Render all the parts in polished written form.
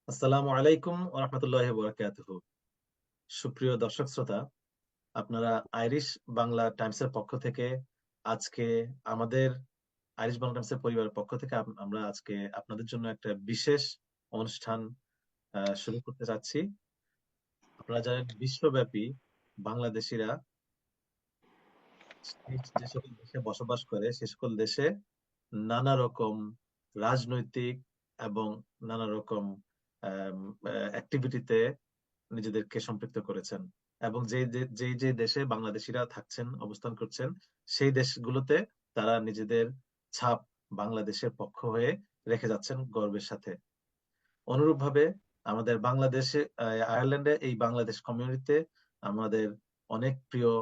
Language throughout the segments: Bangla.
আসসালামু আলাইকুম ওয়া রাহমাতুল্লাহি ওয়া বারাকাতুহু। সুপ্রিয় দর্শক শ্রোতা, আপনারা আইরিশ বাংলা টাইমসের পক্ষ থেকে আজকে আমাদের আইরিশ বাংলা টাইমসের পরিবারের পক্ষ থেকে আমরা আজকে আপনাদের জন্য একটা বিশেষ অনুষ্ঠান শুরু করতে যাচ্ছি। আপনারা জানেন বিশ্বব্যাপী বাংলাদেশীরা যে সকল দেশে বসবাস করে সে সকল দেশে নানা রকম রাজনৈতিক এবং নানা রকম অ্যাক্টিভিটিতে নিজেদেরকে সম্পৃক্ত করেছেন এবং যে দেশে বাংলাদেশিরা থাকছেন অবস্থান করছেন সেই দেশগুলোতে তারা নিজেদের ছাপ বাংলাদেশের পক্ষ হয়ে রেখে যাচ্ছেন গর্বের সাথে। অনুরূপভাবে আমাদের বাংলাদেশে আয়ারল্যান্ডে এই বাংলাদেশ কমিউনিটিতে আমাদের অনেক প্রিয়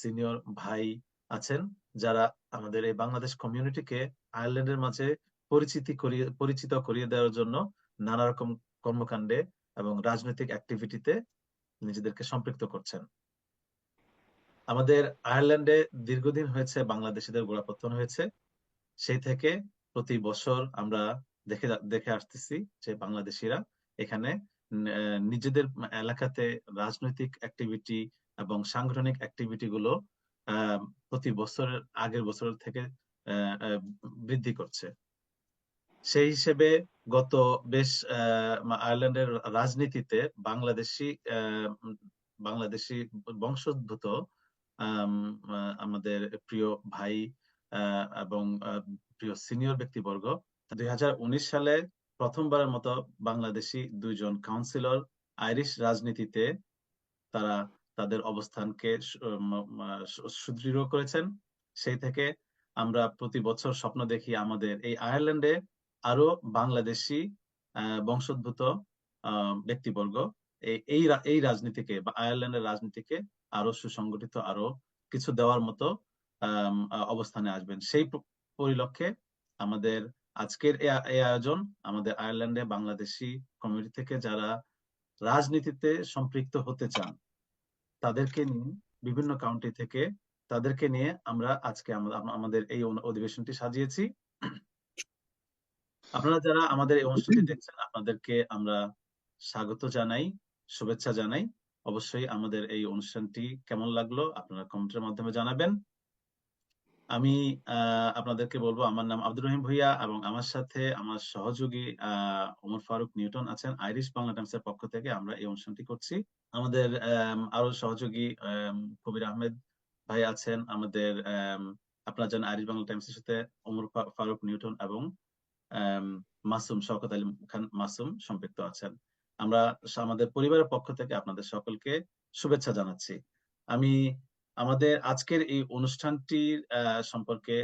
সিনিয়র ভাই আছেন যারা আমাদের এই বাংলাদেশ কমিউনিটিকে আয়ারল্যান্ডের মাঝে পরিচিত করিয়ে দেওয়ার জন্য নানা রকম কর্মকাণ্ডে এবং রাজনৈতিক অ্যাক্টিভিটিতে নিজেদেরকে সম্পৃক্ত করছেন। আমাদের আয়ারল্যান্ডে দীর্ঘদিন হয়েছে বাংলাদেশিদের গোড়াপত্তন হয়েছে। সেই থেকে প্রতি বছর আমরা দেখে আসতেছি যে বাংলাদেশিরা এখানে নিজেদের এলাকাতে রাজনৈতিক অ্যাক্টিভিটি এবং সাংগঠনিক অ্যাক্টিভিটি গুলো আহ, প্রতি বছরের আগের বছরের থেকে আহ, আহ, বৃদ্ধি করছে। সেই হিসেবে গত বেশ আয়ারল্যান্ডের রাজনীতিতে বাংলাদেশি বাংলাদেশি বংশোদ্ভূত আম, আমাদের প্রিয় ভাই এবং প্রিয় সিনিয়র ব্যক্তিবর্গ 2019 সালে প্রথমবারের মতো বাংলাদেশি দুইজন কাউন্সিলর আইরিশ রাজনীতিতে তারা তাদের অবস্থানকে সুদৃঢ় করেছেন। সেই থেকে আমরা প্রতি বছর স্বপ্ন দেখি আমাদের এই আয়ারল্যান্ডে আরো বাংলাদেশি বংশোদ্ভূত ব্যক্তিবর্গ এই রাজনীতিকে বা আয়ারল্যান্ডের রাজনীতিকে আরো সুসংগঠিত আরো কিছু দেওয়ার মতো অবস্থানে আসবেন। সেই পরিলক্ষে আমাদের আজকের এই আয়োজন আমাদের আয়ারল্যান্ডে বাংলাদেশি কমিউনিটি থেকে যারা রাজনীতিতে সম্পৃক্ত হতে চান তাদেরকে নিয়ে বিভিন্ন কাউন্টি থেকে তাদেরকে নিয়ে আমরা আজকে আমাদের এই অধিবেশনটি সাজিয়েছি। আপনারা যারা আমাদের এই অনুষ্ঠানটি দেখছেন আপনাদেরকে আমরা স্বাগত জানাই, শুভেচ্ছা জানাই। অবশ্যই আমাদের এই অনুষ্ঠানটি কেমন লাগলো আপনারা কমেন্টের মাধ্যমে জানাবেন। আমি আপনাদেরকে বলবো আমার নাম আব্দুর রহিম ভুইয়া এবং আমার সাথে আমার সহযোগী ওমর ফারুক নিউটন আছেন। আইরিশ বাংলা টাইমসের পক্ষ থেকে আমরা এই অনুষ্ঠানটি করছি। আমাদের আরো সহযোগী কবির আহমেদ ভাই আছেন আমাদের। আপনারা জানেন আইরিশ বাংলা টাইমসের সাথে ওমর ফারুক নিউটন এবং আম, মাসুম শওকত আলী খান মাসুম সম্পৃক্ত আছেন। আমরা আমাদের পরিবারের পক্ষ থেকে আপনাদের সকলকে শুভেচ্ছা জানাচ্ছি। আমি আমাদের আজকের এই অনুষ্ঠানটির সম্পর্কে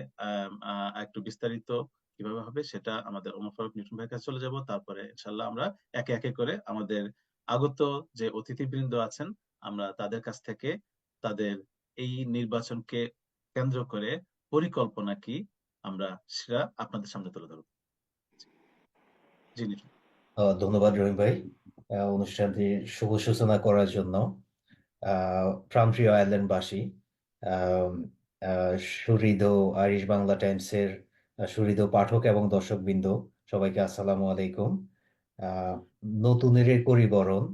একটু বিস্তারিত কিভাবে হবে সেটা আমাদের ওমর ফারুক নিউটন ভাইয়ের কাছে চলে যাব। তারপরে ইনশাল্লাহ আমরা একে একে করে আমাদের আগত যে অতিথিবৃন্দ আছেন আমরা তাদের কাছ থেকে তাদের এই নির্বাচনকে কেন্দ্র করে পরিকল্পনা কি আমরা সেটা আপনাদের সামনে তুলে ধরব। জি নিটন। ধন্যবাদ রহিম ভাই অনুষ্ঠানটির শুভ সূচনা করার জন্য। প্রাণপ্রিয় আয়ারল্যান্ডবাসী, আহ, আহ, সুহৃদ আইরিশ বাংলা টাইমসের সুহৃদ পাঠক এবং দর্শকবৃন্দ, সবাইকে আসসালামু আলাইকুম। আহ, নতুনের পরিবরণ,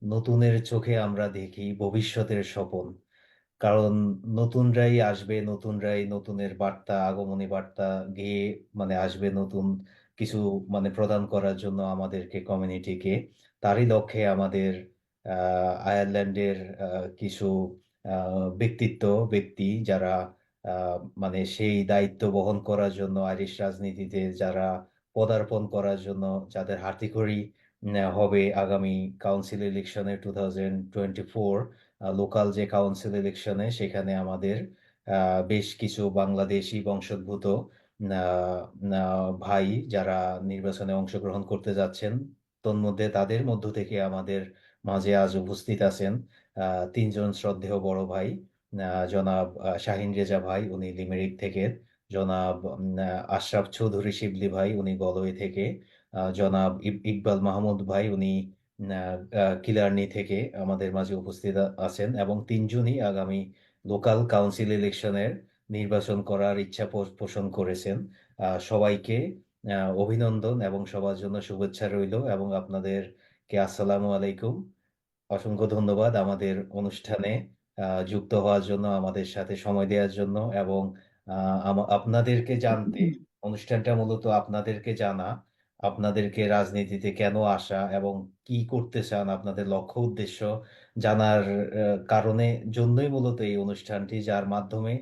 নতুনের চোখে আমরা দেখি ভবিষ্যতের স্বপন। কারণ নতুনরাই আসবে, নতুনরাই নতুনের বার্তা, আগমনী বার্তা গেয়ে আসবে নতুন কিছু প্রদান করার জন্য আমাদেরকে, কমিউনিটিকে। তারই লক্ষ্যে আমাদের আয়ারল্যান্ডের কিছু ব্যক্তি যারা সেই দায়িত্ব বহন করার জন্য, আইরিশ রাজনীতিতে যারা পদার্পণ করার জন্য, যাদের হাতেখড়ি হবে আগামী কাউন্সিল ইলেকশনে 2024 লোকাল যে কাউন্সিল ইলেকশনে, সেখানে আমাদের বেশ কিছু বাংলাদেশি বংশোদ্ভূত ভাই যারা নির্বাচনে অংশগ্রহণ করতে যাচ্ছেন। তন্মধ্যে তাদের মধ্য থেকে আমাদের মাঝে আজ উপস্থিত আছেন তিনজন শ্রদ্ধেয় বড় ভাই। জনাব শাহিন রেজা ভাই, উনি লিমেরিক থেকে; জনাব আশরাফ চৌধুরী শিবলি ভাই, উনি গলওয়ে থেকে; জনাব ইকবাল মাহমুদ ভাই, উনি কিলারনি থেকে আমাদের মাঝে উপস্থিত আছেন। এবং তিনজনই আগামী লোকাল কাউন্সিল ইলেকশনের নির্বাচন করার ইচ্ছা পোষণ করেছেন। সবাইকে অভিনন্দন এবং সবার জন্য শুভেচ্ছা রইল এবং আপনাদেরকে আসসালামু আলাইকুম। অসংখ্য ধন্যবাদ আমাদের অনুষ্ঠানে যুক্ত হওয়ার জন্য, আমাদের সাথে সময় দেওয়ার জন্য এবং আপনাদেরকে জানতে, অনুষ্ঠানটা মূলত আপনাদেরকে জানা, আপনাদেরকে রাজনীতিতে কেন আসা এবং কি করতে চান, আপনাদের লক্ষ্য উদ্দেশ্য জানার কারণে জন্যই মূলত এই অনুষ্ঠানটি, যার মাধ্যমে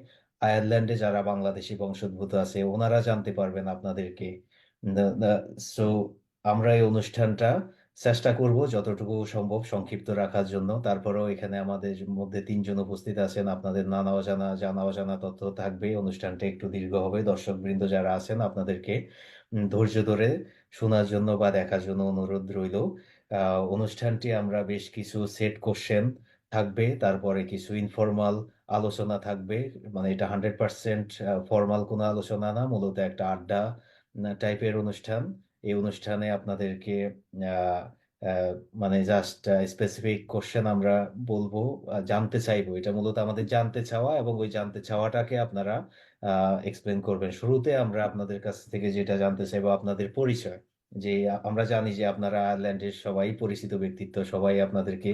আয়ারল্যান্ডে যারা বাংলাদেশি বংশোদ্ভূত আছে ওনারা জানতে পারবেন আপনাদেরকে। সো আমরা এই অনুষ্ঠানটা চেষ্টা করব যতটুকু সম্ভব সংক্ষিপ্ত রাখার জন্য। তারপরেও এখানে আমাদের মধ্যে তিনজন উপস্থিত আছেন, আপনাদের জানা অজানা তথ্য থাকবে। অনুষ্ঠানটা একটু দীর্ঘ হবে। দর্শকবৃন্দ যারা আছেন আপনাদেরকে ধৈর্য ধরে শোনার জন্য বা দেখার জন্য অনুরোধ রইল। অনুষ্ঠানটি আমরা বেশ কিছু সেট কোশ্চেন থাকবে, তারপরে কিছু ইনফর্মাল আলোচনা থাকবে। মানে এটা 100% ফর্মাল কোনো আলোচনা না, মূলত একটা আড্ডা টাইপের অনুষ্ঠান। এই অনুষ্ঠানে আপনাদেরকে আহ, আহ, মানে জাস্ট স্পেসিফিক কোশ্চেন আমরা বলবো, জানতে চাইবো। এটা মূলত আমাদের জানতে চাওয়া এবং ওই জানতে চাওয়াটাকে আপনারা এক্সপ্লেন করবেন। শুরুতে আমরা আপনাদের কাছ থেকে যেটা জানতে চাইবো আপনাদের পরিচয়। যে আমরা জানি যে আপনারা আয়ারল্যান্ডের সবাই পরিচিত ব্যক্তিত্ব, সবাই আপনাদেরকে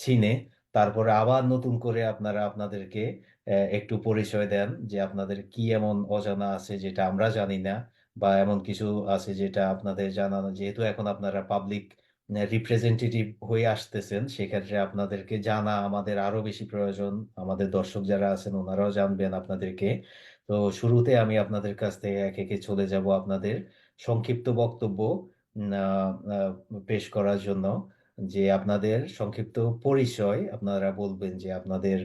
চিনে। তারপরে আবার নতুন করে আপনারা আপনাদেরকে একটু পরিচয় দেন যে আপনাদের কি এমন অজানা আছে যেটা আমরা জানি না, বা এমন কিছু আছে যেটা আপনাদের জানানো। যেহেতু এখন আপনারা পাবলিক রিপ্রেজেন্টেটিভ হয়ে আসতেছেন, সেক্ষেত্রে আপনাদেরকে জানা আমাদের আরো বেশি প্রয়োজন। আমাদের দর্শক যারা আছেন ওনারাও জানবেন আপনাদেরকে। তো শুরুতে আমি আপনাদের কাছ থেকে একে একে চলে যাব আপনাদের সংক্ষিপ্ত বক্তব্য আহ, আহ, পেশ করার জন্য। যে আপনাদের সংক্ষিপ্ত পরিচয় আপনারা বলবেন, যে আপনাদের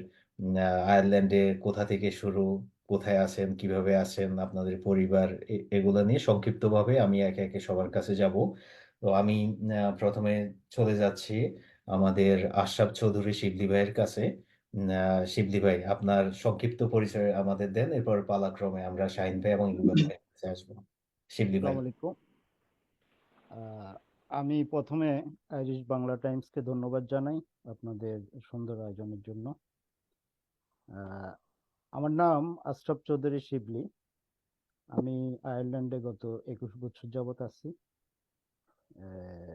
আয়ারল্যান্ডে কোথা থেকে শুরু, কোথায় আছেন, কিভাবে আছেন, আপনাদের পরিবার, এগুলা নিয়ে সংক্ষিপ্তভাবে আমি একে একে সবার কাছে যাব। তো আমি প্রথমে চলে যাচ্ছি আমাদের আশরাফ চৌধুরী শিবলি ভাইয়ের কাছে। শিবলি ভাই, আপনার সংক্ষিপ্ত পরিচয় আমাদের দেন, এরপর পালাক্রমে আমরা শাহিন ভাই এবং ইকবাল ভাইয়ের কাছে আসবো। শিবলি ভাই। আসসালামু আলাইকুম। আহ, আমি প্রথমে আইরিশ বাংলা টাইমসকে ধন্যবাদ জানাই আপনাদের সুন্দর আয়োজনের জন্য। আহ, আমার নাম আশরাফ চৌধুরী শিবলি। আমি আয়ারল্যান্ডে গত 21 বছর যাবত আছি। আহ,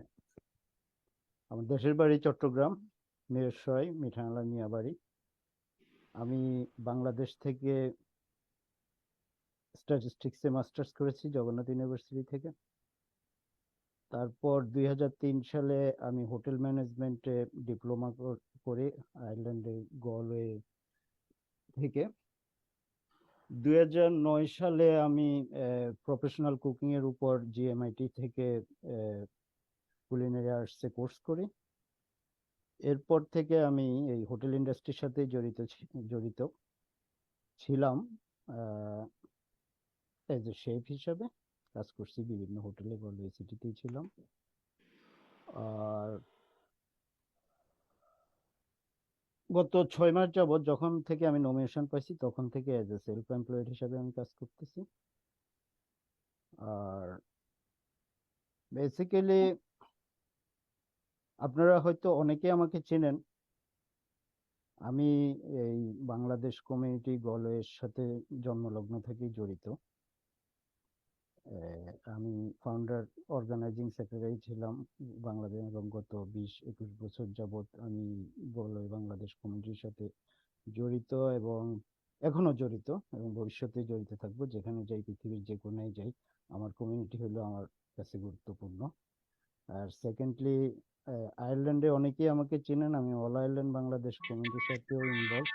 আমার দেশের বাড়ি চট্টগ্রাম, মিরসরাই মিঠানালা মিয়াবাড়ি। আমি বাংলাদেশ থেকে স্ট্যাটিস্টিক্সে মাস্টার্স করেছি জগন্নাথ ইউনিভার্সিটি থেকে। তারপর 2003 সালে আমি হোটেল ম্যানেজমেন্টে ডিপ্লোমা করে আয়ারল্যান্ডে গলওয়ে থেকে। 2009 সালে আমি প্রফেশনাল কুকিং এর উপর জিএমআইটি থেকে কুলিনারি আর্টসে কোর্স করি। এরপর থেকে আমি এই হোটেল ইন্ডাস্ট্রির সাথে জড়িত ছিলাম। এজ এ শেফ হিসাবে কাজ করছি বিভিন্ন হোটেলে, গলওয়ে সিটিতেই ছিলাম। আর গত 6 মাস যাবত যখন থেকে আমি নমিনেশন পাইছি তখন থেকে এজ এ সেলফ এমপ্লয়েড হিসাবে আমি কাজ করতেছি। আর বেসিক্যালি আপনারা হয়তো অনেকে আমাকে চেনেন। আমি এই বাংলাদেশ কমিউনিটি গলওয়ের সাথে জন্মলগ্ন থেকেই জড়িত। আমি ফাউন্ডার অর্গানাইজিং সেক্রেটারি ছিলাম বাংলাদেশ, এবং গত 20-21 বছর যাবত আমি গলওয়ে বাংলাদেশ কমিউনিটির সাথে জড়িত এবং এখনো জড়িত এবং ভবিষ্যতে জড়িত থাকবো। যেখানে যাই, পৃথিবীর যে কোনায় যাই, আমার কমিউনিটি হলো আমার কাছে গুরুত্বপূর্ণ। আর সেকেন্ডলি, আয়ারল্যান্ডে অনেকেই আমাকে চেনেন, আমি অল আয়ারল্যান্ড বাংলাদেশ কমিউনিটির সাথেও ইনভলভ।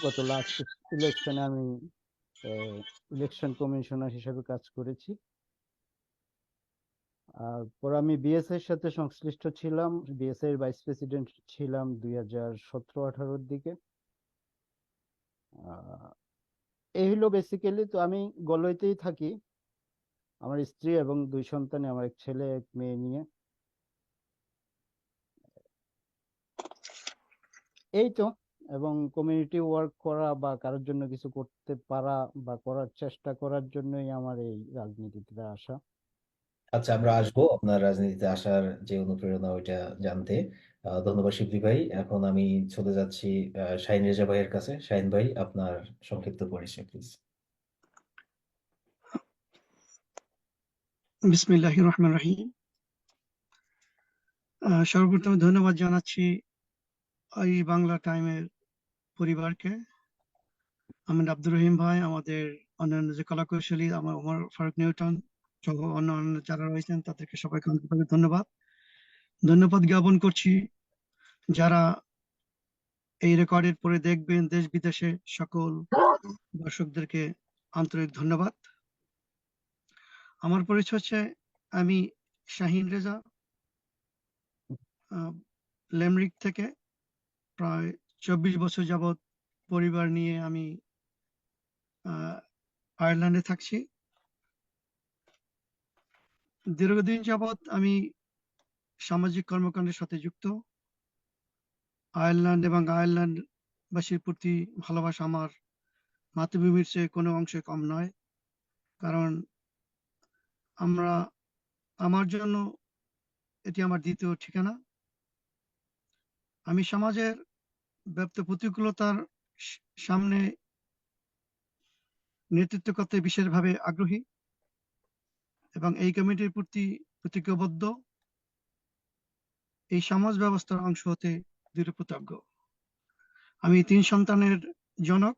গত লাস্ট ইলেকশনে আমি ইলেকশন কমিশনার হিসেবে কাজ করেছি। আর পর আমি বিএসআই এর সাথে সংশ্লিষ্ট ছিলাম, বিএসআই এর ভাইস প্রেসিডেন্ট ছিলাম 2017-18 দিকে। এই হলো বেসিক্যালি। তো আমি গলওয়েতেই থাকি, আমার স্ত্রী এবং 2 সন্তান, আমার এক ছেলে এক মেয়ে নিয়ে। এই তো। এবং কমিউনিটি ওয়ার্ক করা বা কারোর জন্য কিছু করতে পারা বা করার চেষ্টা করার জন্যই আমার এই রাজনীতিতে আসা। আচ্ছা, আমরা এই আর আসবো কি। আপনার রাজনীতিতে আসার যে অনুপ্রেরণা ওইটা জানতে। ধন্যবাদ শিবলি ভাই। এখন আমি চলে যাচ্ছি শাহিন রেজা ভাইয়ের কাছে। শাহিন ভাই, আপনার সংক্ষিপ্ত পরিচয় প্লিজ। বিসমিল্লাহির রহমানির রহিম। সর্বপ্রথম ধন্যবাদ জানাচ্ছি এই বাংলা টাইমের পরিবারকে, আমাদের আব্দুর রহিম ভাই, আমাদের অন্যান্য যে কলাকৌশলী, আমার ওমর ফারুক নিউটন সহ অন্যান্য যারা রয়েছেন তাদেরকে সবাইকে আন্তরিকভাবে ধন্যবাদ জ্ঞাপন করছি। যারা এই রেকর্ডের পরে দেখবেন, দেশ বিদেশে সকল দর্শকদেরকে আন্তরিক ধন্যবাদ। আমার পরিচয় হচ্ছে, আমি শাহিন রেজা, লেমরিক থেকে প্রায় 24 বছর যাবৎ পরিবার নিয়ে আমি আয়ারল্যান্ডে থাকছি। দীর্ঘদিন যাবৎ আমি সামাজিক কর্মকাণ্ডের সাথে যুক্ত। আয়ারল্যান্ড এবং আয়ারল্যান্ডবাসীর প্রতি ভালোবাসা আমার মাতৃভূমির চেয়ে কোনো অংশে কম নয়। কারণ আমার জন্য এটি আমার দ্বিতীয় ঠিকানা। আমি সমাজের ব্যাপ্ত প্রতিকূলতার সামনে নেতৃত্ব করতে বিশেষভাবে আগ্রহী এবং এই কমিটির প্রতি প্রতিজ্ঞাবদ্ধ, এই সমাজ ব্যবস্থার অংশ হতে দৃঢ়প্রতিজ্ঞ। আমি 3 সন্তানের জনক,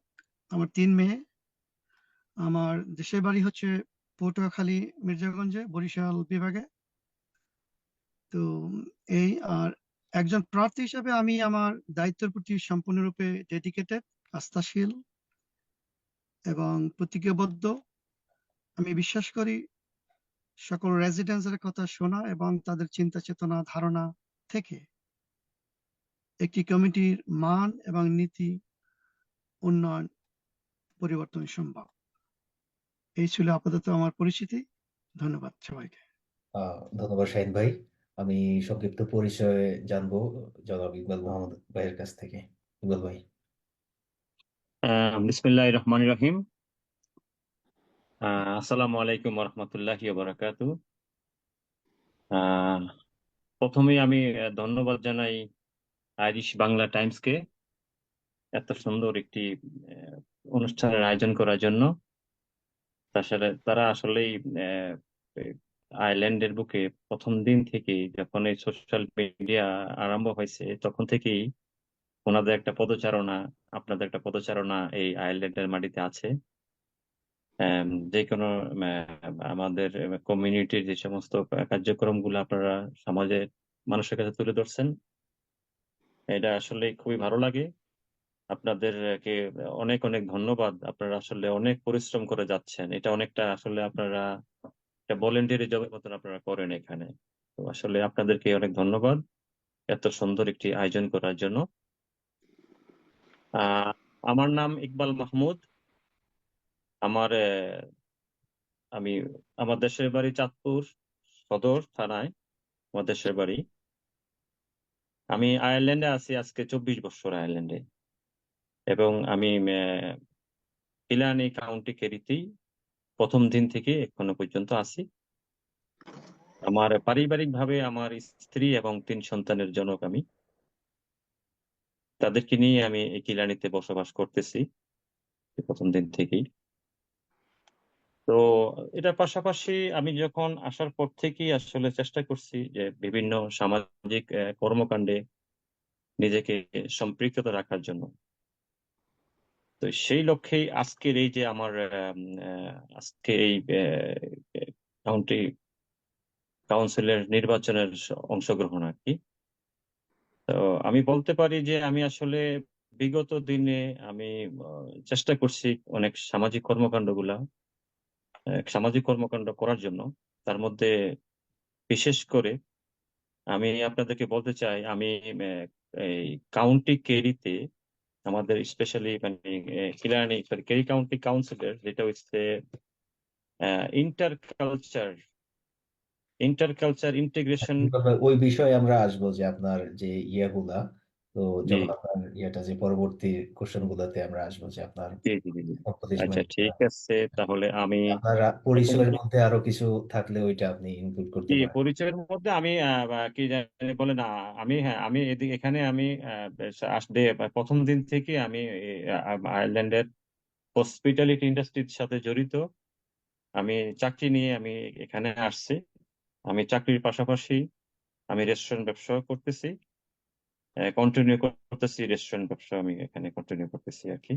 আমার 3 মেয়ে। আমার দেশের বাড়ি হচ্ছে পটুয়াখালী মির্জাগঞ্জে, বরিশাল বিভাগে। তো এই আর একজন প্রার্থী হিসেবে আমি আমার দায়িত্বের প্রতি সম্পূর্ণরূপে ডেডিকেটেড, আস্থাশীল এবং প্রতিজ্ঞাবদ্ধ। আমি বিশ্বাস করি সকল রেসিডেন্টসের কথা শোনা এবং তাদের চিন্তা চেতনা ধারণা থেকে একটি কমিটির মান এবং নীতি উন্নয়ন পরিবর্তন সম্ভব। এই ছিল আপাতত আমার পরিচিতি। ধন্যবাদ সবাইকে। ধন্যবাদ শাহিন ভাই। আমি সংক্ষিপ্ত পরিচয় জানবো জনাব ইকবাল মোহাম্মদ ভাইয়ের কাছ থেকে। ইকবাল ভাই। বিসমিল্লাহির রহমানির রহিম। আসসালামু আলাইকুম ওয়া রাহমাতুল্লাহি ওয়া বারাকাতুহু। প্রথমেই আমি ধন্যবাদ জানাই আইরিশ বাংলা টাইমসকে এত সুন্দর একটি অনুষ্ঠানের আয়োজন করার জন্য। তারা আসলেই আয়ারল্যান্ডের বুকে প্রথম দিন থেকেই, যখন এই সোশ্যাল মিডিয়া আরম্ভ হয়েছে, তখন থেকেই ওনাদের একটা পদচারণা, আপনাদের একটা পদচারণা এই আয়ারল্যান্ডের মাটিতে আছে। যে কোনো আমাদের কমিউনিটির যে সমস্ত কার্যক্রমগুলো আপনারা সমাজের মানুষের কাছে তুলে ধরছেন, এটা আসলে খুবই ভালো লাগে। আপনাদেরকে অনেক অনেক ধন্যবাদ। আপনারা আসলে অনেক পরিশ্রম করে যাচ্ছেন। এটা অনেকটা আসলে আপনারা একটা ভলেন্টিয়ারি জবের মতন আপনারা করেন এখানে। তো আসলে আপনাদেরকে অনেক ধন্যবাদ এত সুন্দর একটি আয়োজন করার জন্য। আমার নাম ইকবাল মাহমুদ। আমি আমার দেশের বাড়ি চাঁদপুর সদর থানায় আমার দেশের বাড়ি। আমি আয়ারল্যান্ডে আছি আজকে 24 বছর আয়ারল্যান্ডে, এবং আমি কিলানি কাউন্টি কেরিতেই প্রথম দিন থেকে এখনো পর্যন্ত আছি। আমার পারিবারিক ভাবে আমার স্ত্রী এবং 3 সন্তানের জনক আমি। তাদেরকে নিয়ে আমি এই কিলানিতে বসবাস করতেছি প্রথম দিন থেকেই। তো এটার পাশাপাশি আমি যখন আসার পর থেকেই আসলে চেষ্টা করছি যে বিভিন্ন সামাজিক কর্মকাণ্ডে নিজেকে সম্পৃক্ততা রাখার জন্য। তো সেই লক্ষ্যেই আজকের এই যে আমার আজকে এই কাউন্টি কাউন্সিলের নির্বাচনের অংশগ্রহণ আর কি। তো আমি বলতে পারি যে আমি আসলে বিগত দিনে আমি চেষ্টা করছি অনেক সামাজিক কর্মকাণ্ড করার জন্য। তার মধ্যে বিশেষ করে আমি আপনাদেরকে বলতে চাই, আমি এই কাউন্টি কেরিতে আমাদের স্পেশালি মানে কিলানি কেরি কাউন্টি কাউন্সিলের, যেটা হচ্ছে ইন্টারকালচার ইন্টিগ্রেশন। ইকবাল ভাই, ওই বিষয়ে আমরা আসবো যে আপনার যে ইয়েগুলা, তো জি যখন আপনার ইয়েটা যে পরবর্তী কোশ্চেন গুলাতে আমরা আসবো যে আপনার জি জি জি জি। আচ্ছা, accomplishment ঠিক আছে, তাহলে আমি আপনার প্রথম পরিচয়ের মধ্যে আরো কিছু থাকলে ওইটা আপনি ইনক্লুড করতে পারেন। পরিচয়ের মধ্যে আমি কি জানি বলে না, আমি এখানে আমি আসলে প্রথম দিন থেকে আমি আয়ারল্যান্ডের হসপিটালিটি ইন্ডাস্ট্রির সাথে জড়িত। আমি চাকরি নিয়ে আমি এখানে আসছি। আমি চাকরির পাশাপাশি আমি রেস্টুরেন্ট ব্যবসা করতেছি, কন্টিনিউ করতেছি রেস্টুরেন্ট ব্যবসা আমি এখানে কন্টিনিউ করতেছি আর কি।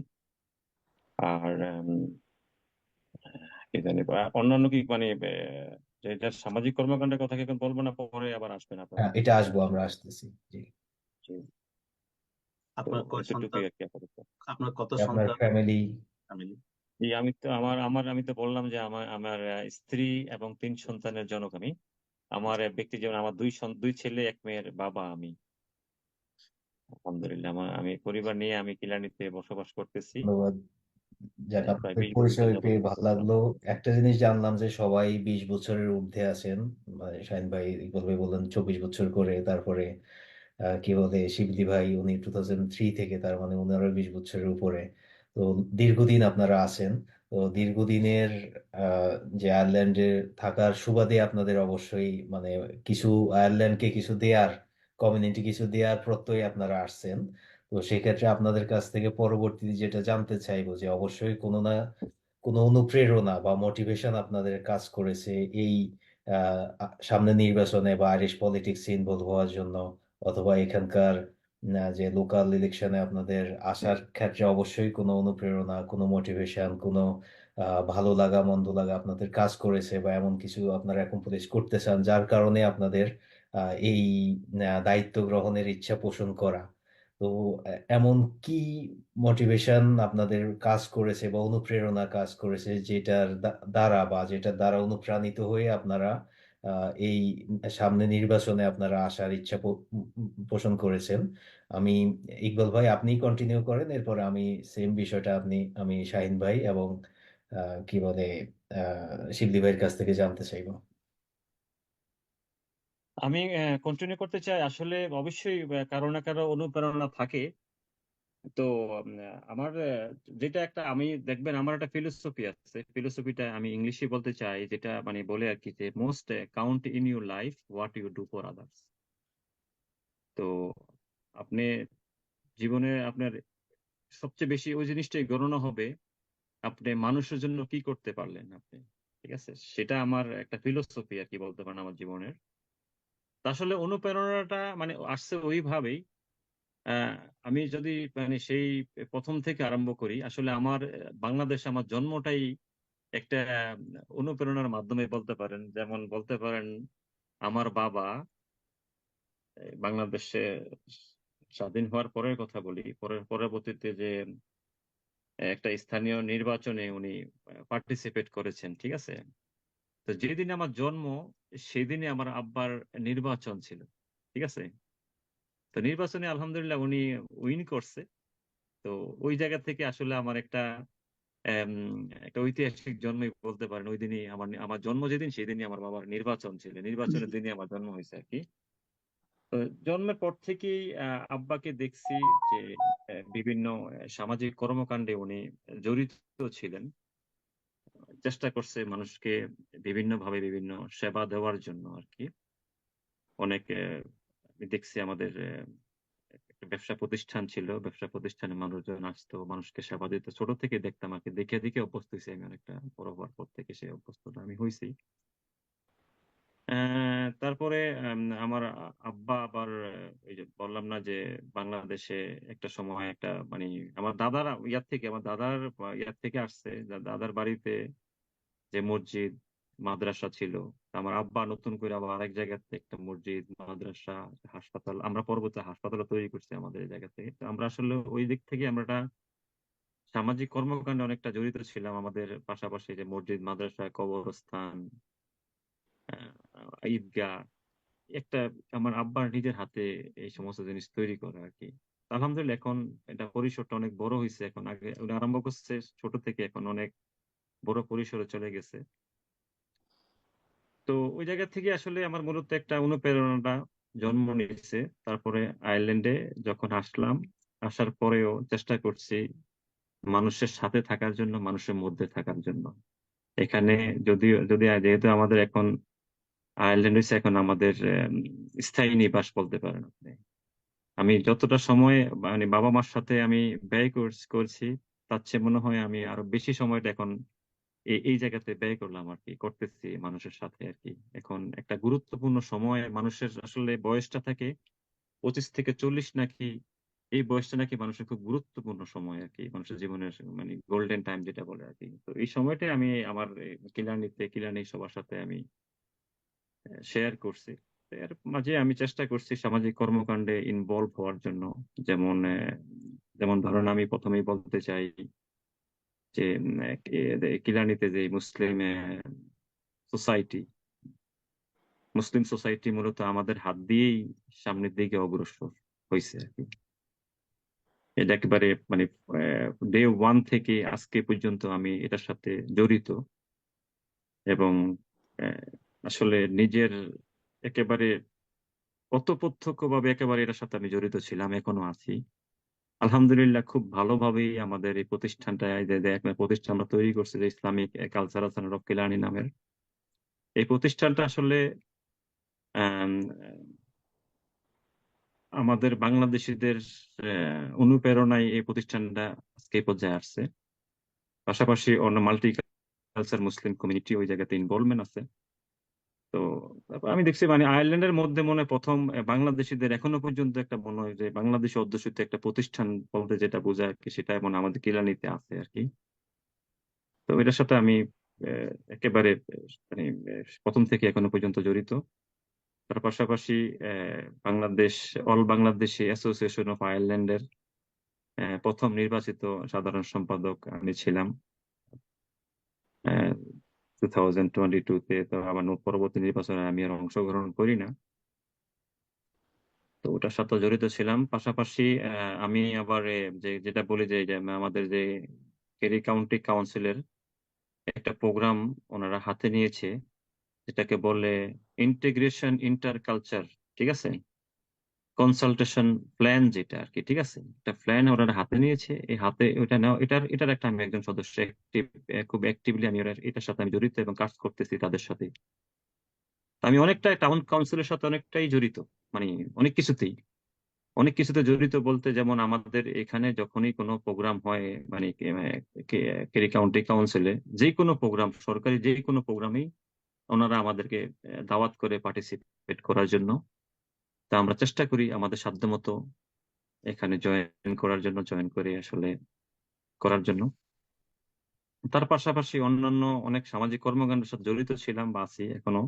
আর কি জানি বা অন্যান্য কি মানে যেটা সামাজিক কর্মকাণ্ডের কথা কি এখন বলবো না পরে আবার আসবেন আপনারা? এটা আসবো, আমরা আসতেছি। জি। জি। তো আপনার কয় এতটুকুই সন্তান? আর কি আপাতত। আপনার কত আপনার সন্তান? ফ্যামিলি? ফ্যামিলি? এই আমি তো আমি তো বললাম যে আমার আমার স্ত্রী এবং 3 সন্তানের জনক আমি। আমার ব্যক্তি জীবন আমার দুই ছেলে 1 মেয়ের বাবা আমি। আলহামদুলিল্লাহ আমি পরিবার নিয়ে আমি কিলানিতে বসবাস করতেছি ধন্যবাদ। যাক, প্রায় আপনাদের 20 বছর পরিচয় যাবত পেয়ে ভালো করতেছি লাগলো। আলহামদুলিল্লাহ। একটা জিনিস জানলাম যে সবাই 20 বছরের ঊর্ধ্বে আছেন। মানে শাহিন ভাই, ইকবাল ভাই বললেন 24 বছর করে, তারপরে কি বলে শিবলি ভাই, উনি 2003 থেকে, তার মানে উনারও 20 বছরের উপরে। তো দীর্ঘদিন আপনারা আছেন। তো দীর্ঘদিনের আহ, যে আয়ারল্যান্ডে থাকার সুবাদে আপনাদের অবশ্যই মানে কিছু আয়ারল্যান্ডকে কিছু দেয়ার, কমিউনিটি কিছু দেয়ার প্রত্যয়ে আপনারা আসছেন। তো সেক্ষেত্রে আপনাদের কাছ থেকে পরবর্তীতে যেটা জানতে চাইবো যে অবশ্যই কোনো না কোনো অনুপ্রেরণা বা মোটিভেশন আপনাদের কাজ করেছে এই সামনে নির্বাচনে বা আইরিশ পলিটিক্সে ইনভলভ হওয়ার জন্য, অথবা এখানকার যে লোকাল ইলেকশনে আপনাদের আসার ক্ষেত্রে অবশ্যই কোনো অনুপ্রেরণা, কোনো মোটিভেশন, কোনো ভালো লাগা মন্দ লাগা আপনাদের কাজ করেছে, বা এমন কিছু আপনারা অ্যাকমপ্লিশ করতে চান যার কারণে আপনাদের এই দায়িত্ব গ্রহণের ইচ্ছা পোষণ করা। তো এমন কি মোটিভেশন আপনাদের কাজ করেছে বা অনুপ্রেরণা কাজ করেছে যেটার দ্বারা বা যেটার দ্বারা অনুপ্রাণিত হয়ে আপনারা এই সামনে নির্বাচনে আপনারা আসার ইচ্ছা পোষণ করেছেন? আমি ইকবাল ভাই, আপনি কন্টিনিউ করেন, এরপর আমি সেম বিষয়টা আমি শাহিন ভাই এবং কি বলে শিবলি ভাইয়ের কাছ থেকে জানতে চাইবো। আমি কন্টিনিউ করতে চাই। আসলে অবশ্যই কারো না কারো অনুপ্রেরণা থাকে। তো আমার যেটা একটা আমি দেখবেন আমার একটা ফিলোসফি আছে, ফিলোসফিটা আমি ইংলিশে বলতে চাই, যেটা মানে বলে আর কি যে most count in your life what you do for others. তো আপনি জীবনে আপনার সবচেয়ে বেশি ওই জিনিসটাই গণনা হবে আপনি মানুষের জন্য কি করতে পারলেন আপনি। ঠিক আছে, সেটা আমার একটা ফিলোসফি আর কি বলতে পারেন আমার জীবনের। তা আসলে অনুপ্রেরণাটা মানে আসছে ওইভাবেই। আহ, আমি যদি মানে সেই প্রথম থেকে আরম্ভ করি, আসলে আমার বাংলাদেশে আমার জন্মটাই একটা অনুপ্রেরণার মাধ্যমে বলতে পারেন। যেমন বলতে পারেন আমার বাবা বাংলাদেশে স্বাধীন হওয়ার পরের কথা বলি, পরবর্তীতে যে একটা স্থানীয় নির্বাচনে উনি পার্টিসিপেট করেছেন। ঠিক আছে, তো যেদিন আমার জন্ম সেদিনে আমার আব্বার নির্বাচন ছিল। ঠিক আছে, তো নির্বাচনে আলহামদুলিল্লাহ উনি উইন করছে। তো ওই জায়গা থেকে আসলে আমার আম, একটা ঐতিহাসিক জন্মই বলতে পারেন। ওই দিনই আমার আমার জন্ম যেদিন সেদিনই আমার বাবার নির্বাচন ছিল, নির্বাচনের দিনই আমার জন্ম হয়েছে আর কি। তো জন্মের পর থেকেই আব্বাকে দেখছি যে বিভিন্ন সামাজিক কর্মকাণ্ডে উনি জড়িত ছিলেন। চেষ্টা করছে মানুষকে বিভিন্ন ভাবে বিভিন্ন সেবা দেওয়ার জন্য আর কি। অনেক আমি দেখছি আমাদের একটা ব্যবসা প্রতিষ্ঠান ছিল, ব্যবসা প্রতিষ্ঠানে মানুষজন আসতো, মানুষকে সেবা দিত। ছোট থেকে দেখতাম আর কি, দেখে দেখে অভ্যস্ত হয়েছি আমি। অনেকটা বড় হওয়ার পর থেকে সেই অভ্যস্তটা আমি হয়েছি। তারপরে আমার আব্বা আবার ওই যে বললাম না যে বাংলাদেশে একটা সময় একটা মানে আমার দাদার আমার দাদার ইয়ার থেকে আসছে, দাদার বাড়িতে যে মসজিদ মাদ্রাসা ছিল। আমার আব্বা নতুন করে আবার আরেক জায়গাতে একটা মসজিদ মাদ্রাসা হাসপাতাল, আমরা পরবর্তী হাসপাতাল তৈরি করছি আমাদের এই জায়গা থেকে। তো আমরা আসলে ওই দিক থেকে আমরা একটা সামাজিক কর্মকাণ্ডে অনেকটা জড়িত ছিলাম। আমাদের পাশাপাশি যে মসজিদ মাদ্রাসা কবরস্থান ঈদগাহ একটা আমার আব্বার নিজের হাতে এই সমস্ত জিনিস তৈরি করা আর কি। আলহামদুলিল্লাহ এখন এটা পরিসরটা অনেক বড় হয়েছে। এখন আগে উনি আরম্ভ করছে ছোট থেকে, এখন অনেক বড় পরিসরে চলে গেছে। তো ওই জায়গা থেকে আসলে আমার মূলত একটা অনুপ্রেরণাটা জন্ম নিয়েছে। তারপরে আয়ারল্যান্ডে যখন আসলাম, আসার পরেও চেষ্টা করছি মানুষের সাথে থাকার জন্য, মানুষের মধ্যে থাকার জন্য। এখানে যদি যেহেতু আমাদের এখন আয়ারল্যান্ড হচ্ছে এখন আমাদের স্থায়ী নিবাস বলতে পারেন আপনি। আমি যতটা সময় মানে বাবা মার সাথে আমি ব্যয় করছি, তার চেয়ে মনে হয় আমি আরো বেশি সময়টা এখন এই জায়গাতে ব্যয় করলাম আর কি, করতেছি মানুষের সাথে আর কি। এখন একটা গুরুত্বপূর্ণ সময় মানুষের আসলে বয়সটা থাকে 25 থেকে 40 নাকি, এই বয়সটা নাকি মানুষের খুব গুরুত্বপূর্ণ সময় আর কি, মানুষের জীবনের মানে গোল্ডেন টাইম যেটা বলে আর কি। তো এই সময়টা আমি আমার কিলানি সবার সাথে আমি শেয়ার করছি। তো এর মাঝে আমি চেষ্টা করছি সামাজিক কর্মকাণ্ডে ইনভলভ হওয়ার জন্য। যেমন যেমন ধরেন আমি প্রথমেই বলতে চাই যে কিলানিতে যে সোসাইটি মুসলিম সোসাইটি মূলত আমাদের হাত দিয়েই সামনের দিকে অগ্রসর হয়েছে আর কি। এটা একেবারে মানে ডে ওয়ান থেকে আজকে পর্যন্ত আমি এটার সাথে জড়িত, এবং আহ, আসলে নিজের একেবারে অতপ্রত্যক্ষভাবে একেবারে এটার সাথে আমি জড়িত ছিলাম, এখনো আছি। আলহামদুলিল্লাহ খুব ভালোভাবেই আমাদের এই প্রতিষ্ঠানটা, এই যে একটা প্রতিষ্ঠান আমরা তৈরি করছি যে Islamic cultural centre of Kiliani নামের, এই প্রতিষ্ঠানটা আসলে আম, আমাদের বাংলাদেশিদের অনুপ্রেরণায় এই প্রতিষ্ঠানটা আজকে এই পর্যায়ে আসছে। পাশাপাশি অন্য মাল্টি কালচার মুসলিম কমিউনিটি ওই জায়গাতে ইনভলভমেন্ট আছে। তো তারপর আমি দেখছি মানে আয়ারল্যান্ডের মধ্যে মনে হয় প্রথম বাংলাদেশিদের এখনো পর্যন্ত একটা মনে হয় যে বাংলাদেশি অধ্যুষিত একটা প্রতিষ্ঠান বলতে যেটা বোঝায় আর কি, সেটা মনে হয় আমাদের কিলানিতে আছে আর কি। তো এটার সাথে আমি একেবারে মানে প্রথম থেকে এখনো পর্যন্ত জড়িত। তার পাশাপাশি Bangladesh all Bangladeshi association of আয়ারল্যান্ডের প্রথম নির্বাচিত সাধারণ সম্পাদক আমি ছিলাম 2022-তে। তো আবার পরবর্তী নির্বাচনে আমি আর অংশগ্রহণ করি না। তো ওটার সাথে জড়িত ছিলাম। পাশাপাশি আমি আবার যেটা বলি যে আমাদের যে কেরি কাউন্টি কাউন্সিলের একটা প্রোগ্রাম ওনারা হাতে নিয়েছে, যেটাকে বলে ইন্টিগ্রেশন ইন্টার কালচার, ঠিক আছে, কনসালটেশন প্ল্যান যেটা আর কি, ঠিক আছে, একটা প্ল্যান ওনারা হাতে নিয়েছে। এই হাতে ওটা নেওয়া, এটার একটা আমি একজন সদস্য, খুব অ্যাক্টিভলি আমি এটার সাথে আমি জড়িত এবং কাজ করতেছি তাদের সাথে। তো আমি অনেকটা টাউন কাউন্সিলের সাথে অনেকটাই জড়িত, মানে অনেক কিছুতেই, অনেক কিছুতে জড়িত বলতে যেমন আমাদের এখানে যখনই কোনো প্রোগ্রাম হয়, মানে কেরি কাউন্টি কাউন্সিলে যে কোনো প্রোগ্রাম, সরকারি যে কোনো প্রোগ্রামেই ওনারা আমাদেরকে দাওয়াত করে পার্টিসিপেট করার জন্য। তা আমরা চেষ্টা করি আমাদের সাধ্যমতো এখানে জয়েন করে আসলে করার জন্য। তার পাশাপাশি অন্যান্য অনেক সামাজিক কর্মকাণ্ডের সাথে জড়িত ছিলাম বা আছি এখনো।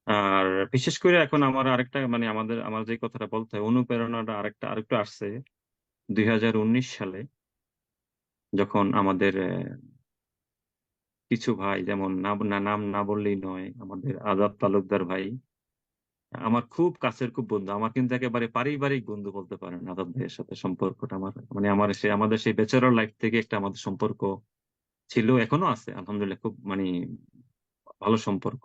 আর বিশেষ করে এখন আমার আরেকটা মানে আমার যে কথাটা বলতে হয়, অনুপ্রেরণাটা আরেকটু আসছে 2019 সালে, যখন আমাদের কিছু ভাই, যেমন নাম না বললেই নয়, আমাদের আজাদ তালুকদার ভাই আমার খুব কাছের খুব বন্ধু, আমার কিন্তু একেবারে পারিবারিক বন্ধু বলতে পারেন আজাদ ভাইয়ের সাথে সম্পর্কটা আমার, মানে আমাদের সেই ব্যাচেলর লাইফ থেকে একটা আমাদের সম্পর্ক ছিল, এখনো আছে আলহামদুলিল্লাহ, খুব মানে ভালো সম্পর্ক।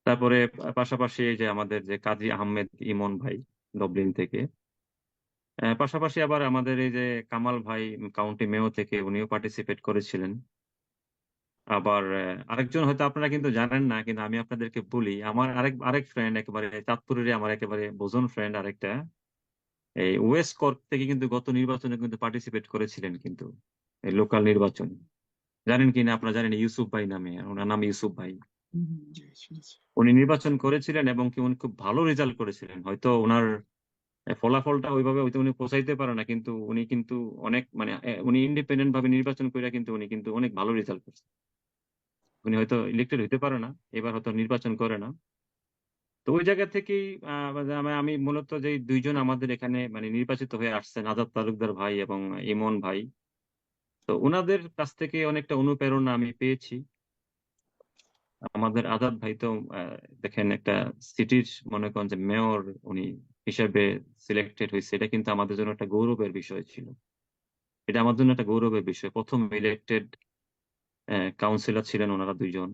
তারপরে পাশাপাশি এই যে আমাদের যে কাজী আহমেদ ইমন ভাই ডবলিন থেকে, পাশাপাশি আবার আমাদের এই যে কামাল ভাই কাউন্টি মেয়র থেকে, উনিও পার্টিসিপেট করেছিলেন। আবার আরেকজন হয়তো আপনারা কিন্তু জানেন না, কিন্তু আমি আপনাদেরকে বলি, আমার আরেক ফ্রেন্ড, একেবারে চাঁদপুরের আমার একেবারে বোজন ফ্রেন্ড আরেকটা, এই ওয়েস্ট কর্ক থেকে কিন্তু গত নির্বাচনে কিন্তু পার্টিসিপেট করেছিলেন, কিন্তু এই লোকাল নির্বাচন, জানেন কিনা আপনারা, জানেন ইউসুফ ভাই নামে, ওনার নাম ইউসুফ ভাই। জি, শুনেছি। উনি নির্বাচন করেছিলেন এবং কি উনি খুব ভালো রেজাল্ট করেছিলেন। হয়তো ওনার ফলাফলটা ওইভাবে হয়তো উনি পৌঁছাইতে পারে না, কিন্তু উনি কিন্তু অনেক মানে উনি ইন্ডিপেন্ডেন্ট ভাবে নির্বাচন করে কিন্তু উনি কিন্তু অনেক ভালো রেজাল্ট করছেন। উনি হয়তো ইলেক্টেড হইতে পারে না, এবার হয়তো নির্বাচন করে না। তো ওই জায়গা থেকেই আমি মূলত যে দুইজন আমাদের এখানে মানে নির্বাচিত হয়ে আসছেন, আজাদ তালুকদার ভাই এবং ইমন ভাই, তো ওনাদের কাছ থেকে অনেকটা অনুপ্রেরণা আমি পেয়েছি। আমাদের আজাদ ভাই তো দেখেন একটা সিটির মনে করেন যে মেয়র উনি হিসেবে সিলেক্টেড হয়েছে, এটা কিন্তু আমাদের জন্য একটা গৌরবের বিষয় ছিল। এটা আমার জন্য একটা গৌরবের বিষয়, প্রথম ইলেক্টেড কাউন্সিলর ছিলেন ওনারা দুইজন।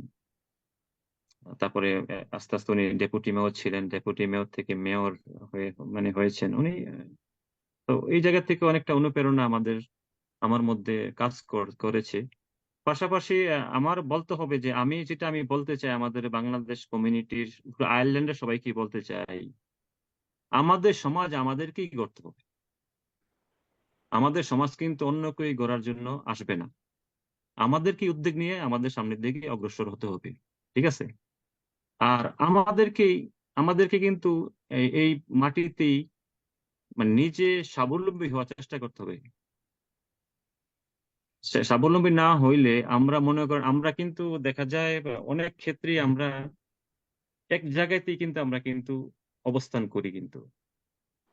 তারপরে আস্তে আস্তে উনি ডেপুটি মেয়র ছিলেন, ডেপুটি মেয়র থেকে মেয়র হয়ে মানে হয়েছেন উনি। তো এই জায়গা থেকে অনেকটা অনুপ্রেরণা আমার মধ্যে কাজ করেছে। পাশাপাশি আমার বলতে হবে যে আমি বলতে চাই আমাদের বাংলাদেশ কমিউনিটির, আয়ারল্যান্ডের সবাইকে বলতে চাই, আমাদের সমাজ আমাদেরকেই গড়তে হবে। আমাদের সমাজ কিন্তু অন্য কেউ গড়ার জন্য আসবে না। আমাদেরকে উদ্যোগ নিয়ে আমাদের সামনের দিকে অগ্রসর হতে হবে। ঠিক আছে? আর আমাদেরকে কিন্তু এই মাটিতেই মানে নিজে স্বাবলম্বী হওয়ার চেষ্টা করতে হবে। স্বাবলম্বী না হইলে আমরা মনে করেন আমরা কিন্তু দেখা যায় বা অনেক ক্ষেত্রেই আমরা এক জায়গাতেই কিন্তু আমরা কিন্তু অবস্থান করি কিন্তু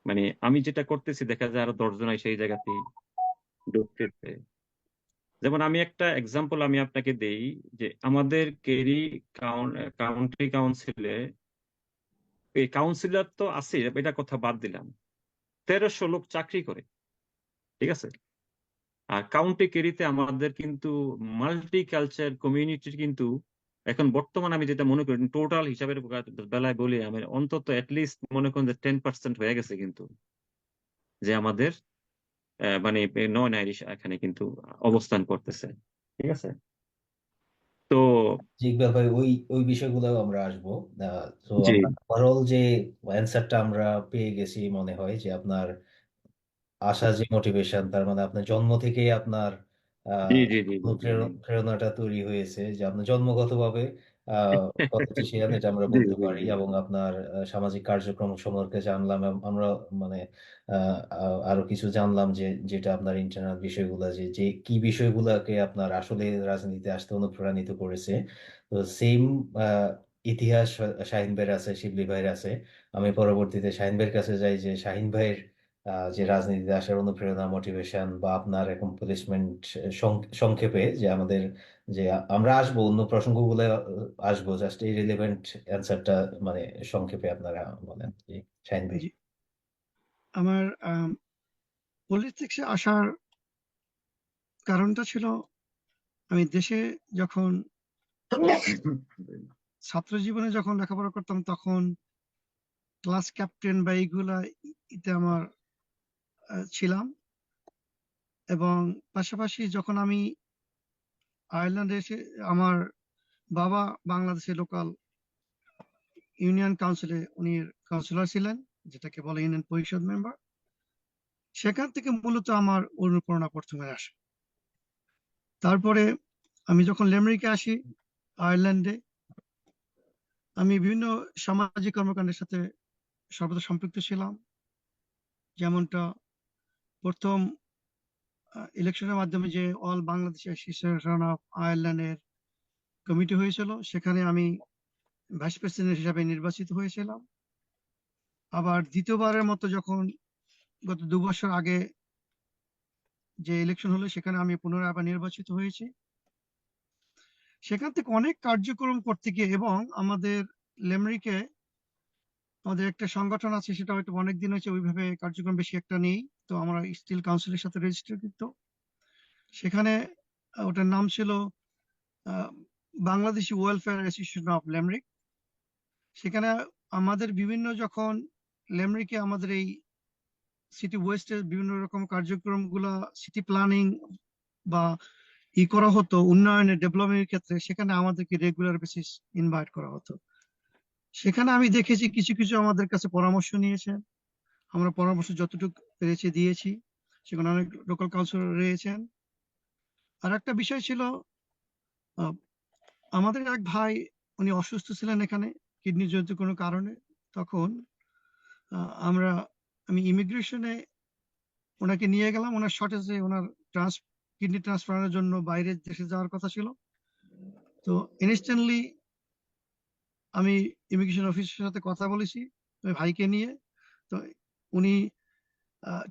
মানে আমি যেটা করতেছি দেখা যায় আরো 10 জন সেই জায়গাতেই ঢুকতেছে। যেমন আমি একটা এক্সাম্পল আমি আপনাকে দেই যে আমাদের কেরি কাউন্টি কাউন্সিলে এই কাউন্সিলর তো আছে, এটা কথা বাদ দিলাম, 1300 লোক চাকরি করে। ঠিক আছে? আর কাউন্টি কেরিতে আমাদের কিন্তু মাল্টি কালচার কমিউনিটির কিন্তু এখন বর্তমানে আমি যেটা মনে করি টোটাল হিসাবের বেলায় বলি আমি অন্তত লিস্ট মনে করেন যে 10% হয়ে গেছে কিন্তু যে আমাদের মানে নন আইরিশ এখানে কিন্তু অবস্থান করতেছে। ঠিক আছে? তো জি ইকবাল ভাই, ওই ওই বিষয়গুলো আমরা আসবো। তো জি আমরা ওভারঅল যে অ্যান্সারটা আমরা পেয়ে গেছি মনে হয় যে আপনার আশা যে মোটিভেশন, তার মানে আপনার জন্ম থেকেই আপনার জি আহ জি জি জি জি জি প্রেরণাটা তৈরি হয়েছে, যে আপনার জন্মগতভাবে পলিটিশিয়ান, এটা আমরা জি বলতে জি পারি। জি এবং আপনার সামাজিক কার্যক্রম সম্পর্কে জানলাম আমরা, মানে আরো কিছু জানলাম যে যেটা আপনার ইন্টারনাল বিষয়গুলো, যে যে কি বিষয়গুলোকে আপনার আসলে রাজনীতিতে আসতে অনুপ্রাণিত করেছে। তো সেম ইতিহাস শাহিন ভাইয়ের আছে, শিবলি ভাইয়ের আছে। আমি পরবর্তীতে শাহিন ভাইয়ের কাছে যাই, যে শাহিন ভাইয়ের যে রাজনীতিতে আসার অনুপ্রেরণা, মোটিভেশন, বা আপনার অ্যাকমপ্লিশমেন্ট সংক্ষেপে, যে আমাদের যে আমরা আসবো অন্য প্রসঙ্গগুলো আসবো, জাস্ট এই রিলেভেন্ট অ্যান্সারটা মানে সংক্ষেপে আপনারা বলেন জি শাহিন ভাই। জি, আমার পলিটিক্সে আসার কারণটা ছিল আমি দেশে যখন ছাত্র জীবনে যখন লেখাপড়া করতাম তখন ক্লাস ক্যাপ্টেন বা এইগুলা ইতে আমার ছিলাম। এবং পাশাপাশি যখন আমি আয়ারল্যান্ডে এসে আমার বাবা বাংলাদেশে লোকাল ইউনিয়ন কাউন্সিলে উনি কাউন্সিলর ছিলেন, যেটাকে বলে ইউনিয়ন পরিষদ মেম্বার। সেখান থেকে মূলত আমার অনুপ্রেরণা প্রথমে আসে। তারপরে আমি যখন লেমরিকে আসি আয়ারল্যান্ডে, আমি বিভিন্ন সামাজিক কর্মকাণ্ডের সাথে সর্বদা সম্পৃক্ত ছিলাম। যেমনটা প্রথম ইলেকশনের মাধ্যমে যে অল বাংলাদেশ অ্যাসোসিয়েশন অফ আয়ারল্যান্ডের কমিটি হয়েছিল, সেখানে আমি ভাইস প্রেসিডেন্ট হিসাবে নির্বাচিত হয়েছিলাম। আবার দ্বিতীয়বারের মতো যখন গত 2 বছর আগে যে ইলেকশন হলো, সেখানে আমি পুনরায় আবার নির্বাচিত হয়েছি। সেখান থেকে অনেক কার্যক্রম করতে গিয়ে, এবং আমাদের লেমরিকে আমাদের একটা সংগঠন আছে, সেটা হয়তো অনেকদিন হয়েছে ওইভাবে কার্যক্রম বেশি একটা নেই। তো আমরা স্টিল কাউন্সিলের সাথে রেজিস্টারকৃত। সেখানে ওটার নাম ছিল আহ, বাংলাদেশি ওয়েলফেয়ার অ্যাসোসিয়েশন অফ লেমরিক। সেখানে আমাদের বিভিন্ন যখন লেমরিকে আমাদের এই সিটি ওয়েস্টের বিভিন্ন রকম কার্যক্রমগুলো, সিটি প্ল্যানিং বা করা হতো উন্নয়নের ডেভেলপমেন্টের ক্ষেত্রে, সেখানে আমাদেরকে রেগুলার বেসিস ইনভাইট করা হতো। সেখানে আমি দেখেছি কিছু কিছু আমাদের কাছে পরামর্শ নিয়েছেন, আমরা পরামর্শ যতটুকু পেরেছি দিয়েছি। সেখানে অনেক লোকাল কাউন্সিলর রয়েছেন। আর একটা বিষয় ছিল, আহ, আমাদের এক ভাই উনি অসুস্থ ছিলেন এখানে কিডনি জনিত কোনো কারণে। তখন আমি ইমিগ্রেশনে ওনাকে নিয়ে গেলাম। ওনার শর্টেজে ওনার কিডনি ট্রান্সফারের জন্য বাইরের দেশে যাওয়ার কথা ছিল। তো ইনস্ট্যান্টলি আমি ইমিগ্রেশন অফিসের সাথে কথা বলেছি ওই ভাইকে নিয়ে। তো উনি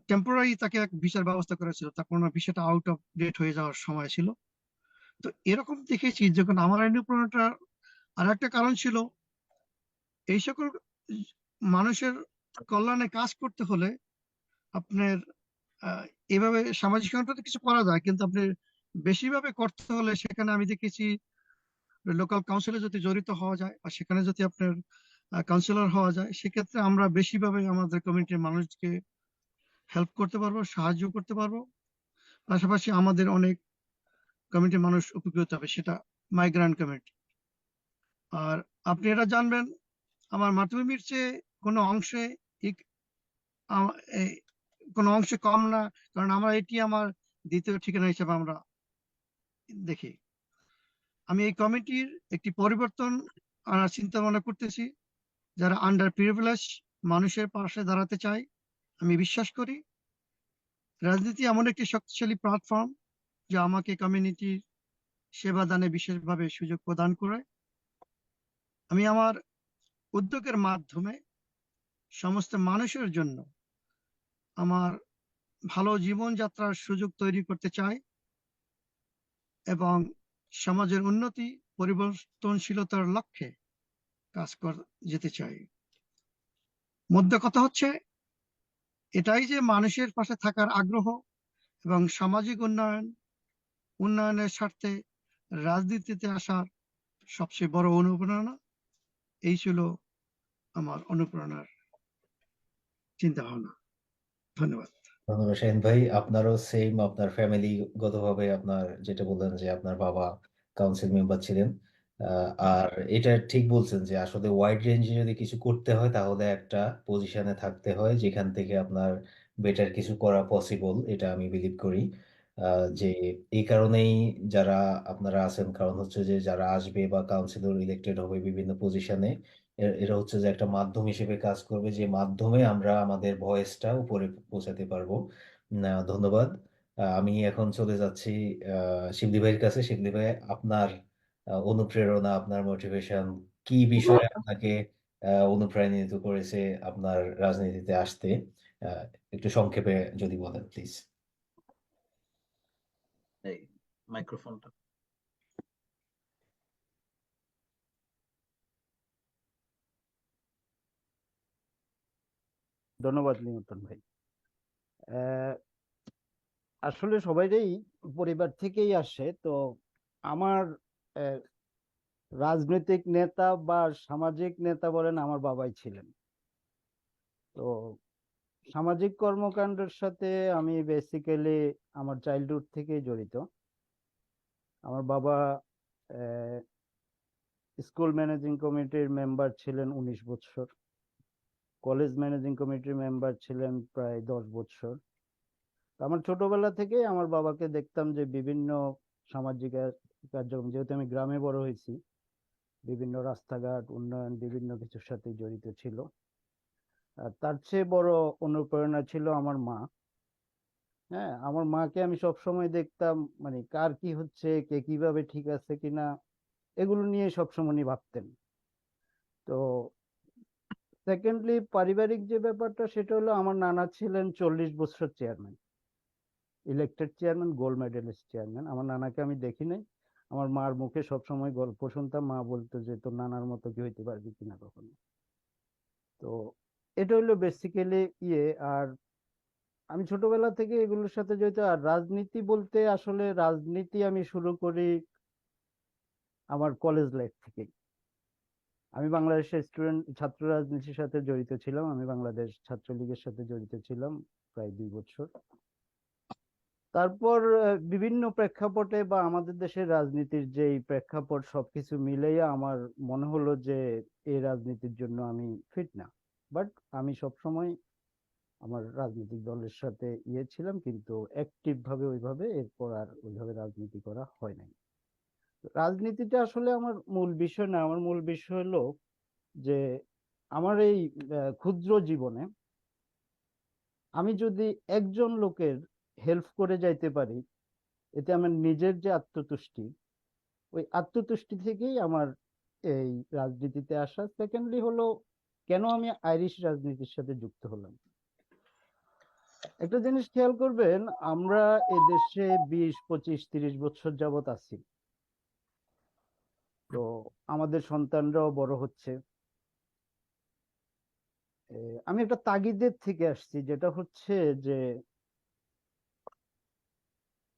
টেম্পোরারি তাকে এক ভিসার ব্যবস্থা করেছিল, তারপর ওনার ভিসাটা আউট অফ ডেট হয়ে যাওয়ার সময় ছিল। তো এরকম দেখেছি যখন আমার অনুপ্রেরণাটা। আর একটা কারণ ছিল, এই সকল মানুষের কল্যাণে কাজ করতে হলে আপনার আহ, এভাবে সামাজিক সংগঠনে কিছু করা যায়, কিন্তু আপনি বেশিভাবে করতে হলে সেখানে আমি দেখেছি লোকাল কাউন্সিলে যদি জড়িত হওয়া যায় বা সেখানে যদি আপনার কাউন্সিলর হওয়া যায়, সেক্ষেত্রে আমরা বেশিভাবে আমাদের কমিউনিটির মানুষকে হেল্প করতে পারবো, সাহায্য করতে পারবো। পাশাপাশি আমাদের অনেক কমিউনিটির মানুষ উপকৃত হবে, সেটা মাইগ্রান্ট কমিউনিটি। আর আপনি এটা জানবেন, আমার মাতৃভূমির চেয়ে কোনো অংশে ইক- কোনো অংশে কম না, কারণ আমরা এটি আমার দ্বিতীয় ঠিকানা হিসেবে আমরা দেখি আমি এই কমিটির একটি পরিবর্তন আনার চিন্তা ভাবনা করতেছি, যারা আন্ডার প্রিভিলেজ মানুষের পাশে দাঁড়াতে চায়। আমি বিশ্বাস করি রাজনীতি এমন একটি শক্তিশালী প্ল্যাটফর্ম যা আমাকে কমিউনিটির সেবা দানে বিশেষভাবে সুযোগ প্রদান করে। আমি আমার উদ্যোগের মাধ্যমে সমস্ত মানুষের জন্য আমার ভালো জীবনযাত্রার সুযোগ তৈরি করতে চাই এবং সমাজের উন্নতি পরিবর্তনশীলতার লক্ষ্যে কাজ যেতে চাই। মধ্য কথা হচ্ছে এটাই যে মানুষের পাশে থাকার আগ্রহ এবং সামাজিক উন্নয়নের স্বার্থে রাজনীতিতে আসার সবচেয়ে বড় অনুপ্রেরণা। এই ছিল আমার অনুপ্রেরণার চিন্তা ভাবনা। ধন্যবাদ। ধন্যবাদ শাহিন ভাই। আপনারও সেম, আপনার ফ্যামিলিগতভাবে আপনার যেটা বললেন যে আপনার বাবা কাউন্সিল মেম্বার ছিলেন, আর এটা ঠিক বলছেন যে আসলে ওয়াইড রেঞ্জে যদি কিছু করতে হয় তাহলে একটা পজিশনে থাকতে হয় যেখান থেকে আপনার বেটার কিছু করা পসিবল, এটা আমি বিলিভ করি। যে এই কারণেই যারা আপনারা আছেন, কারণ হচ্ছে যে যারা আসবে বা কাউন্সিলর ইলেক্টেড হবে বিভিন্ন পজিশনে, এরা হচ্ছে যে একটা মাধ্যম হিসেবে কাজ করবে, যে মাধ্যমে আমরা আমাদের ভয়েসটা উপরে পৌঁছাতে পারবো। ধন্যবাদ। আমি এখন চলে যাচ্ছি শিবলি ভাইয়ের কাছে। শিবলি ভাই, আপনার অনুপ্রেরণা, আপনার মোটিভেশন, কি বিষয় আপনাকে অনুপ্রাণিত করেছে আপনার রাজনীতিতে আসতে, আহ, একটু সংক্ষেপে যদি বলেন প্লিজ। এই মাইক্রোফোনটা। ধন্যবাদ নিমন্ত্রণ ভাই। আসলে সবাইরই পরিবার থেকেই আসে, তো আমার রাজনৈতিক নেতা বা সামাজিক নেতা বলেন আমার বাবাই ছিলেন। তো সামাজিক কর্মকাণ্ডের সাথে আমি বেসিক্যালি আমার চাইল্ডহুড থেকেই জড়িত। আমার বাবা স্কুল ম্যানেজিং কমিটির মেম্বার ছিলেন 19 বছর, কলেজ ম্যানেজিং কমিটির মেম্বার ছিলেন প্রায় 10 বছর। আমার ছোটবেলা থেকে আমার বাবাকে দেখতাম যে বিভিন্ন সামাজিক কার্যক্রম, যেহেতু আমি গ্রামে বড় হয়েছি, বিভিন্ন রাস্তাঘাট উন্নয়ন বিভিন্ন কিছুর সাথে জড়িত ছিল। আর তার চেয়ে বড় অনুপ্রেরণা ছিল আমার মা। হ্যাঁ, আমার মাকে আমি সব সময় দেখতাম, মানে কার কি হচ্ছে, কে কিভাবে ঠিক আছে কিনা, এগুলো নিয়ে সবসময় উনি ভাবতেন। তো সেকেন্ডলি পারিবারিক যে ব্যাপারটা, সেটা হলো আমার নানা ছিলেন 40 বছর chairman, elected chairman, gold medallist chairman. আমার নানাকে আমি দেখি নাই, আমার মার মুখে সবসময় গল্প শুনতাম, মা বলতো যে তোর নানার মতো কি হইতে পারবি কিনা কখনো। তো এটা হলো বেসিক্যালি আর আমি ছোটবেলা থেকে এগুলোর সাথে জড়িত। আর রাজনীতি বলতে আসলে রাজনীতি আমি শুরু করি আমার কলেজ লাইফ থেকেই। আমি বাংলাদেশের ছাত্র রাজনীতির সাথে জড়িত ছিলাম, আমি বাংলাদেশ ছাত্রলীগের সাথে জড়িত ছিলাম প্রায় 2 বছর। তারপর বিভিন্ন প্রেক্ষাপটে বা আমাদের দেশের রাজনীতির যে প্রেক্ষাপট, সবকিছু মিলাইয়া আমার মনে হলো যে এই রাজনীতির জন্য আমি ফিট না। বাট আমি সবসময় আমার রাজনৈতিক দলের সাথে ছিলাম, কিন্তু অ্যাক্টিভ ভাবে ওইভাবে এরপর আর ওইভাবে রাজনীতি করা হয় নাই। রাজনীতিটা আসলে আমার মূল বিষয় না। আমার মূল বিষয় হলো যে আমার এই ক্ষুদ্র জীবনে আমি যদি একজন লোকের হেল্প করে যাইতে পারি, এতে আমার নিজের যে আত্মতুষ্টি, ওই আত্মতুষ্টি থেকেই আমার এই রাজনীতিতে আসা। সেকেন্ডলি হলো কেন আমি আইরিশ রাজনীতির সাথে যুক্ত হলাম। একটা জিনিস খেয়াল করবেন, আমরা এদেশে 20, 25, 30 বছর যাবত আছি। তো আমাদের সন্তানরাও বড় হচ্ছে। আমি একটা তাগিদের থেকে আসছি, যেটা হচ্ছে যে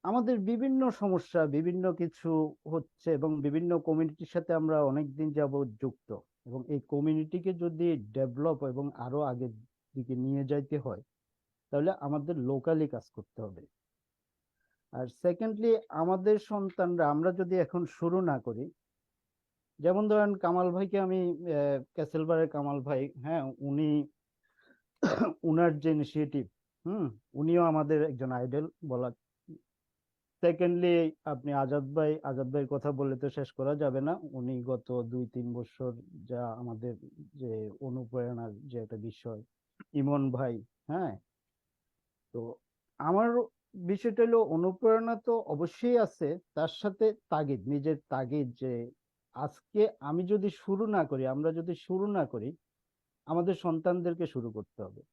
আমাদের বিভিন্ন সমস্যা বিভিন্ন কিছু হচ্ছে এবং বিভিন্ন কমিউনিটির সাথে আমরা অনেকদিন যাবত যুক্ত, এবং এই কমিউনিটিকে যদি ডেভেলপ এবং আরো আগের দিকে নিয়ে যাইতে হয়, তাহলে আমাদের লোকালি কাজ করতে হবে। আর সেকেন্ডলি আমাদের সন্তানরা, আমরা যদি এখন শুরু না করি, যেমন ধরেন কামাল ভাইকে আমি, ক্যাসেলবারের কামাল ভাই, হ্যাঁ, উনার যে ইনিশিয়েটিভ, উনিও আমাদের একজন আইডল বলা। সেকেন্ডলি আপনি আজাদ ভাইয়ের কথা বললে তো শেষ করা যাবে না। উনি গত 2-3 বছর যা আমাদের যে অনুপ্রেরণার যে একটা বিষয়, ইমন ভাই, হ্যাঁ। তো আমার বিষয়টা হলো অনুপ্রেরণা তো অবশ্যই আছে, তার সাথে তাগিদ, নিজের তাগিদ যে আজকে আমি যদি শুরু না করি, আমরা যদি শুরু না করি, আমাদের সন্তানদেরকে শুরু করতে হবে।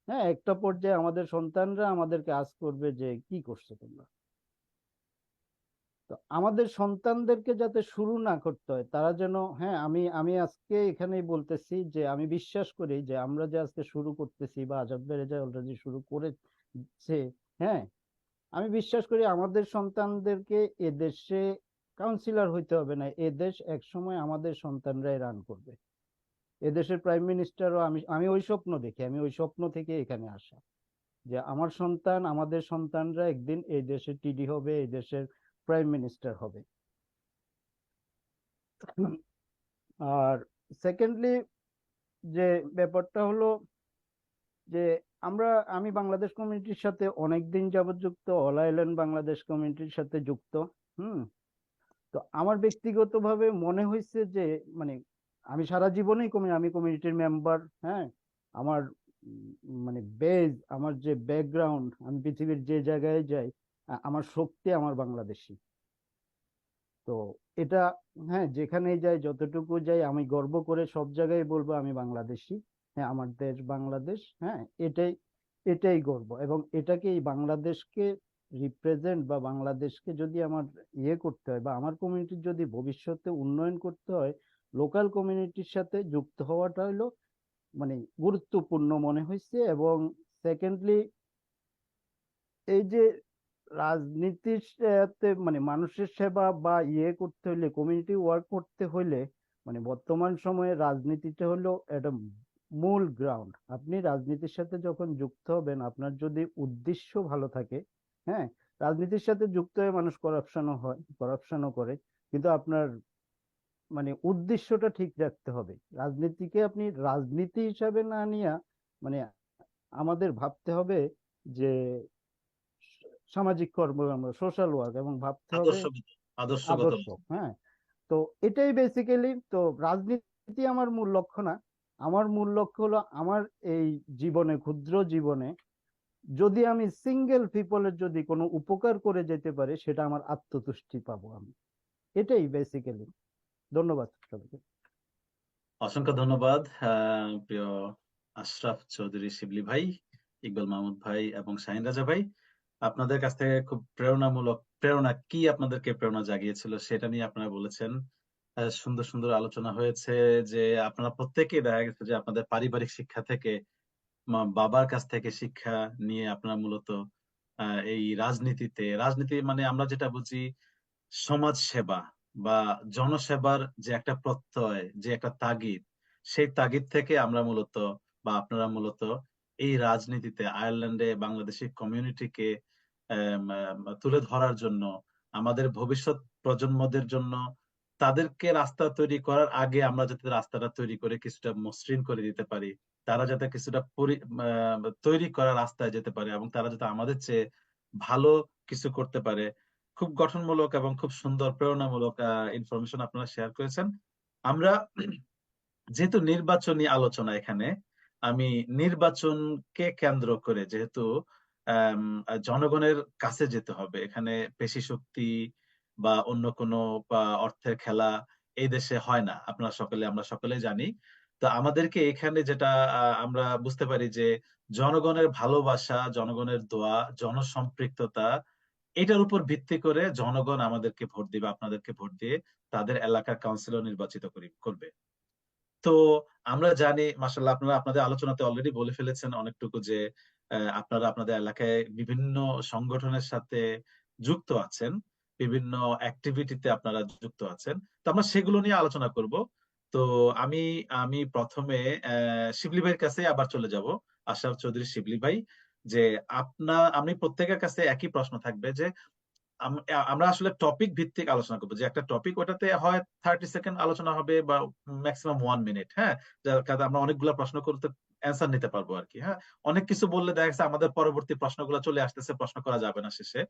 হ্যাঁ, একটা পর্যায়ে আমাদের সন্তানরা আমাদেরকে আজ করবে যে কি করছো তোমরা। তো আমাদের সন্তানদেরকে যাতে শুরু না করতে হয়, তারা যেন, হ্যাঁ, আমি আমি আজকে এখানেই বলতেছি যে আমি বিশ্বাস করি যে আমরা যে আজকে শুরু করতেছি বা আজাদ ভাই যে অলরেডি শুরু করেছে, হ্যাঁ, আমি বিশ্বাস করি আমাদের সন্তানদেরকে এদেশে কাউন্সিলর হইতে হবে না, এদেশ একসময় আমাদের সন্তানরাই রান করবে। এদেশের প্রাইম মিনিস্টারও আমি আমি ওই স্বপ্ন দেখি, আমি ওই স্বপ্ন থেকে এখানে আসা, যে আমার সন্তান, আমাদের সন্তানরা একদিন এই দেশের টিডি হবে, এই দেশের প্রাইম মিনিস্টার হবে। আর সেকেন্ডলি যে ব্যাপারটা হলো যে আমি বাংলাদেশ কমিউনিটির সাথে অনেকদিন যাবত যুক্ত, অল আইল্যান্ড বাংলাদেশ কমিউনিটির সাথে যুক্ত। হুম। তো আমার ব্যক্তিগতভাবে মনে হয়েছে যে মানে আমি সারা জীবনেই আমি কমিউনিটির মেম্বার, হ্যাঁ। আমার মানে বেজ, আমার যে ব্যাকগ্রাউন্ড, আমি পৃথিবীর যে জায়গায় যাই, আমার শক্তি আমার বাংলাদেশী। তো এটা, হ্যাঁ, যেখানেই যাই, যতটুকু যাই, আমি গর্ব করে সব জায়গায় বলবো আমি বাংলাদেশী। হ্যাঁ, আমার দেশ বাংলাদেশ, হ্যাঁ, এটাই এটাই গর্ব। এবং এটাকে, এই বাংলাদেশকে রিপ্রেজেন্ট বা বাংলাদেশকে যদি আমার করতে হয় বা আমার কমিউনিটির যদি ভবিষ্যতে উন্নয়ন করতে হয়, লোকাল কমিউনিটির সাথে যুক্ত হওয়াটা হলো মানে গুরুত্বপূর্ণ মনে হয়েছে। এবং সেকেন্ডলি এই যে রাজনীতির সাথে মানে মানুষের সেবা বা করতে হলে, কমিউনিটি ওয়ার্ক করতে হলে, মানে বর্তমান সময়ে রাজনীতিটা হলো একটা মূল গ্রাউন্ড। আপনি রাজনীতির সাথে যখন যুক্ত হবেন, আপনার যদি উদ্দেশ্য ভালো থাকে, হ্যাঁ, রাজনীতির সাথে যুক্ত হয়ে মানুষ করাপশনও করে, কিন্তু আপনার মানে উদ্দেশ্যটা ঠিক রাখতে হবে। রাজনীতিকে আপনি রাজনীতি হিসাবে না নিয়ে মানে আমাদের ভাবতে হবে যে সামাজিক কর্ম, আমরা সোশ্যাল ওয়ার্ক, এবং ভাবতে হবে আদর্শগত আদর্শগত আদর্শ, হ্যাঁ। তো এটাই বেসিক্যালি তো রাজনীতি আমার মূল লক্ষ্য না। আমার মূল লক্ষ্য হলো আমার এই জীবনে, ক্ষুদ্র জীবনে, যদি আমি সিঙ্গেল পিপলের যদি কোনো উপকার করে যেতে পারি, সেটা আমার আত্মতুষ্টি পাবো আমি। এটাই বেসিক্যালি। ধন্যবাদ সবাইকে। অসংখ্য ধন্যবাদ প্রিয় আশরাফ চৌধুরী শিবলি ভাই, ইকবাল মাহমুদ ভাই এবং শাহিন রাজা ভাই। আপনাদের কাছ থেকে খুব প্রেরণা কি আপনাদেরকে প্রেরণা জাগিয়েছিল সেটা নিয়ে আপনারা বলেছেন। সুন্দর সুন্দর আলোচনা হয়েছে যে আপনারা প্রত্যেকেই দেখা গেছে যে আপনাদের পারিবারিক শিক্ষা থেকে, বাবার কাছ থেকে শিক্ষা নিয়ে আপনারা মূলত এই রাজনীতি মানে আমরা যেটা বুঝি সমাজ সেবা বা জনসেবার যে একটা প্রত্যয়, যে একটা তাগিদ, সেই তাগিদ থেকে আমরা মূলত বা আপনারা মূলত এই রাজনীতিতে আয়ারল্যান্ডে বাংলাদেশি কমিউনিটিকে তুলে ধরার জন্য, আমাদের ভবিষ্যৎ প্রজন্মদের জন্য তাদেরকে রাস্তা তৈরি করার আগে আমরা যাতে রাস্তাটা তৈরি করে কিছুটা মসৃণ করে দিতে পারি, তারা যাতে কিছুটা তৈরি করা রাস্তায় যেতে পারে এবং তারা যাতে আমাদের চেয়ে ভালো কিছু করতে পারে। খুব গঠনমূলক এবং খুব সুন্দর প্রেরণামূলক ইনফরমেশন আপনারা শেয়ার করেছেন। আমরা যেহেতু নির্বাচনী আলোচনা এখানে, আমি নির্বাচনকে কেন্দ্র করে, যেহেতু আম, জনগণের কাছে যেতে হবে, এখানে পেশি শক্তি বা অন্য কোনো বা অর্থের খেলা এই দেশে হয় না, আমরা সকলেই জানি। তো আমাদেরকে এখানে যেটা আমরা বুঝতে পারি যে জনগণের ভালোবাসা, জনগণের দোয়া, জনসম্পৃক্ততা, এটার উপর ভিত্তি করে জনগণ আমাদেরকে ভোট দিবে, আপনাদেরকে ভোট দিয়ে তাদের এলাকার কাউন্সিলর নির্বাচিত করবে। তো আমরা জানি মাশাআল্লাহ, আপনারা আপনাদের আলোচনাতে অলরেডি বলে ফেলেছেন অনেকটুকু যে আপনারা আপনাদের এলাকায় বিভিন্ন সংগঠনের সাথে যুক্ত আছেন, বিভিন্ন অ্যাক্টিভিটিতে আপনারা যুক্ত আছেন। তো আমরা সেগুলো নিয়ে আলোচনা করব। তো আমি আমি প্রথমে শিবলি ভাইয়ের কাছে আবার চলে যাব, আশরাফ চৌধুরী শিবলি ভাই। যে আমি প্রত্যেকের কাছে একই প্রশ্ন থাকবে যে আমরা আসলে টপিক ভিত্তিক আলোচনা করবো, যে একটা টপিক ওটাতে হয় 30 সেকেন্ড আলোচনা হবে বা ম্যাক্সিমাম 1 মিনিট, হ্যাঁ, যার কারণে আমরা অনেকগুলো প্রশ্ন করতে অ্যান্সার নিতে পারবো আর কি। হ্যাঁ, অনেক কিছু বললে দেখা যাচ্ছে আমাদের পরবর্তী প্রশ্নগুলো চলে আসতেছে, প্রশ্ন করা যাবে না শেষে।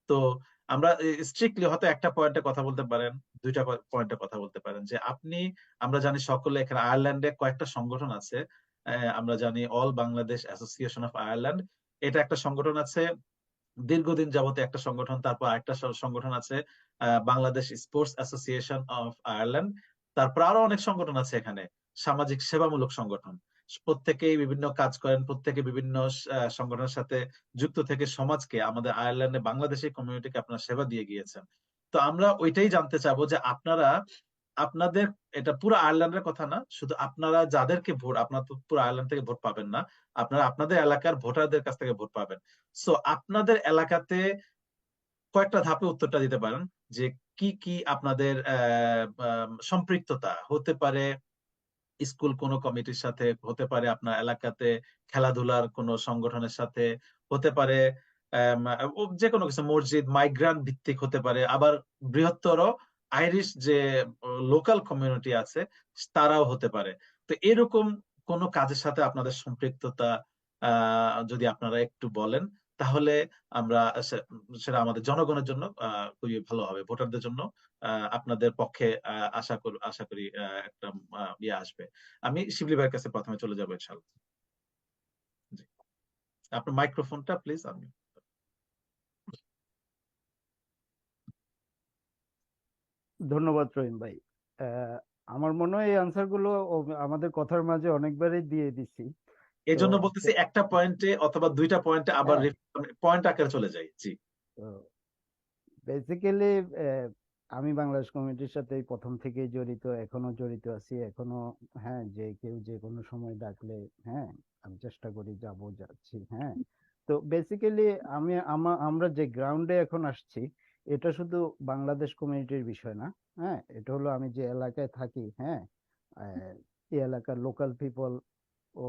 তো আমরা স্ট্রিক্টলি হয়তো একটা পয়েন্টে কথা বলতে পারেন, দুইটা পয়েন্টে কথা বলতে পারেন যে আপনি, আমরা জানি সকলে এখানে আয়ারল্যান্ডে কয়েকটা সংগঠন আছে। আমরা জানি all Bangladesh association of Ireland, এটা একটা সংগঠন আছে দীর্ঘদিন যাবত, একটা সংগঠন। তারপর আরেকটা সংগঠন আছে Bangladesh sports association of Ireland. তারপর আরো অনেক সংগঠন আছে এখানে, সামাজিক সেবামূলক সংগঠন। প্রত্যেকেই বিভিন্ন কাজ করেন, প্রত্যেকে বিভিন্ন সংগঠনের সাথে যুক্ত থেকে সমাজকে, আমাদের আয়ারল্যান্ডে বাংলাদেশি কমিউনিটিকে আপনারা সেবা দিয়ে গিয়েছেন। তো আমরা ওইটাই জানতে চাবো যে আপনারা, আপনাদের, এটা পুরো আয়ারল্যান্ডের কথা না, শুধু আপনারা যাদেরকে ভোট, আপনারা তো পুরো আয়ারল্যান্ড থেকে ভোট পাবেন না, আপনারা আপনাদের এলাকার ভোটারদের কাছ থেকে ভোট পাবেন। সো আপনাদের এলাকাতে কয়েকটা ধাপে উত্তরটা দিতে পারেন যে কি কি আপনাদের সম্পৃক্ততা হতে পারে, স্কুল কোনো কমিটির সাথে হতে পারে, আপনার এলাকাতে খেলাধুলার কোনো সংগঠনের সাথে হতে পারে, যে কোনো কিছু, মসজিদ, মাইগ্রান্ট ভিত্তিক হতে পারে, আবার বৃহত্তর আইরিশ যে লোকাল কমিউনিটি আছে তারাও হতে পারে। তো এরকম কোন কাজের সাথে আপনাদের সম্পৃক্ততা যদি আপনারা একটু বলেন, তাহলে আমরা সেটা আমাদের জনগণের জন্য খুবই ভালো হবে, ভোটারদের জন্য আপনাদের পক্ষে আশা করি একটা ইয়ে আসবে। আমি শিবলি ভাইয়ের কাছে প্রথমে চলে যাবো ইনশাআল্লাহ। জি, আপনার মাইক্রোফোনটা প্লিজ। আমি ধন্যবাদ রহিম ভাই। আমার মনে হয় এই আনসার গুলো আমাদের কথার মাঝে অনেকবারই দিয়ে দিছি। এই তো জন্য বলতেছি একটা পয়েন্টে অথবা দুইটা পয়েন্টে আবার হ্যাঁ, পয়েন্ট আকারে চলে যাই। জি, তো বেসিক্যালি আমি বাংলাদেশ কমিটির সাথে এই প্রথম থেকেই জড়িত, এখনো জড়িত আছি। এখনো হ্যাঁ, যে কেউ যে কোনো সময় ডাকলে হ্যাঁ আমি চেষ্টা করি, যাচ্ছি। হ্যাঁ, তো বেসিক্যালি আমরা যে গ্রাউন্ডে এখন আসছি, এটা শুধু বাংলাদেশ কমিউনিটির বিষয় না। হ্যাঁ, এটা হলো আমি যে এলাকায় থাকি। হ্যাঁ, এই এলাকার লোকাল পিপল ও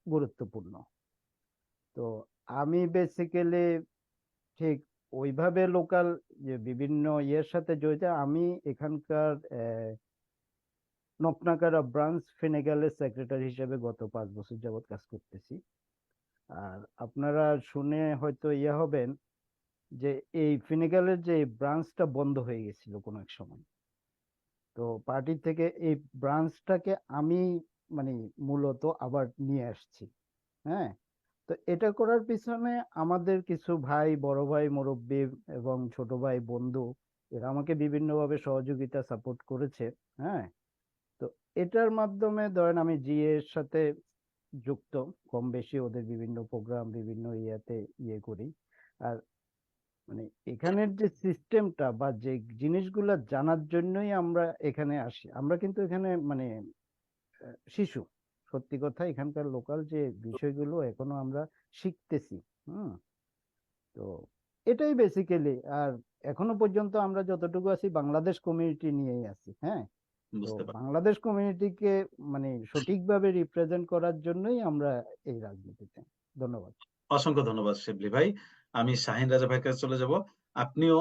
গুরুত্বপূর্ণ। তো আমি বেসিক্যালি ঠিক ওইভাবে লোকাল যে বিভিন্ন ইয়ের সাথে জড়িত। আমি এখানকার নকনাকাড়া ব্রাঞ্চ ফিনেগালের সেক্রেটারি হিসেবে গত 5 বছর যাবত কাজ করতেছি। আর আপনারা শুনে হয়তো হবেন যে এই ফিনেগালের যে ব্রাঞ্চটা বন্ধ হয়ে গেছিল কোনো এক সময়। তো পার্টি থেকে এই ব্রাঞ্চটাকে আমি মানে মূলত আবার নিয়ে আসছি। হ্যাঁ, তো এটা করার পিছনে আমাদের কিছু ভাই, বড় ভাই, মুরব্বি এবং ছোট ভাই, বন্ধু, এরা আমাকে বিভিন্নভাবে সহযোগিতা, সাপোর্ট করেছে। হ্যাঁ, তো এটার মাধ্যমে ধরেন আমি জিএ এর সাথে যুক্ত, কম বেশি ওদের বিভিন্ন প্রোগ্রাম, বিভিন্ন করি। আর মানে এখানের যে সিস্টেমটা বা যে জিনিসগুলা জানার জন্যই আমরা এখানে আসি। আমরা কিন্তু এখানে মানে শিশু, সত্যি কথা, এখানকার লোকাল যে বিষয়গুলো এখনো আমরা শিখতেছি। হুম, তো এটাই বেসিক্যালি। আর এখনো পর্যন্ত আমরা যতটুকু আছি বাংলাদেশ কমিউনিটি নিয়েই আছি। হ্যাঁ, তো বুঝতে পারছি। বাংলাদেশ কমিউনিটিকে মানে সঠিকভাবে রিপ্রেজেন্ট করার জন্যই আমরা এই রাজনীতিতে। ধন্যবাদ। অসংখ্য ধন্যবাদ শিবলি ভাই। আমি শাহিন রাজা ভাইয়ের কাছে চলে যাব। আপনিও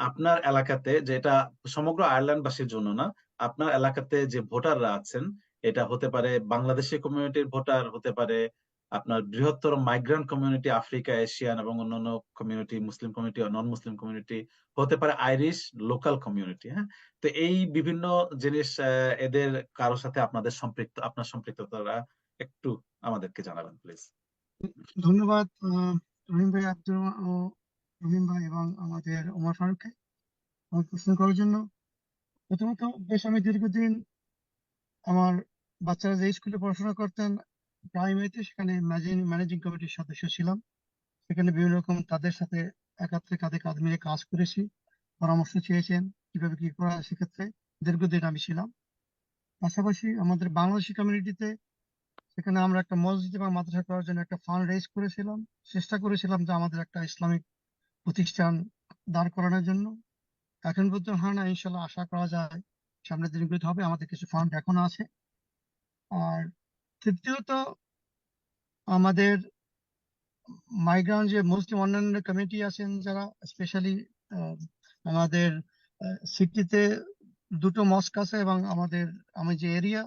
আপনার এলাকাতে, যেটা সমগ্র আয়ারল্যান্ডবাসীর জন্য না, আপনার এলাকাতে যে ভোটাররা আছেন, এটা হতে পারে বাংলাদেশি কমিউনিটির ভোটার, হতে পারে আপনার বৃহত্তর মাইগ্রান্ট কমিউনিটি, আফ্রিকা, এশিয়ান এবং অন্যান্য কমিউনিটি, মুসলিম কমিউনিটি ও নন মুসলিম কমিউনিটি, হতে পারে আইরিশ লোকাল কমিউনিটি। হ্যাঁ, তো এই বিভিন্ন জিনিস, এদের কারোর সাথে আপনাদের আপনার সম্পৃক্ততা একটু আমাদেরকে জানাবেন প্লিজ। ধন্যবাদ রহিম ভাই, আব্দুর ও রহিম ভাই এবং আমাদের ওমর ফারুককে আমার প্রশ্ন করার জন্য। প্রথমত, বেশ আমি দীর্ঘদিন আমার বাচ্চারা যে স্কুলে পড়াশোনা করতেন প্রাইমারিতে, সেখানে ম্যানেজিং কমিটির সদস্য ছিলাম। সেখানে বিভিন্ন রকম তাদের সাথে একাত্রে কাঁধে কাঁধ মিলে কাজ করেছি, পরামর্শ চেয়েছেন কিভাবে কি করা হয়, সেক্ষেত্রে দীর্ঘদিন আমি ছিলাম। পাশাপাশি আমাদের বাংলাদেশি কমিউনিটিতে, সেখানে আমরা একটা মসজিদ এবং মাদ্রাসা করার জন্য একটা ফান্ড রেজ করেছিলাম, চেষ্টা করেছিলাম যে আমাদের একটা ইসলামিক প্রতিষ্ঠান দাঁড় করানোর জন্য। এখন পর্যন্ত হয় না, ইনশাল্লাহ আশা করা যায় সামনের দিনগুলোতে হবে। আমাদের কিছু ফান্ড এখনো আছে। আর তৃতীয়ত, আমাদের মাইগ্রান্ট যে মুসলিম অন্যান্য কমিটি আছেন, যারা স্পেশালি আমাদের সিটিতে দুটো মস্ক আছে, এবং আমি যে এরিয়া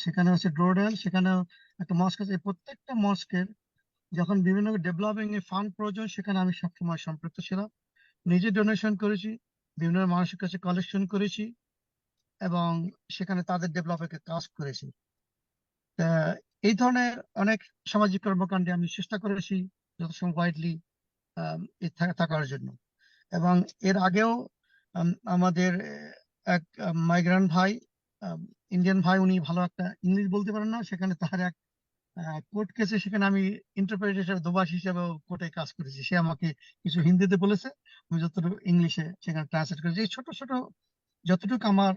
সেখানে হচ্ছে ড্রোডেল, সেখানেও একটা মস্ক আছে। এই প্রত্যেকটা মস্কের যখন বিভিন্ন ডেভেলপিং এ ফান্ড প্রয়োজন সেখানে আমি সবসময় সম্পৃক্ত ছিলাম। নিজে ডোনেশন করেছি, বিভিন্ন মানুষের কাছে কালেকশন করেছি এবং সেখানে তাদের ডেভেলপে কাজ করেছি। তা এই ধরনের অনেক সামাজিক কর্মকাণ্ডে আমি চেষ্টা করেছি যথাসময় ওয়াইডলি থাকার জন্য। এবং এর আগেও আমাদের এক মাইগ্রান্ট ভাই, ইন্ডিয়ান ভাই, উনি ভালো একটা ইংলিশ বলতে পারেন না, সেখানে তার এক কোর্ট কেসে সেখানে আমি ইন্টারপ্রেটার হিসেবে, দোভাষী হিসেবে কোর্টে কাজ করেছি। সে আমাকে কিছু হিন্দিতে বলেছে, আমি যতটুকু ইংলিশে সেখানে ট্রান্সলেট করেছি। এই ছোট ছোট যতটুকু আমার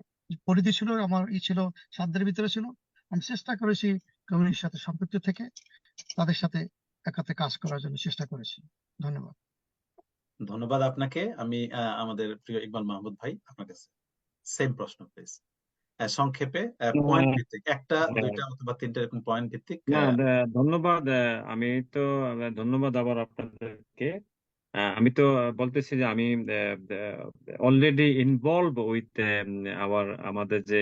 পরিধি ছিল, আমার ছিল, সাধ্যের ভিতরে ছিল, আমি চেষ্টা করেছি কমিউনিটির সাথে সম্পৃক্ত থেকে তাদের সাথে একাতে কাজ করার জন্য চেষ্টা করেছি। ধন্যবাদ। ধন্যবাদ আপনাকে। আমি আমাদের প্রিয় ইকবাল মাহমুদ ভাই, আপনার কাছে সেম প্রশ্ন প্লিজ, সংক্ষেপে পয়েন্ট ভিত্তিক, একটা দুইটা অথবা তিনটা এরকম পয়েন্ট ভিত্তিক। না, ধন্যবাদ। আমি তো ধন্যবাদ আবার আপনাদেরকে। আমি তো বলতেছি যে আমি অলরেডি ইনভলভ উইথ আমাদের যে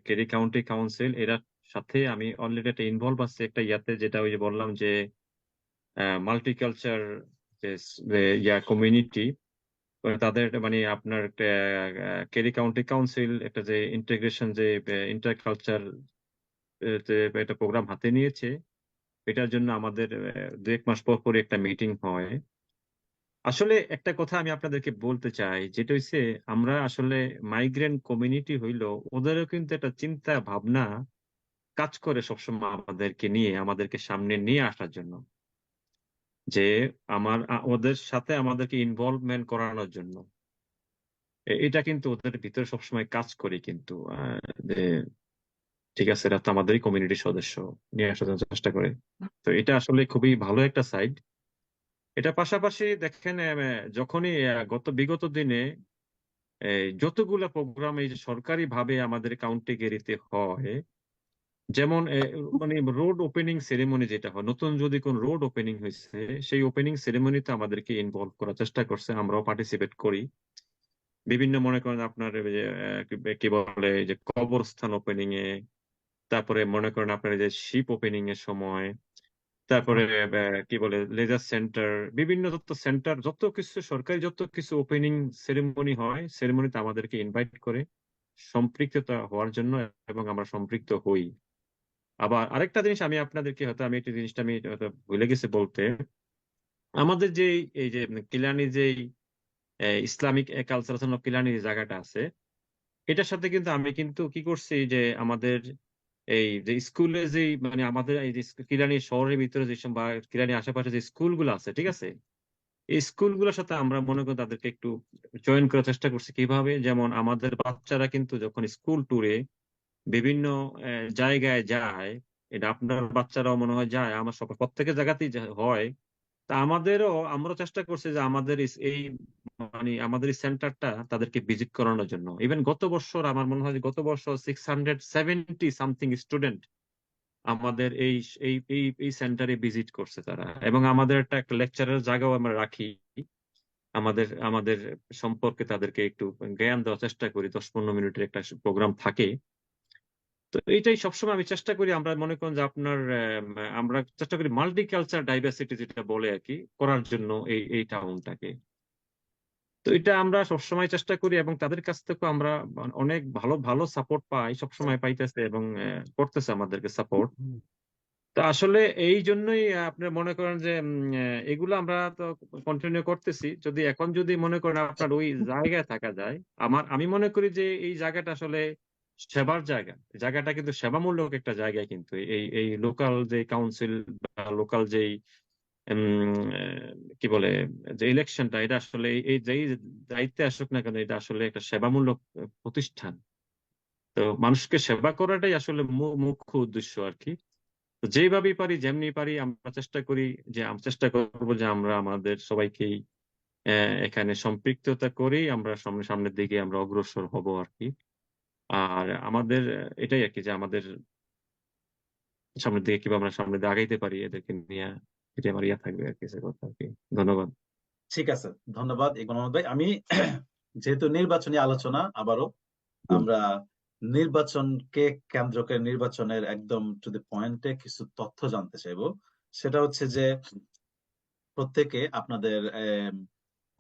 কেরি কাউন্টি কাউন্সিল, এর সাথে আমি অলরেডি একটা ইনভলভ আছি একটা ইয়াতে, যেটা ওই যে বললাম যে মাল্টিকালচার কমিউনিটি, তাদের মানে আপনার কেরি কাউন্টি কাউন্সিল একটা যে ইন্টিগ্রেশন, যে ইন্টারকালচার একটা প্রোগ্রাম হাতে নিয়েছে। এটার জন্য আমাদের 2-1 মাস পর পর একটা মিটিং হয়। আসলে একটা কথা আমি আপনাদেরকে বলতে চাই, যেটা হচ্ছে আমরা আসলে মাইগ্রেন্ট কমিউনিটি হইলো, ওদেরও কিন্তু একটা চিন্তা ভাবনা কাজ করে সবসময় আমাদেরকে নিয়ে, আমাদেরকে সামনে নিয়ে আসার জন্য, যে ওদের সাথে আমাদেরকে ইনভলভমেন্ট করানোর জন্য। এটা কিন্তু ওদের ভিতরে সবসময় কাজ করে কিন্তু, যে ঠিক আছে, এরা তো আমাদেরই কমিউনিটির সদস্য, নিয়ে আসার জন্য চেষ্টা করে। তো এটা আসলে খুবই ভালো একটা সাইড। এটা পাশাপাশি দেখেন, যখনই বিগত দিনে যতগুলা প্রোগ্রাম এই যে সরকারি ভাবে আমাদের কাউন্টি গেরিতে হয়, যেমন মানে রোড ওপেনিং সেরেমনি যেটা হয়, নতুন যদি কোন রোড ওপেনিং হয়েছে, সেই ওপেনিং সেরেমনিতে আমাদেরকে ইনভলভ করার চেষ্টা করছে, আমরাও পার্টিসিপেট করি। বিভিন্ন মনে করেন আপনার কি বলে যে কবরস্থান ওপেনিং এ, তারপরে মনে করেন আপনার যে শিপ ওপেনিং এর সময়, তারপরে কি বলে লেজার সেন্টার, বিভিন্ন সেন্টার, যত কিছু সরকারি যত কিছু ওপেনিং সেরেমনি হয়, সেরেমনিতে আমাদেরকে ইনভাইট করে সম্পৃক্ততা হওয়ার জন্য, এবং আমরা সম্পৃক্ত হই। আবার আরেকটা জিনিস আমি আপনাদেরকে হয়তো আমি একটা জিনিসটা আমি হয়তো ভুলে গেছি বলতে, আমাদের যে এই যে কিলানি যে ইসলামিক কালচারাল অফ কিলানি যে জায়গাটা আছে, এটার সাথে কিন্তু আমি কিন্তু কি করছি যে আমাদের এই যে স্কুলে যে মানে আমাদের এই যে কিলানি শহরের ভিতরে যেসব বা কিলানি আশেপাশে যে স্কুলগুলো আছে, ঠিক আছে, এই স্কুলগুলোর সাথে আমরা মনে করি তাদেরকে একটু জয়েন করার চেষ্টা করছি। কিভাবে? যেমন আমাদের বাচ্চারা কিন্তু যখন স্কুল ট্যুরে বিভিন্ন জায়গায় যায়, এটা আপনার বাচ্চারাও মনে হয় যায়, আমার সব প্রত্যেকের জায়গাতেই হয়। তা আমরা চেষ্টা করছি যে আমাদের এই মানে আমাদের এই সেন্টারটা তাদেরকে ভিজিট করানোর জন্য। ইভেন গত বছর আমার মনে হয় যে গত বছর 670 সামথিং স্টুডেন্ট আমাদের এই এই এই এই সেন্টারে ভিজিট করছে তারা। এবং আমাদের একটা লেকচারের জায়গাও আমরা রাখি, আমাদের আমাদের সম্পর্কে তাদেরকে একটু জ্ঞান দেওয়ার চেষ্টা করি। 10-15 মিনিটের একটা প্রোগ্রাম থাকে। তো এইটাই সবসময় আমি চেষ্টা করি। আমরা মনে করেন যে আপনার আমরা চেষ্টা করি মাল্টিকালচার ডাইভার্সিটি যেটা বলে আর কি, করার জন্য এই টাউনটাকে। তো এটা আমরা সবসময় চেষ্টা করি, এবং তাদের কাছ থেকে আমরা অনেক ভালো ভালো সাপোর্ট পাই, সবসময় পাইতেছে এবং করতেছে আমাদেরকে সাপোর্ট। তো আসলে এই জন্যই আপনি মনে করেন যে এগুলো আমরা তো কন্টিনিউ করতেছি। যদি এখন যদি মনে করেন আপনার ওই জায়গায় থাকা যায়, আমি মনে করি যে এই জায়গাটা আসলে সেবার জায়গা, জায়গাটা কিন্তু সেবামূলক একটা জায়গায়, কিন্তু এই লোকাল যে কাউন্সিল বা লোকাল যেই কি বলে যে ইলেকশনটা, এটা আসলে এই যেই দায়িত্বে আসুক না কেন, এটা আসলে একটা সেবামূলক প্রতিষ্ঠান। তো মানুষকে সেবা করাটাই আসলে মুখ্য উদ্দেশ্য আর কি। তো যেভাবেই পারি, যেমনি পারি, আমরা চেষ্টা করি যে চেষ্টা করবো যে আমরা আমাদের সবাইকেই এখানে সম্পৃক্ততা করেই আমরা সামনের দিকে আমরা অগ্রসর হব আর কি। আর আমাদের এটাই আর কি, যে আমাদের সামনের দিকে কিভাবে আমরা সামনের দিকে আগাইতে পারি এদেরকে নিয়ে, এটা আমার ইয়া থাকবে আর কি, সে কথা আর কি। ধন্যবাদ। ঠিক আছে, ধন্যবাদ ইকবাল মাহমুদ ভাই। আমি যেহেতু নির্বাচনী আলোচনা, আবারও আমরা নির্বাচনকে কেন্দ্র করে নির্বাচনের একদম টু দ্য পয়েন্টে কিছু তথ্য জানতে চাইবো। সেটা হচ্ছে যে প্রত্যেকে আপনাদের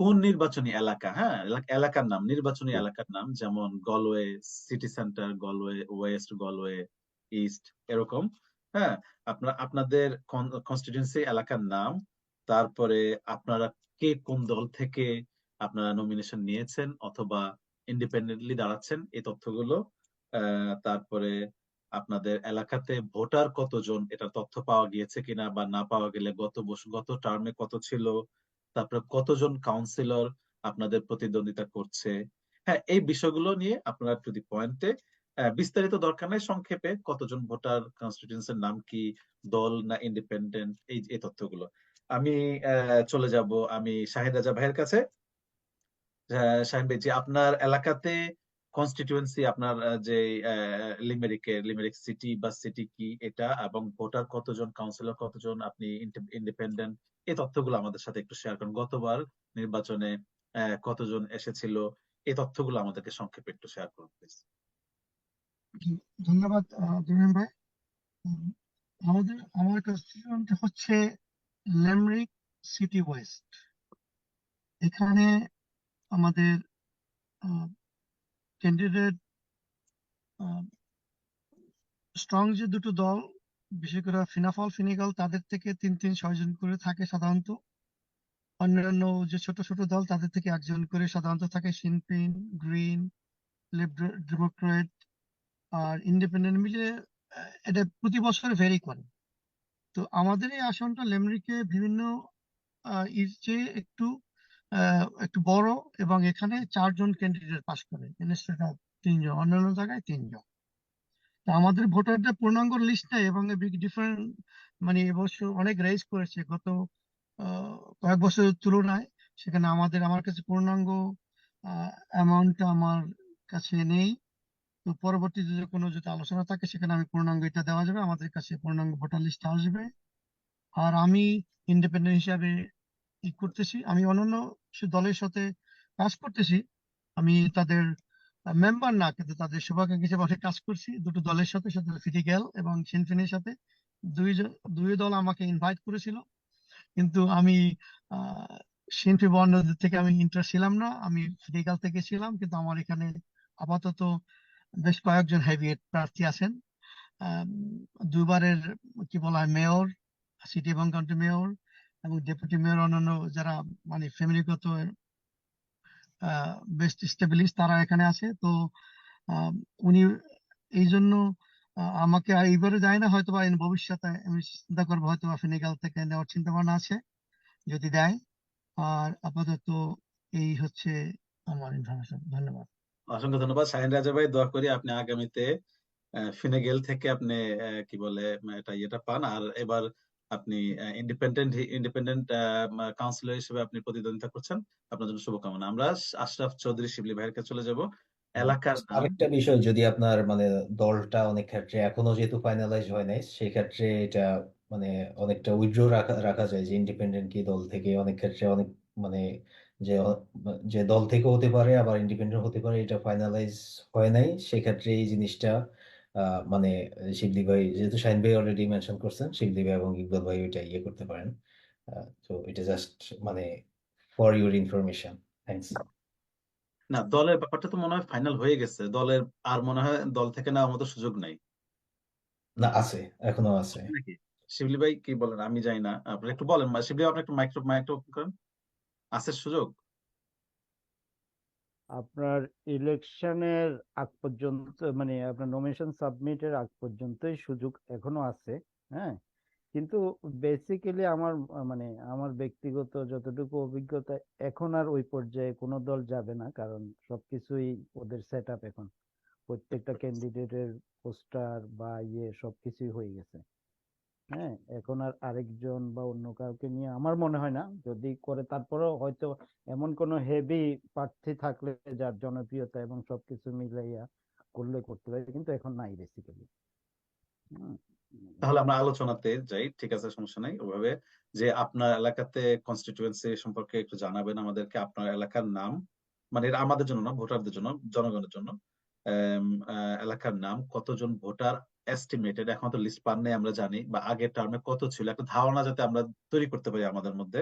কোন নির্বাচনী এলাকা, হ্যাঁ, এলাকার নাম, নির্বাচনী এলাকার নাম, যেমন Galway city centre, Galway West, Galway east, এরকম, হ্যাঁ, আপনাদের কনস্টিটিউয়েন্সি এলাকার নাম, তারপরে আপনারা কে কোন দল থেকে আপনারা নমিনেশন নিয়েছেন অথবা ইন্ডিপেন্ডেন্টলি দাঁড়াচ্ছেন, এই তথ্যগুলো, তারপরে আপনাদের এলাকাতে ভোটার কতজন, এটা তথ্য পাওয়া গিয়েছে কিনা, বা না পাওয়া গেলে গত টার্মে কত ছিল, তারপরে কতজন কাউন্সিলর আপনাদের প্রতিদ্বন্দ্বিতা করছে, হ্যাঁ, এই বিষয়গুলো নিয়ে আপনারা টু দি পয়েন্টে, বিস্তারিত দরকার নাই, সংক্ষেপে কতজন ভোটার, কনস্টিটিউয়েন্সির নাম কি, দল না ইন্ডিপেন্ডেন্ট, এই তথ্যগুলো। আমি চলে যাব আমি শাহিন রাজা ভাইয়ের কাছে। শাহিন ভাই, যে আপনার এলাকাতে কনস্টিটিউয়েন্সি, আপনার যে লিমেরিক সিটি বা সিটি কি এটা, এবং ভোটার কতজন, কাউন্সিলর কতজন, আপনি ইন্ডিপেন্ডেন্ট, এই তথ্যগুলো আমাদের সাথে একটু শেয়ার করুন। গতবার নির্বাচনে কতজন এসেছিল, এই তথ্যগুলো আমাদেরকে সংক্ষেপে একটু শেয়ার করুন প্লিজ। ধন্যবাদ জুমিন ভাই। উম, আমার কনস্টিটিউয়েন্ট হচ্ছে লেমরিক সিটি ওয়েস্ট। এখানে আমাদের ক্যান্ডিডেট স্ট্রং যে দুটো দল, বিশেষ করে ফিনাফল ফিনিগাল, তাদের থেকে 3-6 জন করে থাকে সাধারণত। অন্যান্য যে ছোট ছোট দল, তাদের থেকে 1 জন করে সাধারণত থাকে। শিনপিন, গ্রিন, লেফট ডেমোক্রেট আর ইন্ডিপেন্ডেন্ট মিলে এটা প্রতি বছর ভেরি করে। তো আমাদের এই আসনটা লেমরিকে বিভিন্ন ইর চেয়ে একটু বড়, এবং এখানে 4 জন ক্যান্ডিডেট পাস করে ইনস্টেড অফ 3 জন, অন্যান্য জায়গায় 3 জন। তো আমাদের ভোটারদের পূর্ণাঙ্গ লিস্ট নেই, এবং বিগ ডিফারেন্ট, মানে এবছর অনেক রেজ করেছে গত কয়েক বছরের তুলনায়। সেখানে আমার কাছে পূর্ণাঙ্গ অ্যামাউন্টটা আমার কাছে নেই। তো পরবর্তীতে যদি কোনো আলোচনা থাকে, সেখানে আমি পূর্ণাঙ্গ এটা দেওয়া যাবে, আমাদের কাছে পূর্ণাঙ্গ ভোটার লিস্ট আসবে। আর আমি ইন্ডিপেন্ডেন্ট হিসাবে করতেছি, আমি অন্যান্য কিছু দলের সাথে কাজ করতেছি। আমি তাদের মেম্বার না, কিন্তু তাদের শুভাকাঙ্ক্ষী হিসেবে অনেক কাজ করছি দুটো দলের সাথে, সাথে ফিটিগ্যাল এবং সিনফিনের সাথে। দুই দল আমাকে ইনভাইট করেছিল, কিন্তু আমি সিনফি বা অন্যদের থেকে আমি ইন্টারেস্ট ছিলাম না, আমি ফিটিগ্যাল থেকে ছিলাম। কিন্তু আমার এখানে আপাতত বেশ কয়েকজন হেভিওয়েট প্রার্থী আছেন। আম, দুবারের কি বলা হয় মেয়র, সিটি এবং কাউন্টি মেয়র এবং ডেপুটি মেয়র, অন্যান্য যারা মানে ফ্যামিলিগত বেশ স্টেবলিশ, তারা এখানে আছে। তো আম, উনি এই জন্য আমাকে এইবারে দেয় না, হয়তো বা ভবিষ্যতে আমি চিন্তা করবো, হয়তো বা ফেনিক্যাল থেকে নেওয়ার চিন্তা ভাবনা আছে যদি দেয়। আর আপাতত এই হচ্ছে আমার ইনফরমেশন। ধন্যবাদ। অসংখ্য ধন্যবাদ শাহিন রাজা ভাই, দোয়া করি আপনি আগামীতে ফিনেগেল থেকে আপনি কি বলে এটা ইয়েটা পান, আর এবার আপনি ইন্ডিপেন্ডেন্ট কাউন্সিলর হিসেবে আপনি প্রতিদ্বন্দ্বিতা করছেন। আপনার জন্য শুভকামনা। আমরা আশরাফ চৌধুরী শিবলি ভাইয়ের কাছে চলে যাব। এলাকার নাম, আরেকটা বিষয়, যদি আপনার মানে দলটা অনেক ক্ষেত্রে এখনো যেহেতু ফাইনালাইজ হয় নাই, সেই ক্ষেত্রে এটা মানে অনেকটা উইথড্র রাখা যায়, যে ইন্ডিপেন্ডেন্ট কি দল থেকে অনেক ক্ষেত্রে অনেক মানে যে যে দল থেকে হতে পারে আবার ইন্ডিপেন্ডেন্ট হতে পারে, এটা ফাইনালাইজ হয় নাই, সেক্ষেত্রে এই জিনিসটা মানে শিবলি ভাই, যেহেতু শাহিন ভাই অলরেডি মেনশন করছেন, শিবলি ভাই এবং ইকবাল ভাই ওইটা ইয়ে করতে পারেন। তো এটা জাস্ট মানে ফর ইউর ইনফরমেশন। থ্যাংকস। না, দলের ব্যাপারটা তো মনে হয় ফাইনাল হয়ে গেছে, দলের আর মনে হয় দল থেকে নেওয়ার মতো সুযোগ নাই না, আছে, এখনো আছে। নাকি? শিবলি ভাই কি বলেন, আমি জানি না, আপনি একটু বলেন। শিবলি ভাই, আপনি একটু মাইক্রো করেন, আছে সুযোগ? আপনার ইলেকশনের আগ পর্যন্ত, মানে আপনার নমিনেশন সাবমিটের আগ পর্যন্তই সুযোগ এখনো আছে। হ্যাঁ, কিন্তু বেসিক্যালি আমার মানে আমার ব্যক্তিগত যতটুকু অভিজ্ঞতা, এখন আর ওই পর্যায়ে কোনো দল যাবে না, কারণ সবকিছুই ওদের সেট আপ এখন। প্রত্যেকটা ক্যান্ডিডেটের পোস্টার বা সবকিছুই হয়ে গেছে। হ্যাঁ, এখন আর আরেকজন বা অন্য কাউকে নিয়ে আমার মনে হয় না, যদি করে তারপরেও হয়তো এমন কোনো হেভি প্রার্থী থাকলে যার জনপ্রিয়তা এবং সবকিছু মিলাইয়া করলে করতে পারে, কিন্তু এখন নাই বেসিক্যালি। তাহলে আমরা আলোচনাতে যাই, ঠিক আছে, সমস্যা নাই। ওভাবে যে আপনার এলাকাতে কনস্টিটিউয়েন্সি সম্পর্কে একটু জানাবেন আমাদেরকে, আপনার এলাকার নাম, মানে এটা আমাদের জন্য না, ভোটারদের জন্য, জনগণের জন্য। এলাকার নাম, কতজন ভোটার এস্টিমেটেড, এখন তো লিস্ট পান নাই আমরা জানি, বা আগের টার্মে কত ছিল একটা ধারণা যাতে আমরা তৈরি করতে পারি আমাদের মধ্যে।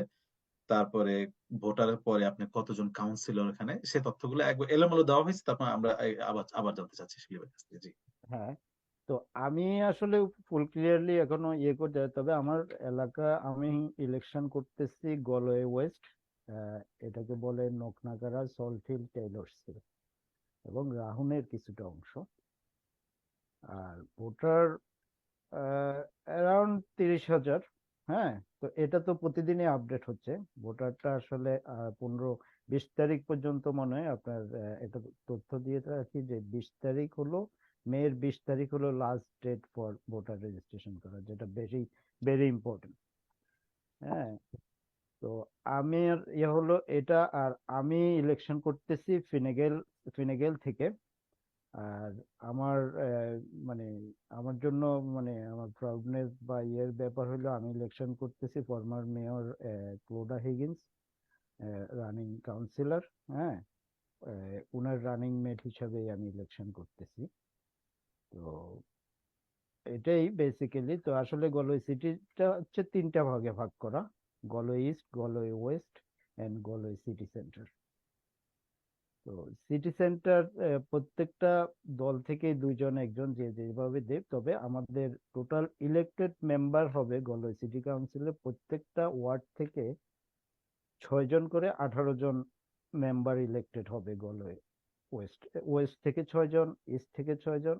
তারপরে ভোটারের পরে আপনি কতজন কাউন্সিলর এখানে, সে তথ্যগুলো একবার এলোমেলো দেওয়া হয়েছে। তারপর আমরা আবার আবার জানতে চাচ্ছি শিলিবের কাছ থেকে। জি। হ্যাঁ, তো আমি আসলে ফুল ক্লিয়ারলি এখনো করতে, তবে আমার এলাকা আমি ইলেকশন করতেছি গলওয়ে ওয়েস্ট, এটাকে বলে নকনাগারা, সল্টহিল, টেইলরসভিল এবং রাহুনের কিছুটা অংশ। আর ভোটার অ্যারাউন্ড 30,000। হ্যাঁ, তো এটা তো প্রতিদিনই আপডেট হচ্ছে। ভোটারটা আসলে 15-20 তারিখ পর্যন্ত মনে হয় আপনার এটা তথ্য দিয়ে রাখি যে 20 তারিখ হলো, মের 20 তারিখ হলো last date for voter registration করা, যেটা ভেরি ভেরি ইম্পর্টেন্ট। হ্যাঁ, তো আমি আর হলো এটা। আর আমি ইলেকশন করতেছি ফিনেগেল থেকে। আর আমার মানে আমার জন্য মানে আমার প্রাউডনেস বা ব্যাপার হলো আমি ইলেকশন করতেছি former mayor Clodagh Higgins, running councillor. হ্যাঁ, উনার রানিং মেট হিসাবে আমি ইলেকশন করতেছি। তো এটাই বেসিক্যালি। তো আসলে গলওয়ে সিটিটা হচ্ছে 3টা ভাগে ভাগ করা: Galway east, Galway west and Galway city centre. তো সিটি সেন্টার প্রত্যেকটা দল থেকে 2 জন 1 জন যে যেভাবে দেব, তবে আমাদের টোটাল ইলেক্টেড মেম্বার হবে গলওয়ে সিটি কাউন্সিলে প্রত্যেকটা ওয়ার্ড থেকে 6 জন করে 18 জন মেম্বার ইলেক্টেড হবে গলওয়ে ওয়েস্ট। ওয়েস্ট থেকে 6 জন, ইস্ট থেকে 6 জন,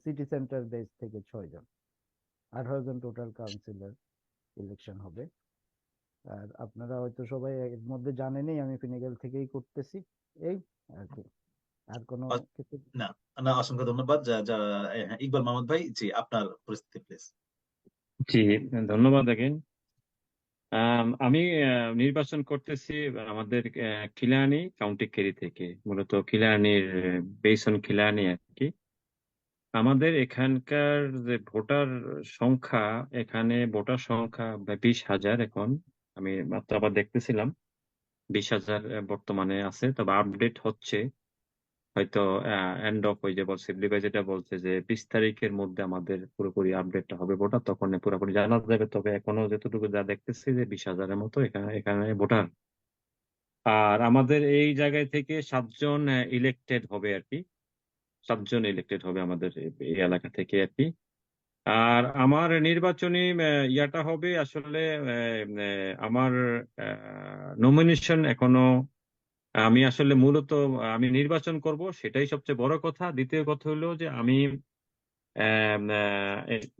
সিটি সেন্টার বেস থেকে 6 জন, 18 জন টোটাল কাউন্সিলর ইলেকশন হবে। আর আপনারা হয়তো সবাই এর মধ্যে জানেনই আমি ফিনিগেল থেকেই করতেছি। এই আর কি, আর কোনো আ- কিছু? না, না, অসংখ্য ধন্যবাদ। হ্যাঁ, ইকবাল মাহমুদ ভাই, জি, আপনার পরিস্থিতি প্লিজ। জি, ধন্যবাদ again। আমি নির্বাচন করতেছি আমাদের খিলানি কাউন্টি কেরি থেকে, মূলত খিলানির বেসন খিলানি আর কি। আমাদের এখানকার যে ভোটার সংখ্যা, এখানে ভোটার সংখ্যা 20,000 এখন। আমি মাত্র আবার দেখতেছিলাম 20,000 বর্তমানে আছে, তবে আপডেট হচ্ছে হয়তো এন্ড অফ ওই যে বলছে লিবাই যেটা বলছে যে 20 তারিখের মধ্যে আমাদের পুরোপুরি আপডেটটা হবে ভোটার, তখন পুরোপুরি জানা যাবে। তবে এখনো যতটুকু যা দেখতেছি যে 20,000-এর মতো এখানে এখানে ভোটার। আর আমাদের এই জায়গায় থেকে 7 জন ইলেক্টেড হবে আর কি, 7 জন ইলেক্টেড হবে আমাদের এই এলাকা থেকে আর কি। আর আমার নির্বাচনী ইয়াটা হবে আসলে আমার নমিনেশন এখনো, আমি আসলে মূলত আমি নির্বাচন করব, সেটাই সবচেয়ে বড় কথা। দ্বিতীয় কথা হলো যে আমি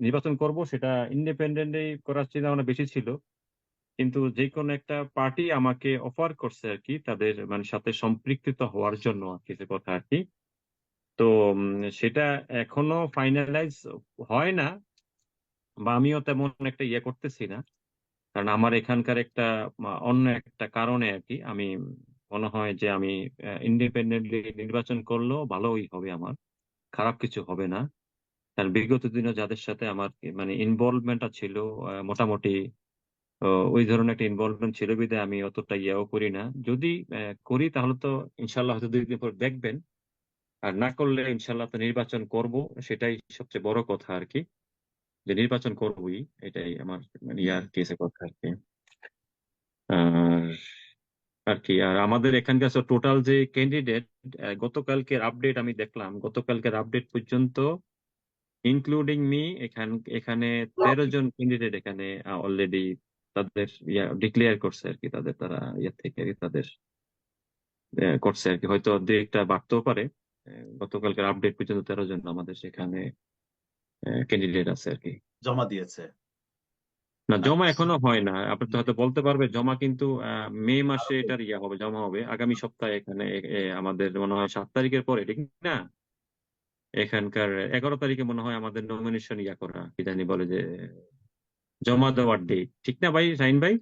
নির্বাচন করব, সেটা ইন্ডিপেন্ডেন্টলি করার চিন্তা ভাবনা বেশি ছিল, কিন্তু যে কোনো একটা পার্টি আমাকে অফার করছে আর কি, তাদের মানে সাথে সম্পৃক্ত হওয়ার জন্য আর কিছু কথা আর কি। তো সেটা এখনো ফাইনালাইজ হয় না, বা আমিও তেমন একটা ইয়ে করতেছি না, কারণ আমার এখানকার একটা অন্য একটা কারণে আর কি আমি মনে হয় যে আমি ইন্ডিপেন্ডেন্টলি নির্বাচন করলেও ভালোই হবে, আমার খারাপ কিছু হবে না। কারণ বিগত দিনে যাদের সাথে আমার মানে ইনভলভমেন্টটা ছিল মোটামুটি ওই ধরনের একটা ইনভলভমেন্ট ছিল, বিধায় আমি অতটা ইয়েও করি না। যদি করি তাহলে তো ইনশাল্লাহ হয়তো 2 দিন পর দেখবেন, আর না করলে ইনশাল্লাহ তো নির্বাচন করব, সেটাই সবচেয়ে বড় কথা আর কি, যে নির্বাচন করবই, এটাই আমার মানে ইয়ার কেসে কথা আর কি। আর আর কি, আর আমাদের এখানকার টোটাল যে ক্যান্ডিডেট, গতকালকের আপডেট আমি দেখলাম, গতকালকের আপডেট পর্যন্ত ইনক্লুডিং মি, এখানে 13 জন ক্যান্ডিডেট এখানে অলরেডি তাদের ইয়া ডিক্লেয়ার করছে আর কি, তারা ইয়ে থেকে আর কি, তাদের করছে আর কি, হয়তো 2-1টা বাড়তেও পারে। গতকালকের আপডেট পর্যন্ত 13 জন আমাদের সেখানে ক্যান্ডিডেট আছে আর কি। জমা দিয়েছে। না, জমা আচ্ছা। এখনো হয় না, আপনি তো হয়তো বলতে পারবে জমা, কিন্তু মে মাসে এটার ইয়া হবে, জমা হবে আগামী সপ্তাহে এখানে আমাদের মনে হয় 7 তারিখের পরে, ঠিক না? এখানকার 11 তারিখে মনে হয় আমাদের নমিনেশন ইয়া করা, কি জানি বলে যে জমা দেওয়ার ডেট, ঠিক না ভাই, শাহিন ভাই?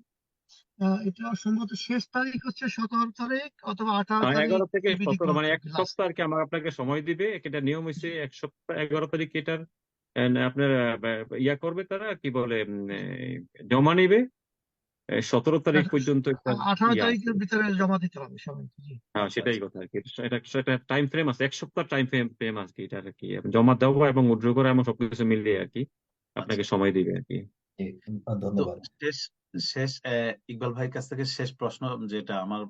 এটা সম্ভবত শেষ তারিখ হচ্ছে 17 তারিখ অথবা 18 তারিখ, 11 থেকে টিবিডি 17, মানে কনফার্ম এক লাস্ট। সপ্তাহ আর কি আমার আপনাকে সময় দিবে, এটা নিয়ম হয়েছে 1 সপ্তাহ। 11 তারিখ এটার আপনার ইয়া করবে, তারা কি বলে জমা নিবে। 17 তারিখ পর্যন্ত একটা 18 ইয়ে আছে। তারিখের ভিতরে জমা দিতে হবে সবাইকে। জি। হ্যাঁ, সেটাই আচ্ছা কথা আর কি। সেটা টাইম ফ্রেম আছে, 1 সপ্তাহ টাইম ফ্রেম আর কি, এটা আর কি জমা দেওয়া এবং উইথড্র করা এবং সবকিছু মিলিয়ে আর কি আপনাকে আচ্ছা। সময় দিবে আর কি। জি, তো ধন্যবাদ। শেষ শেষ ইকবাল ভাইয়ের কাছ থেকে শেষ প্রশ্ন, যেটা আমার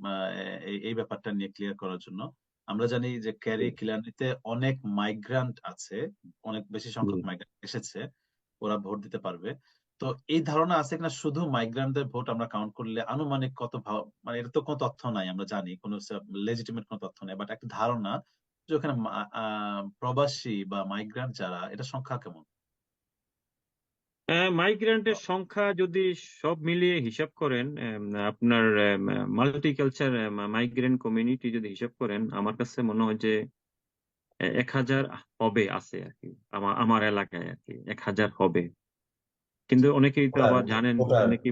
এই ব্যাপারটা নিয়ে ক্লিয়ার করার জন্য। আমরা জানি যে ক্যারি কিলানিতে অনেক মাইগ্রান্ট আছে, অনেক বেশি জি। সংখ্যক মাইগ্রান্ট এসেছে, ওরা ভোট দিতে পারবে। তো এই ধারণা আছে কিনা শুধু মাইগ্রান্টদের ভোট আমরা কাউন্ট করলে আনুমানিক কত মানে এটা তো কোনো তথ্য নাই, আমরা জানি কোনো লেজিটিমেট কোনো তথ্য নেই, বাট একটা ধারণা যে ওখানে প্রবাসী বা মাইগ্রান্ট যারা, এটা সংখ্যা কেমন? মাইগ্রেন্টের সংখ্যা যদি সব মিলিয়ে হিসাব করেন, আপনার মাল্টিকালচার মাইগ্রেন্ট কমিউনিটি যদি হিসাব করেন, আমার কাছে মনে হয় যে 1,000 হবে আছে আর কি, আমার এলাকায় আর কি 1,000 হবে। কিন্তু অনেকেই তো ভোটার আবার জানেন যে ভোটার অনেকে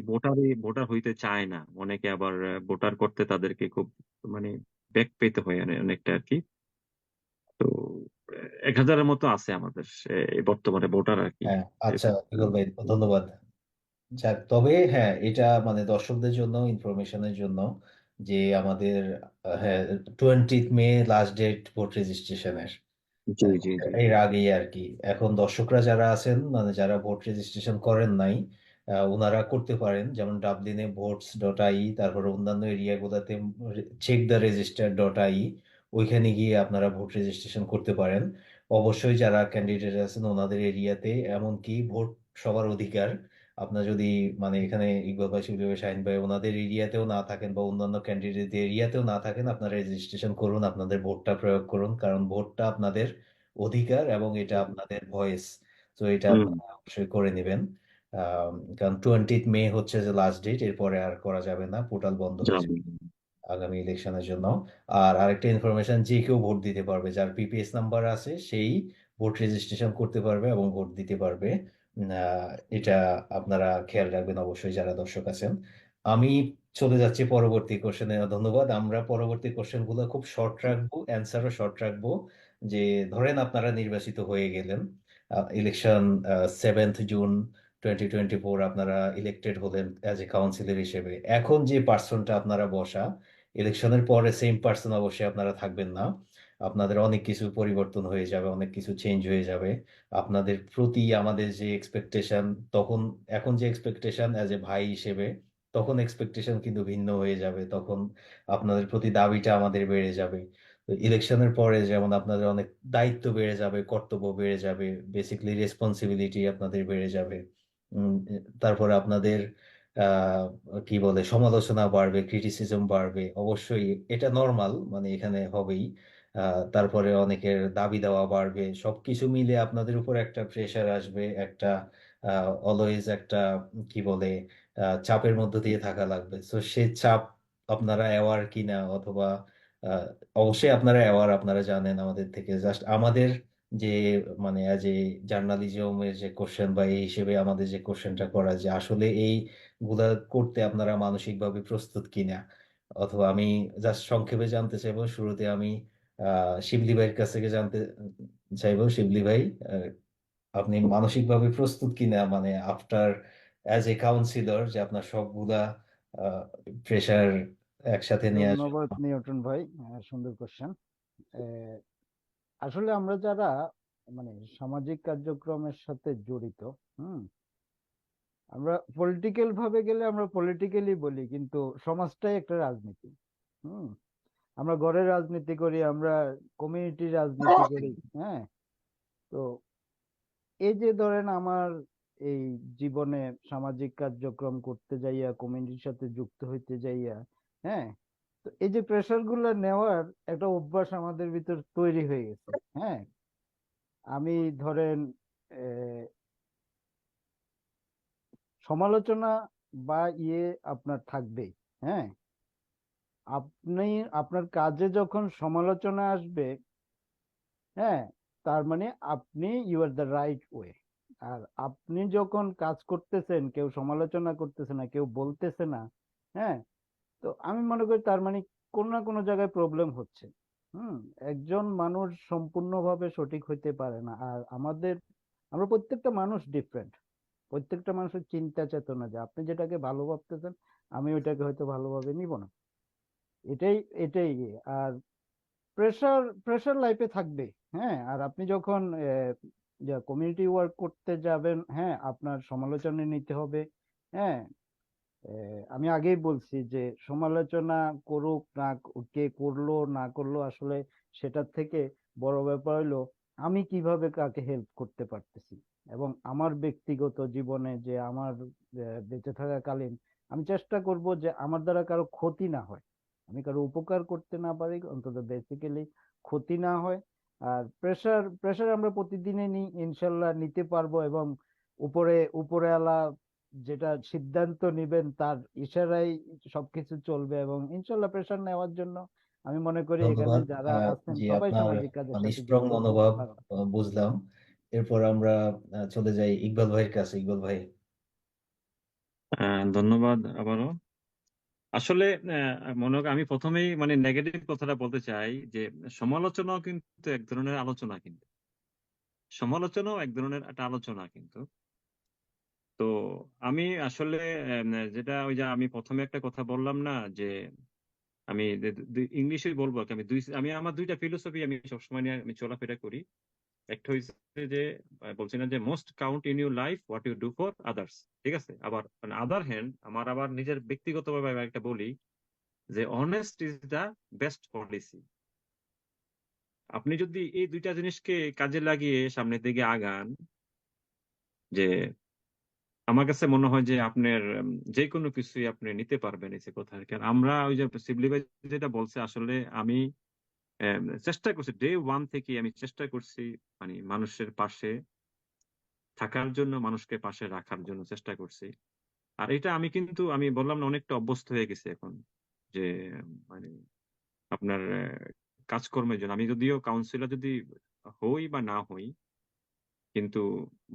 ভোটার হইতে চায় না, অনেকে আবার ভোটার করতে তাদেরকে খুব মানে ব্যাক পেতে হয় অনেকটা আর কি। তো 1,000-এর মতো আছে আমাদের এই বর্তমানে ভোটার আর কি। হ্যাঁ, আচ্ছা এরকম। ইগল ভাই, ধন্যবাদ। যাক, তবে হ্যাঁ, এটা মানে দর্শকদের জন্য ইনফরমেশনের জন্য যে আমাদের হ্যাঁ 20 মে লাস্ট ডেট ভোট রেজিস্ট্রেশনের, জি জি জি। এর আগেই আর কি। এখন দর্শকরা যারা আছেন, মানে যারা ভোট রেজিস্ট্রেশন করেন নাই, ওনারা করতে পারেন। যেমন ডাবলিনে votes.i, তারপরে অন্যান্য এরিয়াগুলোতে checktheregister.i, ওইখানে গিয়ে আপনারা ভোট রেজিস্ট্রেশন করতে পারেন। অবশ্যই যারা ক্যান্ডিডেট আছেন ওনাদের এরিয়াতে, এমনকি ভোট সবার অধিকার। আপনার যদি মানে এখানে ইকবাল ভাই, শিবলি ভাই, শাহিন ভাই ওনাদের এরিয়াতেও না থাকেন বা অন্যান্য ক্যান্ডিডেট এরিয়াতেও না থাকেন, আপনারা রেজিস্ট্রেশন করুন, আপনাদের ভোটটা প্রয়োগ করুন, কারণ ভোটটা আপনাদের অধিকার এবং এটা আপনাদের ভয়েস। তো এটা হুম। আপনারা অবশ্যই করে নেবেন। কারণ 20 মে হচ্ছে যে লাস্ট ডেট, এরপরে আর করা যাবে না, পোর্টাল বন্ধ হয়ে যাবে যাবে। আগামী ইলেকশনের জন্য। আর আরেকটা ইনফরমেশন, যে কেউ ভোট দিতে পারবে, যার পিপিএস নাম্বার আছে সেই ভোট রেজিস্ট্রেশন করতে পারবে এবং ভোট দিতে পারবে। এটা আপনারা খেয়াল রাখবেন অবশ্যই যারা দর্শক আছেন। আমি চলে যাচ্ছি পরবর্তী কোশ্চেনে। ধন্যবাদ। আমরা পরবর্তী কোশ্চেন গুলো খুব শর্ট রাখবো, অ্যান্সারও শর্ট রাখবো। যে ধরেন আপনারা নির্বাচিত হয়ে গেলেন, ইলেকশন 7th জুন 2024 আপনারা ইলেক্টেড হলেন অ্যাজ এ কাউন্সিলর হিসেবে। এখন যে পার্সনটা আপনারা বসা, ইলেকশনের পরে সেম পার্সন অবশ্যই আপনারা থাকবেন না। আপনাদের অনেক কিছু পরিবর্তন হয়ে যাবে, অনেক কিছু চেঞ্জ হয়ে যাবে। আপনাদের প্রতি আমাদের যে এক্সপেকটেশন তখন, এখন যে এক্সপেকটেশন অ্যাজ এ ভাই হিসেবে, তখন এক্সপেকটেশন কিন্তু ভিন্ন হয়ে যাবে। তখন আপনাদের প্রতি দাবিটা আমাদের বেড়ে যাবে। তো ইলেকশনের পরে যেমন আপনাদের অনেক দায়িত্ব বেড়ে যাবে, কর্তব্য বেড়ে যাবে, বেসিক্যালি রেসপন্সিবিলিটি আপনাদের বেড়ে যাবে। উম, তারপরে আপনাদের আহ কি বলে, সমালোচনা বাড়বে, ক্রিটিসিজম বাড়বে, অবশ্যই এটা নর্মাল, মানে এখানে হবেই। তারপরে অনেকের দাবি দেওয়া বাড়বে, সবকিছু মিলে আপনাদের উপর একটা প্রেশার আসবে, একটা অলওয়েজ একটা কি বলে চাপের মধ্য দিয়ে থাকা লাগবে। তো সেই চাপ আপনারা অ্যাওয়ার কিনা, অথবা আহ, অবশ্যই আপনারা অ্যাওয়ার, আপনারা জানেন আমাদের থেকে। জাস্ট আমাদের যে মানে অ্যাজ এ জার্নালিজমের যে কোশ্চেন বা এই হিসেবে আমাদের যে কোশ্চেনটা করা, যে আসলে এই গুলা করতে আপনারা মানসিকভাবে প্রস্তুত কিনা। অথবা আমি জাস্ট সংক্ষেপে জানতে চাইবো, শুরুতে আমি শিবলি ভাইয়ের কাছ থেকে জানতে চাইবো। শিবলি ভাই, আহ, আপনি মানসিকভাবে প্রস্তুত কিনা, মানে আফটার অ্যাজ এ কাউন্সিলর, যে আপনার সবগুলা প্রেশার একসাথে নিয়ে আসবে। ধন্যবাদ নিউটন ভাই, সুন্দর কোশ্চেন। আসলে আমরা যারা মানে সামাজিক কার্যক্রমের সাথে জড়িত, হুম, আমরা পলিটিক্যাল ভাবে গেলে আমরা পলিটিক্যালি বলি, কিন্তু সমাজটাই একটা রাজনীতি। হুম, আমরা ঘরের রাজনীতি করি, আমরা কমিউনিটির রাজনীতি করি। হ্যাঁ, তো এই যে ধরেন আমার এই জীবনে সামাজিক কার্যক্রম করতে যাইয়া, কমিউনিটির সাথে যুক্ত হইতে যাইয়া, হ্যাঁ, তো এই যে প্রেশার গুলো নেওয়ার একটা অভ্যাস আমাদের ভিতর তৈরি হয়ে গেছে। হ্যাঁ, আমি ধরেন আহ, সমালোচনা বা আপনার থাকবেই। হ্যাঁ, আপনি আপনার কাজে যখন সমালোচনা আসবে, হ্যাঁ, তার মানে আপনি you are the right way. আর আপনি যখন কাজ করতেছেন, কেউ সমালোচনা করতেছে না, কেউ বলতেছে না, হ্যাঁ, তো আমি মনে করি তার মানে কোনো না কোনো জায়গায় প্রবলেম হচ্ছে। হুম, একজন মানুষ সম্পূর্ণভাবে সঠিক হইতে পারে না। আর আমরা প্রত্যেকটা মানুষ ডিফারেন্ট। প্রত্যেকটা মানুষের চিন্তা চেতনা, যে আপনি যেটাকে ভালো ভাবতেছেন আমি ওইটাকে হয়তো ভালোভাবে নিব না। এটাই এটাই আর প্রেশার প্রেশার লাইফে থাকবে। হ্যাঁ, আর আপনি যখন কমিউনিটি ওয়ার্ক করতে যাবেন, হ্যাঁ, আপনার সমালোচনা নিতে হবে। হ্যাঁ, আমি আগেই বলছি যে সমালোচনা করুক না, কে করলো না করলো, আসলে সেটার থেকে বড় ব্যাপার হলো আমি কিভাবে কাকে হেল্প করতে পারতেছি। এবং আমার ব্যক্তিগত জীবনে যে আমার বেঁচে থাকাকালীন আমি চেষ্টা করব যে আমার দ্বারা কারো ক্ষতি না হয়, আমি কারো উপকার করতে না পারি, অন্তত বেসিক্যালি ক্ষতি না হয়। আর প্রেশার প্রেশার আমরা প্রতিদিনই নিই, ইনশাল্লাহ নিতে পারবো। এবং উপরেওয়ালা যেটা সিদ্ধান্ত নিবেন তার ইশারায় সবকিছু চলবে, এবং ইনশাল্লাহ প্রেশার নেওয়ার জন্য আমি মনে করি এখানে ধন্যবাদ। যারা আছেন জি, সবাই আপনার সামাজিক কাজের মানে সাথে স্ট্রং যুক্ত। মনোভাব কারণ বুঝলাম। এরপর আমরা চলে যাই ইকবাল ভাইয়ের কাছে। ইকবাল ভাই। ধন্যবাদ আবারও। আসলে মনে হোক আমি প্রথমেই মানে নেগেটিভ কথাটা বলতে চাই যে সমালোচনাও কিন্তু এক ধরনের আলোচনা, কিন্তু সমালোচনাও এক ধরনের একটা আলোচনা কিন্তু। তো আমি আসলে যেটা ওই যে আমি প্রথমে একটা কথা বললাম না যে আমি ইংলিশে বলবো কি, আমি আমার দুইটা ফিলোসফি আমি সবসময় নিয়ে আমি চলাফেরা করি। একটা হচ্ছে যে বলছি না যে most count in your life what you do for others, ঠিক আছে। আবার আদার হ্যান্ড আমার আবার নিজের ব্যক্তিগতভাবে আমি একটা বলি যে honest is the best policy. আপনি যদি এই দুইটা জিনিসকে কাজে লাগিয়ে সামনের দিকে আগান, যে আমার কাছে মনে হয় যে আপনার যে কোনো কিছুই আপনি নিতে পারবেন এই যে কথা আর কি। আর আমরা ওই যে শিবলি ভাই যেটা বলছে, আসলে আমি চেষ্টা করছি ডে ওয়ান থেকে, আমি চেষ্টা করছি মানে মানুষের পাশে থাকার জন্য, মানুষকে পাশে রাখার জন্য চেষ্টা করছি। আর এটা আমি কিন্তু আমি বললাম না অনেকটা অভ্যস্ত হয়ে গেছে এখন, যে মানে আপনার কাজকর্মের জন্য আমি যদিও কাউন্সিলর যদি হই বা না হই, কিন্তু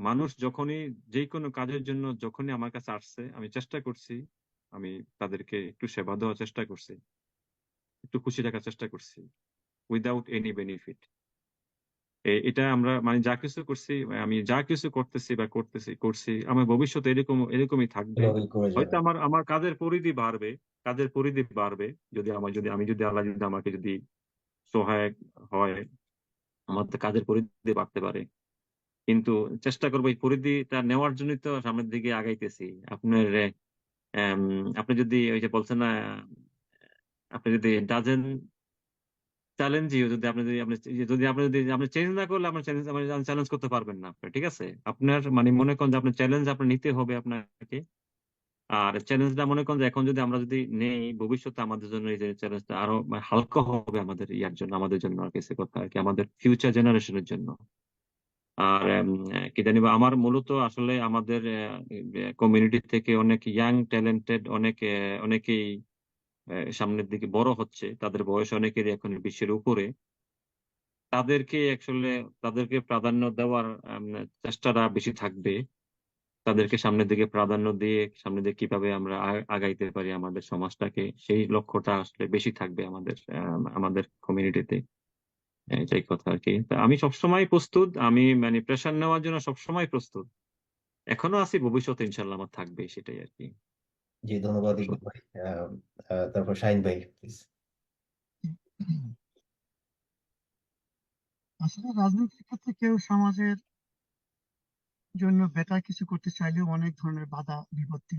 মানুষ যখনই যে কোনো কাজের জন্য যখনই আমার কাছে আসছে আমি চেষ্টা করছি, আমি তাদেরকে একটু সেবা দেওয়ার চেষ্টা করছি, একটু খুশি রাখার চেষ্টা করছি, উইদাউট এনি বেনিফিট। এটা আমরা মানে যা কিছু করছি, আমি যা কিছু করতেছি বা করছি আমার ভবিষ্যতে এরকমই থাকবে। এভাবেই করে হয়তো যাবেন। আমার কাজের পরিধি বাড়বে, কাজের পরিধি বাড়বে যদি আমি যদি আল্লাহ যদি আমাকে যদি সহায়ক হয়, আমার তো কাজের পরিধি বাড়তে পারে। কিন্তু চেষ্টা করবো এই পরিধিটা নেওয়ার জন্যই তো সামনের দিকে আগাইতেছি। আপনার আপনি যদি ওই যে বলছেন না, আপনি যদি ডাজেন চ্যালেঞ্জ যদি আপনি যদি আপনি যদি আপনি যদি আপনি চেঞ্জ না করলে আপনার চ্যালেঞ্জ করতে পারবেন না আপনি, ঠিক আছে। আপনার মানে মনে করেন যে আপনার চ্যালেঞ্জ আপনার নিতে হবে আপনাকে। আর চ্যালেঞ্জটা মনে করেন যে এখন যদি আমরা যদি নেই, ভবিষ্যতে আমাদের জন্য এই যে চ্যালেঞ্জটা আরো মানে হালকা হবে আমাদের ইয়ার জন্য, আমাদের জন্য আর কিছু কথা আর কি, আমাদের ফিউচার জেনারেশনের জন্য। আর কি জানি বা, আমার মূলত আসলে আমাদের কমিউনিটি থেকে অনেক ইয়াং ট্যালেন্টেড অনেকেই সামনের দিকে বড় হচ্ছে, তাদের বয়স অনেকেরই এখন 20-এর উপরে। তাদেরকে অ্যাকচুয়ালি তাদেরকে প্রাধান্য দেওয়ার চেষ্টাটা বেশি থাকবে। তাদেরকে সামনের দিকে প্রাধান্য দিয়ে সামনের দিকে কিভাবে আমরা আগাইতে পারি আমাদের সমাজটাকে, সেই লক্ষ্যটা আসলে বেশি থাকবে আমাদের কমিউনিটিতে। এটাই কথা আর কি। তা আমি সবসময় প্রস্তুত, আমি মানে প্রেশার নেওয়ার জন্য সবসময় প্রস্তুত, এখনো আছি, ভবিষ্যতে ইনশাল্লাহ আমার থাকবে, সেটাই আর কি। জি, ধন্যবাদ ইকবাল সবসময়। ভাই। তারপর শাহিন ভাই প্লিজ। আসলে রাজনীতির ক্ষেত্রে কেউ সমাজের জন্য বেটার কিছু করতে চাইলেও অনেক ধরনের বাধা বিপত্তি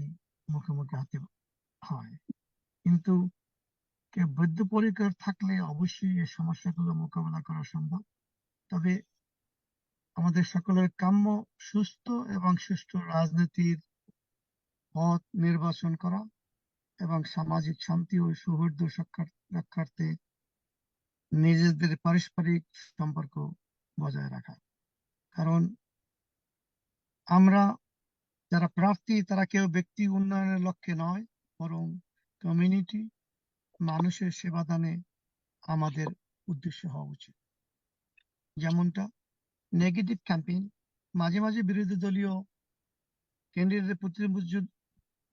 মুখোমুখি হতে হয়। কিন্তু কেউ বদ্ধপরিকর থাকলে অবশ্যই এই সমস্যাগুলো মোকাবেলা করা সম্ভব। তবে আমাদের সকলের কাম্য সুস্থ এবং সুষ্ঠু রাজনীতির পথ নির্বাচন করা এবং সামাজিক শান্তি ও সৌহার্দ্য রক্ষার্থে নিজেদের পারস্পরিক সম্পর্ক বজায় রাখা। কারণ আমরা যারা প্রার্থী তারা কেউ ব্যক্তি উন্নয়নের লক্ষ্যে নয়, বরং কমিউনিটি মানুষের সেবা দানে আমাদের উদ্দেশ্য হওয়া উচিত। যেমনটা নেগেটিভ ক্যাম্পেইন, মাঝে মাঝে বিরোধী দলীয় ক্যান্ডিডেটের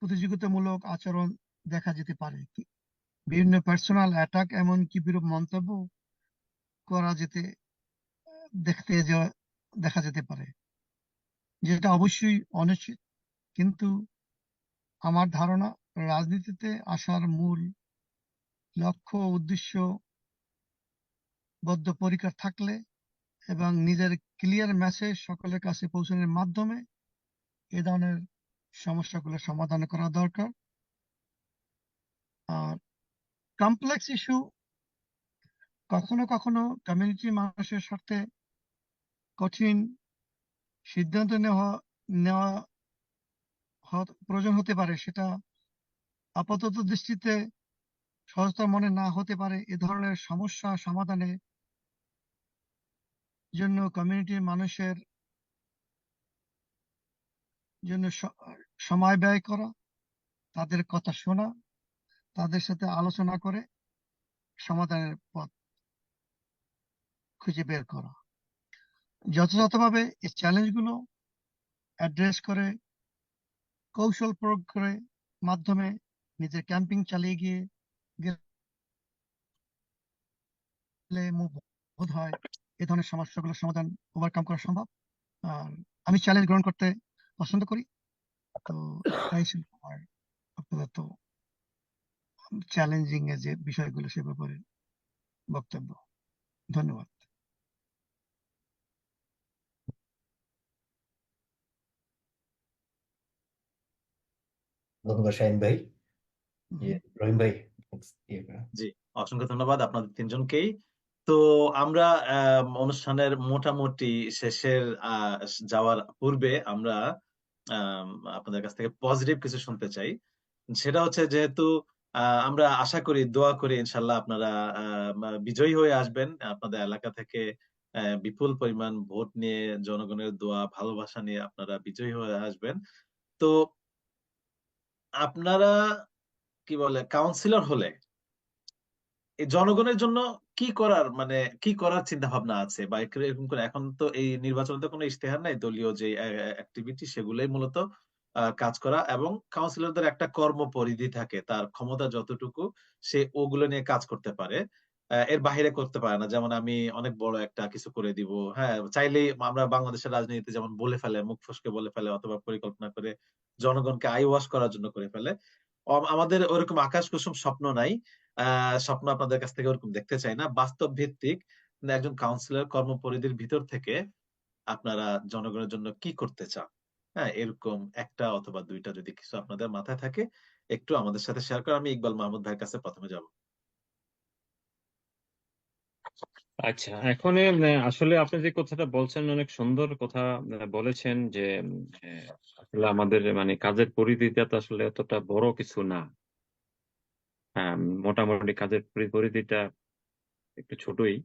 প্রতিযোগিতামূলক আচরণ দেখা যেতে পারে, বিভিন্ন পার্সোনাল অ্যাটাক, এমনকি বিরূপ মন্তব্য করা দেখা যেতে পারে, যেটা অবশ্যই অনুচিত। কিন্তু আমার ধারণা রাজনীতিতে আসার মূল লক্ষ্য ও উদ্দেশ্য বদ্ধপরিকর থাকলে এবং নিজের ক্লিয়ার মেসেজ সকলের কাছে পৌঁছানোর মাধ্যমে এ ধরনের সমস্যাগুলো সমাধান করা দরকার। আর কমপ্লেক্স ইস্যু কখনো কখনো কমিউনিটি মানুষের স্বার্থে কঠিন সিদ্ধান্ত নেওয়া প্রয়োজন হতে পারে, সেটা আপাতত দৃষ্টিতে সহজতর মনে না হতে পারে। এ ধরনের সমস্যা সমাধানের জন্য কমিউনিটির মানুষের জন্য সময় ব্যয় করা, তাদের কথা শোনা, তাদের সাথে আলোচনা করে সমাধানের পথ খুঁজে বের করা, যথাযথভাবে এই চ্যালেঞ্জগুলো অ্যাড্রেস করে কৌশল প্রয়োগ করে মাধ্যমে নিজের ক্যাম্পিং চালিয়ে গেলে বোধ হয় এ ধরনের সমস্যাগুলোর সমাধান ওভারকাম করা সম্ভব। আর আমি চ্যালেঞ্জ গ্রহণ করতে পছন্দ করি, তো এটাই ছিল আমার আপাতত চ্যালেঞ্জিং এর যে বিষয়গুলো সে ব্যাপারে বক্তব্য। ধন্যবাদ। ধন্যবাদ শাহিন ভাই। রহিম ভাই, জি, অসংখ্য ধন্যবাদ আপনাদের তিনজনকেই। তো আমরা অনুষ্ঠানের মোটামুটি শেষের যাওয়ার পূর্বে আমরা আম, আপনাদের কাছ থেকে পজিটিভ কিছু শুনতে চাই। সেটা হচ্ছে, যেহেতু আমরা আশা করি, দোয়া করি ইনশাল্লাহ আপনারা বিজয়ী হয়ে আসবেন আপনাদের এলাকা থেকে। বিপুল পরিমাণ ভোট নিয়ে, জনগণের দোয়া ভালোবাসা নিয়ে আপনারা বিজয়ী হয়ে আসবেন। তো আপনারা কি বলে, কাউন্সিলর হলে এই জনগণের জন্য কি করার, মানে কি করার চিন্তা ভাবনা আছে, বা এরকম করে? এখন তো এই নির্বাচনে তো কোনো ইশতেহার নাই, দলীয় যে অ্যাক্টিভিটি সেগুলোই মূলত কাজ করা, এবং কাউন্সিলরদের একটা কর্মপরিধি থাকে, তার ক্ষমতা যতটুকু সে ওগুলো নিয়ে কাজ করতে পারে, এর বাহিরে করতে পারে না। যেমন আমি অনেক বড় একটা কিছু করে দিব, হ্যাঁ, চাইলেই আমরা বাংলাদেশের রাজনীতিতে যেমন বলে ফেলে, মুখ ফসকে বলে ফেলে, অথবা পরিকল্পনা করে জনগণকে আই ওয়াশ করার জন্য করে ফেলে। আমাদের ওরকম আকাশ কুসুম স্বপ্ন নাই। স্বপ্ন আপনাদের কাছ থেকে ওরকম দেখতে চাই না, বাস্তব ভিত্তিক একজন কাউন্সিলর কর্মপরিধির ভিতর থেকে আপনারা জনগণের জন্য কি করতে চান। হ্যাঁ, এরকম একটা অথবা দুইটা যদি কিছু আপনাদের মাথায় থাকে একটু আমাদের সাথে শেয়ার করেন। আমি ইকবাল মাহমুদ ভাইয়ের কাছে প্রথমে যাব। আচ্ছা, এখন আসলে আপনি যে কথাটা বলছেন অনেক সুন্দর কথা বলেছেন, যে আসলে আমাদের মানে কাজের পরিধিটা তো আসলে এতটা বড় কিছু না। মোটামুটি কাজের পরিধিটা একটু ছোটই।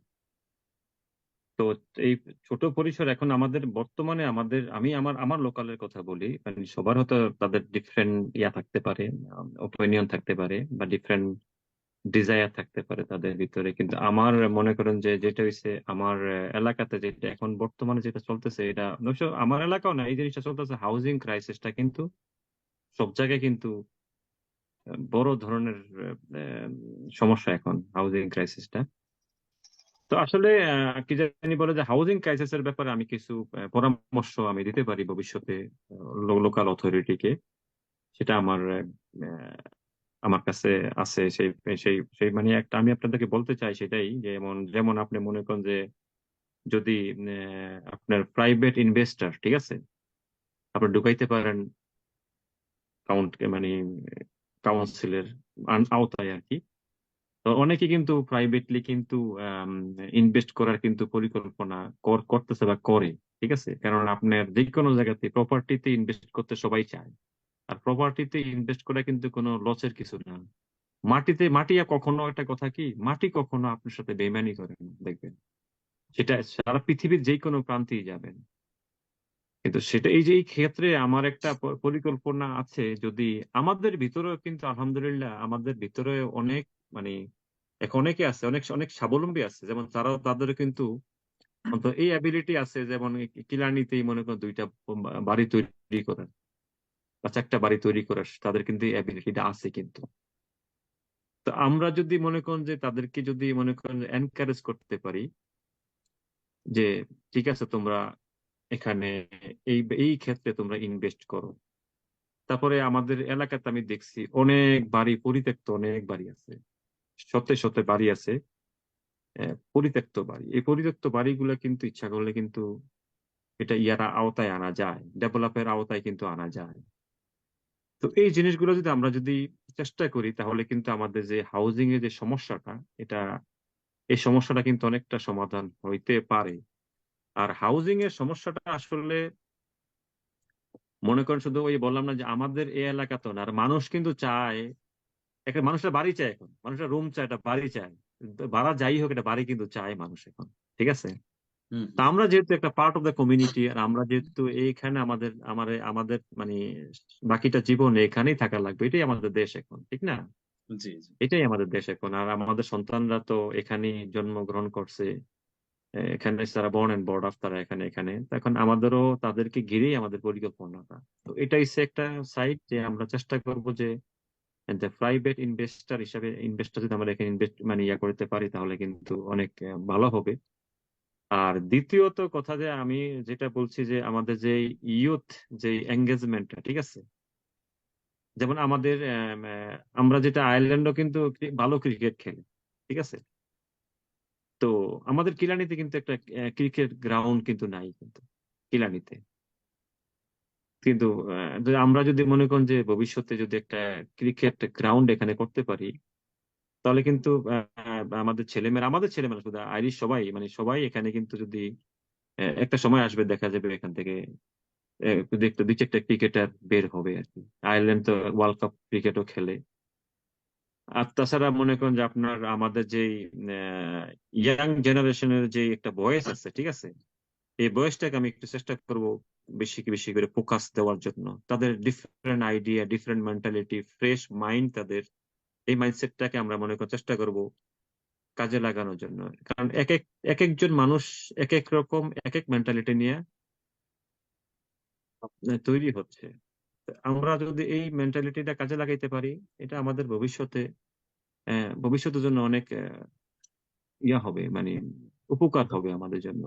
তো এই ছোট পরিসর এখন আমাদের বর্তমানে আমি আমার আমার লোকালের কথা বলি, মানে সবার হয়তো তাদের ডিফারেন্ট থাকতে পারে, ওপিনিয়ন থাকতে পারে, বা ডিফারেন্ট ডিজায়ার থাকতে পারে তাদের ভিতরে। কিন্তু আমার মনে করেন যে যেটা হচ্ছে আমার এলাকাতে যেটা এখন বর্তমানে যেটা চলতেছে, এটা অবশ্য আমার এলাকাও না, এই জিনিসটা চলতেছে, হাউজিং ক্রাইসিসটা কিন্তু সব জায়গায় কিন্তু বড় ধরনের সমস্যা এখন হাউজিং ক্রাইসিসটা। তো আসলে কি জানি বলে যে হাউজিং ক্রাইসিসের ব্যাপারে আমি কিছু পরামর্শ আমি দিতে পারি ভবিষ্যতে লোকাল অথরিটিকে। সেটা আমার কাছে আছে। সেই সেই সেই মানে একটা আমি আপনাদেরকে বলতে চাই সেটাই, যেমন যেমন আপনি মনে করেন যে যদি আপনার প্রাইভেট ইনভেস্টর, ঠিক আছে, আপনি ঢুকাইতে পারেন মানে কাউন্সিলের আওতায় আর কি। তো অনেকে কিন্তু প্রাইভেটলি কিন্তু ইনভেস্ট করার কিন্তু পরিকল্পনা করতেছে বা করে, ঠিক আছে। কারণ আপনার যে কোনো জায়গাতে প্রপার্টিতে ইনভেস্ট করতে সবাই চায়, আর প্রপার্টিতে ইনভেস্ট করা কিন্তু কোনো লসের কিছু না। মাটি কখনো একটা কথা কি, মাটি কখনো আপনার সাথে বেইমানি করে না, দেখবেন। সেটা সারা পৃথিবীর যে কোনো প্রান্তেই যাবেন। কিন্তু সেটা এই ক্ষেত্রে আমার একটা পরিকল্পনা আছে। যদি আমাদের ভিতরেও কিন্তু আলহামদুলিল্লাহ আমাদের ভিতরে অনেক মানে এখন অনেকে আছে, অনেক অনেক স্বাবলম্বী আছে, যেমন তাদের কিন্তু অন্তত এই অ্যাবিলিটি আছে, যেমন কিলানিতেই মনে করেন 2টা বাড়ি তৈরি করার বা 4টা বাড়ি তৈরি করার, তাদের কিন্তু এই অ্যাবিলিটিটা আছে কিন্তু। তো আমরা যদি মনে করেন যে তাদেরকে যদি মনে করেন এনকারেজ করতে পারি যে ঠিক আছে তোমরা এখানে এই এই ক্ষেত্রে তোমরা ইনভেস্ট করো, তারপরে আমাদের এলাকাতে আমি দেখছি অনেক বাড়ি পরিত্যক্ত, অনেক বাড়ি আছে, শতে শতে বাড়ি আছে, পরিত্যক্ত বাড়ি। এই পরিত্যক্ত বাড়িগুলা কিন্তু ইচ্ছা করলে কিন্তু এটা ইয়ার আওতায় আনা যায়, ডেভেলপের আওতায় কিন্তু আনা যায়। তো এই জিনিসগুলো যদি আমরা যদি চেষ্টা করি, তাহলে কিন্তু আমাদের যে হাউজিং এর যে সমস্যাটা, এটা এই সমস্যাটা কিন্তু অনেকটা সমাধান হইতে পারে। আর হাউজিং এর সমস্যাটা আসলে মনে করেন শুধু ওই বললাম না যে আমাদের এই এলাকাতে না, আর মানুষ কিন্তু চায়, একটা মানুষের বাড়ি চায়, এখন মানুষের রুম চায়, একটা বাড়ি চায়, ভাড়া যাই হোক একটা বাড়ি কিন্তু চায় মানুষ এখন, ঠিক আছে? হুম তা আমরা যেহেতু একটা পার্ট অফ দ্য কমিউনিটি, আর আমরা যেহেতু এইখানে আমাদের আমাদের আমাদের মানে বাকিটা জীবন এখানেই থাকা লাগবে, এটাই আমাদের দেশ এখন, ঠিক না? জি জি এটাই আমাদের দেশ এখন। আর আমাদের সন্তানরা তো এখানেই জন্মগ্রহণ করছে, এখানে তারা বর্ন এন্ড বর্ড অফ, তারা এখানে এখানে তো এখন আমাদেরও তাদেরকে ঘিরেই আমাদের পরিকল্পনাটা। তো এটাই হচ্ছে একটা সাইড, যে আমরা চেষ্টা করব যে প্রাইভেট ইনভেস্টর হিসাবে, ইনভেস্টর যদি আমরা এখানে ইনভেস্ট মানে ইয়া করতে পারি, তাহলে কিন্তু অনেক ভালো হবে। আর দ্বিতীয়ত কথা, যে আমি যেটা বলছি যে আমাদের যে ইয়ুথ যে এঙ্গেজমেন্টটা, ঠিক আছে, যেমন আমাদের আমরা যেটা আয়ারল্যান্ডও কিন্তু ভালো ক্রিকেট খেলে, ঠিক আছে? তো আমাদের কিলানিতে কিন্তু একটা ক্রিকেট গ্রাউন্ড কিন্তু নাই কিন্তু কিলানিতে। কিন্তু যদি আমরা যদি মনে করেন যে ভবিষ্যতে যদি একটা ক্রিকেট গ্রাউন্ড এখানে করতে পারি, তাহলে কিন্তু আমাদের ছেলেমেয়েরা শুধু আইরিশ সবাই, মানে সবাই এখানে কিন্তু যদি একটা সময় আসবে, দেখা যাবে এখান থেকে দেখতে দুই চারটা ক্রিকেটার বের হবে আর কি। আয়ারল্যান্ড তো ওয়ার্ল্ড কাপ ক্রিকেটও খেলে। আর তাছাড়া মনে করেন যে আপনার আমাদের যে ইয়াং জেনারেশনের যে একটা বয়স আছে, ঠিক আছে, এই বয়সটাকে আমি একটু চেষ্টা করব বেশি বেশি করে ফোকাস দেওয়ার জন্য। তাদের different idea, different mentality, fresh mind, তাদের এই মাইন্ডসেটটাকে আমরা মনে করার চেষ্টা করব কাজে লাগানোর জন্য। কারণ এক একজন মানুষ এক এক রকম, এক এক মেন্টালিটি নিয়ে তৈরি হচ্ছে। আমরা যদি এই মেন্টালিটিটা কাজে লাগাইতে পারি, এটা আমাদের ভবিষ্যতের জন্য অনেক ইয়া হবে, মানে উপকার হবে আমাদের জন্য।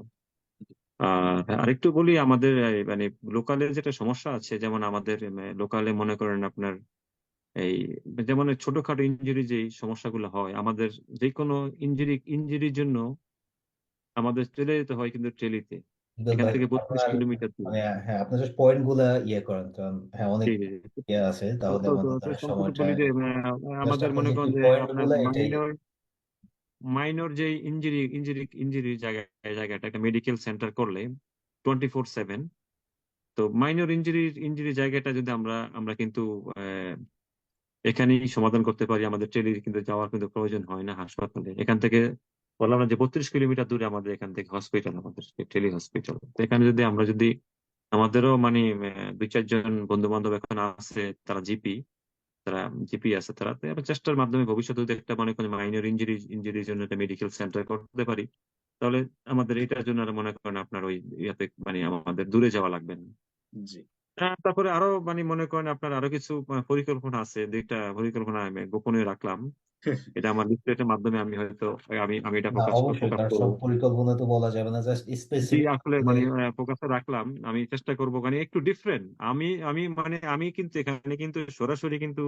আরেকটু বলি, আমাদের মানে লোকালে যেটা সমস্যা আছে, যেমন আমাদের লোকালে মনে করেন আপনার এই যেমন এই ছোটখাটো ইনজুরি যে সমস্যাগুলো হয়, আমাদের যে কোনো ইনজুরির জন্য আমাদের চলে যেতে হয় কিন্তু ট্রেলিতে, ইকবাল এখান ভাই, থেকে 32 আপনার কিলোমিটার দূরে। মানে হ্যাঁ, আপনার জাস্ট পয়েন্ট গুলা ইয়ে করেন, কারণ হ্যাঁ অনেক জি জি জি। ইয়ে আছে, তো তাহলে তো তো আমাদের তো অনেক সংক্ষেপে সময়টা, বলি যে জাস্ট আমাদের আপনার মনে যে করেন যে পয়েন্ট আপনার গুলা এটাই। মাইনর যে ইঞ্জুরি জায়গাটা একটা মেডিকেল সেন্টার করলে 24/7। তো মাইনর ইঞ্জুরি জায়গাটা যদি আমরা আমরা কিন্তু আহ, এখানেই সমাধান করতে পারি, আমাদের টেলি কিন্তু যাওয়ার কিন্তু প্রয়োজন হয় না হাসপাতালে। এখান থেকে বললাম না যে 32 কিলোমিটার দূরে আমাদের এখান থেকে হসপিটাল, আমাদের টেলি হসপিটাল। তো এখানে যদি আমরা যদি আমাদেরও মানে দুই চারজন বন্ধু বান্ধব এখন আছে, তারা জিপি আছে, তারা তো আমরা চেষ্টার মাধ্যমে ভবিষ্যতে যদি একটা মনে করেন মাইনর ইঞ্জুরির জন্য একটা মেডিকেল সেন্টার করতে পারি, তাহলে আমাদের এটার জন্য আর মনে করেন আপনার ওই ইয়াতে মানে আমাদের দূরে যাওয়া লাগবে না। জি তারপরে আরো মানে মনে করেন আপনার আরো কিছু পরিকল্পনা আছে, দুইটা পরিকল্পনা আমি গোপনীয় রাখলাম। এটা আমার লিফলেটের মাধ্যমে আমি হয়তো আমি এটা না ফোকাস অবশ্যই, ফোকাস কারণ করবো। সব পরিকল্পনা তো বলা যাবে না, জাস্ট জি স্পেসিফিক। আসলে মানে ফোকাসে রাখলাম, আমি চেষ্টা করবো মানে একটু ডিফারেন্ট। আমি আমি মানে আমি কিন্তু এখানে কিন্তু সরাসরি কিন্তু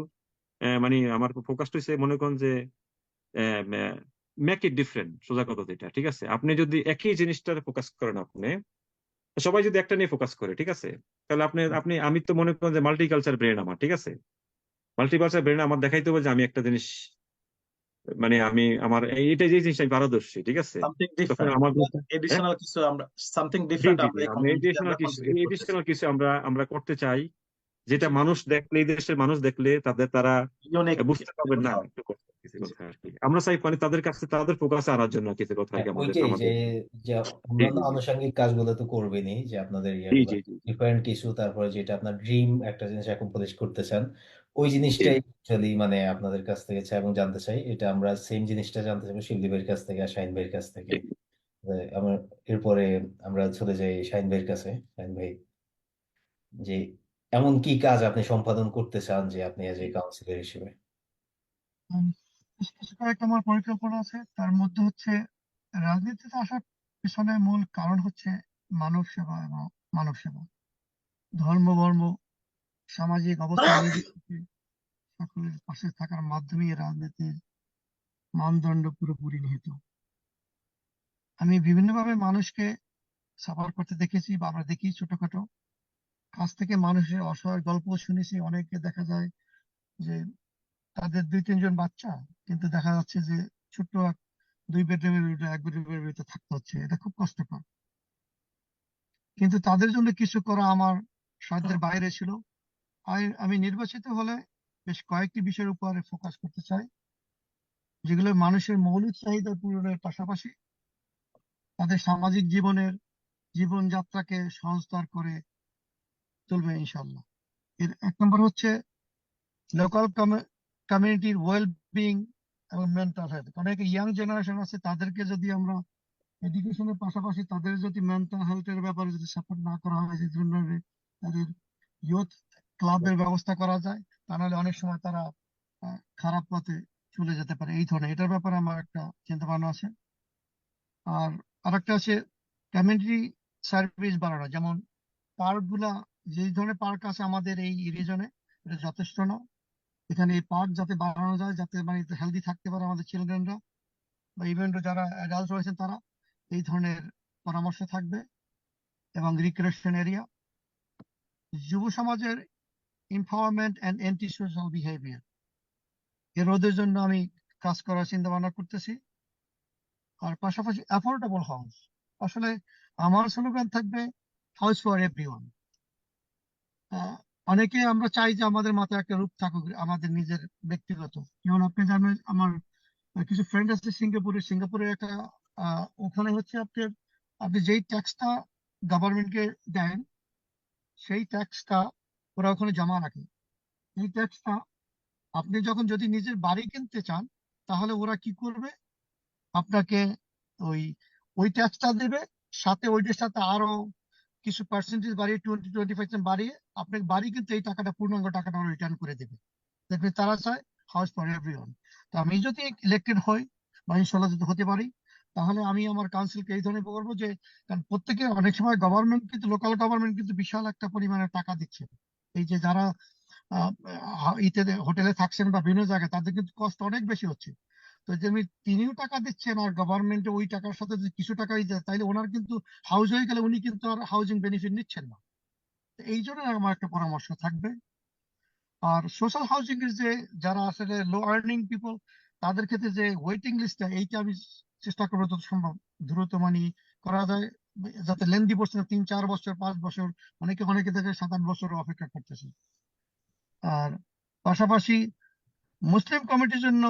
মানে আমার ফোকাসটা হচ্ছে মনে করেন যে মেক ইট ডিফারেন্ট, সোজা কথা যেটা, ঠিক আছে? আপনি যদি একই জিনিসটার ফোকাস করেন, আপনি সবাই যদি একটা নিয়ে ফোকাস করে, ঠিক আছে, তাহলে আপনি আপনি আমি তো মনে করেন যে মাল্টিকালচার ব্রেন আমার, ঠিক আছে? মাল্টিকালচার ব্রেন আমার দেখাইতে হবে যে আমি একটা জিনিস মানে আমি আমার এইটা যে জিনিসটা আমি পারদর্শী, ঠিক আছে? সামথিং তখন ডিফারেন্ট, আমার আমরা হ্যাঁ, এডিশনাল কিছু, আমরা সামথিং জি ডিফারেন্ট জি আমরা জি, এই আমরা কমিউনিটিতে এডিশনাল আমরা কিছু কন্ট্রিবিউট করতে চাই। এডিশনাল কিছু আমরা আমরা করতে চাই, যেটা জি মানুষ দেখলে, এই দেশের মানুষ দেখলে তারা ইউনিক বুঝতে পারবেন না কোথাও। কিছু কথা, কিছু জি কথা আর কি। আমরা চাই মানে তাদের কাছে তাদের ফোকাসে আনার জন্য কিছু কথা আর হ্যাঁ কি আমাদের ওইটাই যে, আমাদের যে জি অন্যান্য জি জি আনুষঙ্গিক কাজগুলো তো করবেনই, যে আপনাদের জি ইয়েগুলো জি জি ডিফারেন্ট কিছু, তারপরে যেটা আপনার ড্রিম একটা জিনিস অ্যাকমপ্লিশ করতে চান, ওই জি জিনিসটাই অ্যাকচুয়ালি মানে আপনাদের কাছ থেকে চাই এবং জানতে চাই। এটা আমরা সেম জিনিসটা জানতে চাইবো শিবলি ভাইয়ের কাছ থেকে আর শাহিন ভাইয়ের কাছ থেকে। জি। আমার এরপরে আমরা চলে যাই শাহিন ভাইয়ের কাছে। শাহিন ভাই, যে এমন কি কাজ আপনি সম্পাদন করতে চান যে আপনি এজ এ কাউন্সিলর হিসেবে? উম, বেশ কিছু কয়েকটা আমার পরিকল্পনা আছে, তার মধ্যে হচ্ছে রাজনীতিতে আসার পেছনে মূল কারণ হচ্ছে মানব সেবা এবং মানব সেবা। ধর্ম বর্ম সামাজিক অবস্থা নির্বিশেষে সকলের পাশে থাকার মাধ্যমে রাজনীতির মানদণ্ড পুরোপুরি নিহিত। আমি বিভিন্নভাবে মানুষকে সাফার করতে দেখেছি বা আমরা দেখি ছোটখাটো কাছ থেকে মানুষের অসহায় গল্প শুনেছি। অনেকে দেখা যায় যে তাদের 2-3 জন বাচ্চা, কিন্তু দেখা যাচ্ছে যে ছোট্ট 2 বেডরুমের ভিতরে 1 বেডরুমের ভিতরে থাকতে হচ্ছে। এটা খুব কষ্টকর, কিন্তু তাদের জন্য কিছু করা আমার সাধ্যের বাইরে ছিল। আমি নির্বাচিত হলে বেশ কয়েকটি বিষয়ের উপরে ফোকাস করতে চাই, যেগুলো মানুষের মৌলিক চাহিদা পূরণের পাশাপাশি তাদের সামাজিক জীবনযাত্রাকে সহজতর করে তুলবে ইনশাল্লাহ। এর 1 নম্বর হচ্ছে লোকাল কমিউনিটির ওয়েল বিং এবং মেন্টাল হেলথ। অনেক ইয়াং জেনারেশন আছে, তাদেরকে যদি আমরা এডুকেশনের পাশাপাশি তাদের যদি মেন্টাল হেলথের ব্যাপারে যদি সাপোর্ট না করা হয়, যে ধরনের তাদের ইয়ুথ ক্লাবের ব্যবস্থা করা যায়, তাহলে অনেক সময় তারা খারাপ পথে চলে যেতে পারে। এই ধরনের এটার ব্যাপারে আমার একটা চিন্তা ভাবনা আছে। আর আরেকটা আছে কমিউনিটি সার্ভিস বাড়ানো, যেমন পার্ক গুলা, যে ধরনের পার্ক আছে আমাদের এই রিজনে, এটা যথেষ্ট না। এখানে এই পার্ক যাতে বাড়ানো যায়, যাতে মানে হেলদি থাকতে পারে আমাদের চিলড্রেনরা বা ইভেন যারা অ্যাডাল্ট রয়েছেন তারা, এই ধরনের পরামর্শ থাকবে। এবং রিক্রিয়েশন এরিয়া, যুব সমাজের empowerment and anti social behaviour, এর রোধের জন্য আমি কাজ করার চিন্তা ভাবনা করতেছি। আর পাশাপাশি অ্যাফোর্ডেবল হাউস, আসলে আমার স্লোগান থাকবে হাউস ফর এভরিওয়ান। অনেকে আমরা চাই যে আমাদের মাথায় একটা রূপ থাকুক আমাদের নিজের ব্যক্তিগত, যেমন আপনি জানেন আমার কিছু ফ্রেন্ড আছে সিঙ্গাপুরের একটা ওখানে হচ্ছে আপনি যেই ট্যাক্সটা গভর্নমেন্টকে দেন, সেই ট্যাক্সটা ওরা ওখানে জমা রাখে। এই ট্যাক্সটা আপনি যখন যদি নিজের বাড়ি কিনতে চান, তাহলে ওরা কি করবে, আপনাকে ওই ওই ট্যাক্সটা দেবে, সাথে ওইটার সাথে আরো কিছু পার্সেন্টেজ বাড়িয়ে 20-25% বাড়িয়ে আপনাকে বাড়ি কিন্তু এই টাকাটা পূর্ণাঙ্গ টাকাটা রিটার্ন করে দেবে। দেখবেন তারা চায় হাউস ফর এভরিওয়ান। তো আমি যদি ইলেক্টেড হই বা ইনশাল্লাহ যদি হতে পারি, তাহলে আমি আমার কাউন্সিলকে এই ধরনের বলবো যে, কারণ প্রত্যেকে অনেক সময় গভর্নমেন্ট কিন্তু লোকাল গভর্নমেন্ট কিন্তু বিশাল একটা পরিমাণে টাকা দিচ্ছে। এই যে যারা ইতে হোটেলে থাকছেন বা বিভিন্ন জায়গায়, তাদের কিন্তু কষ্ট অনেক বেশি হচ্ছে। তো যেমনি তিনিও টাকা দিচ্ছেন আর গভর্নমেন্ট ওই টাকার সাথে যদি কিছু টাকাই দেয়, তাইলে ওনার কিন্তু হাউস হয়ে গেলে উনি কিন্তু আর হাউজিং বেনিফিট নিচ্ছেন না। তো এই জন্য আমার একটা পরামর্শ থাকবে। আর সোশ্যাল হাউজিং এর যে যারা আসলে লো আর্নিং পিপল, তাদের ক্ষেত্রে যে ওয়েটিং লিস্টটা, এইটা আমি চেষ্টা করবো যত সম্ভব দ্রুত মানে করা যায়, যাতে লেন্দি বসে 3-4 বছর 5 বছর, অনেকে অনেকে দেখে 7-8 বছর অপেক্ষা করতেছে। আর পাশাপাশি মুসলিম কমিটির জন্য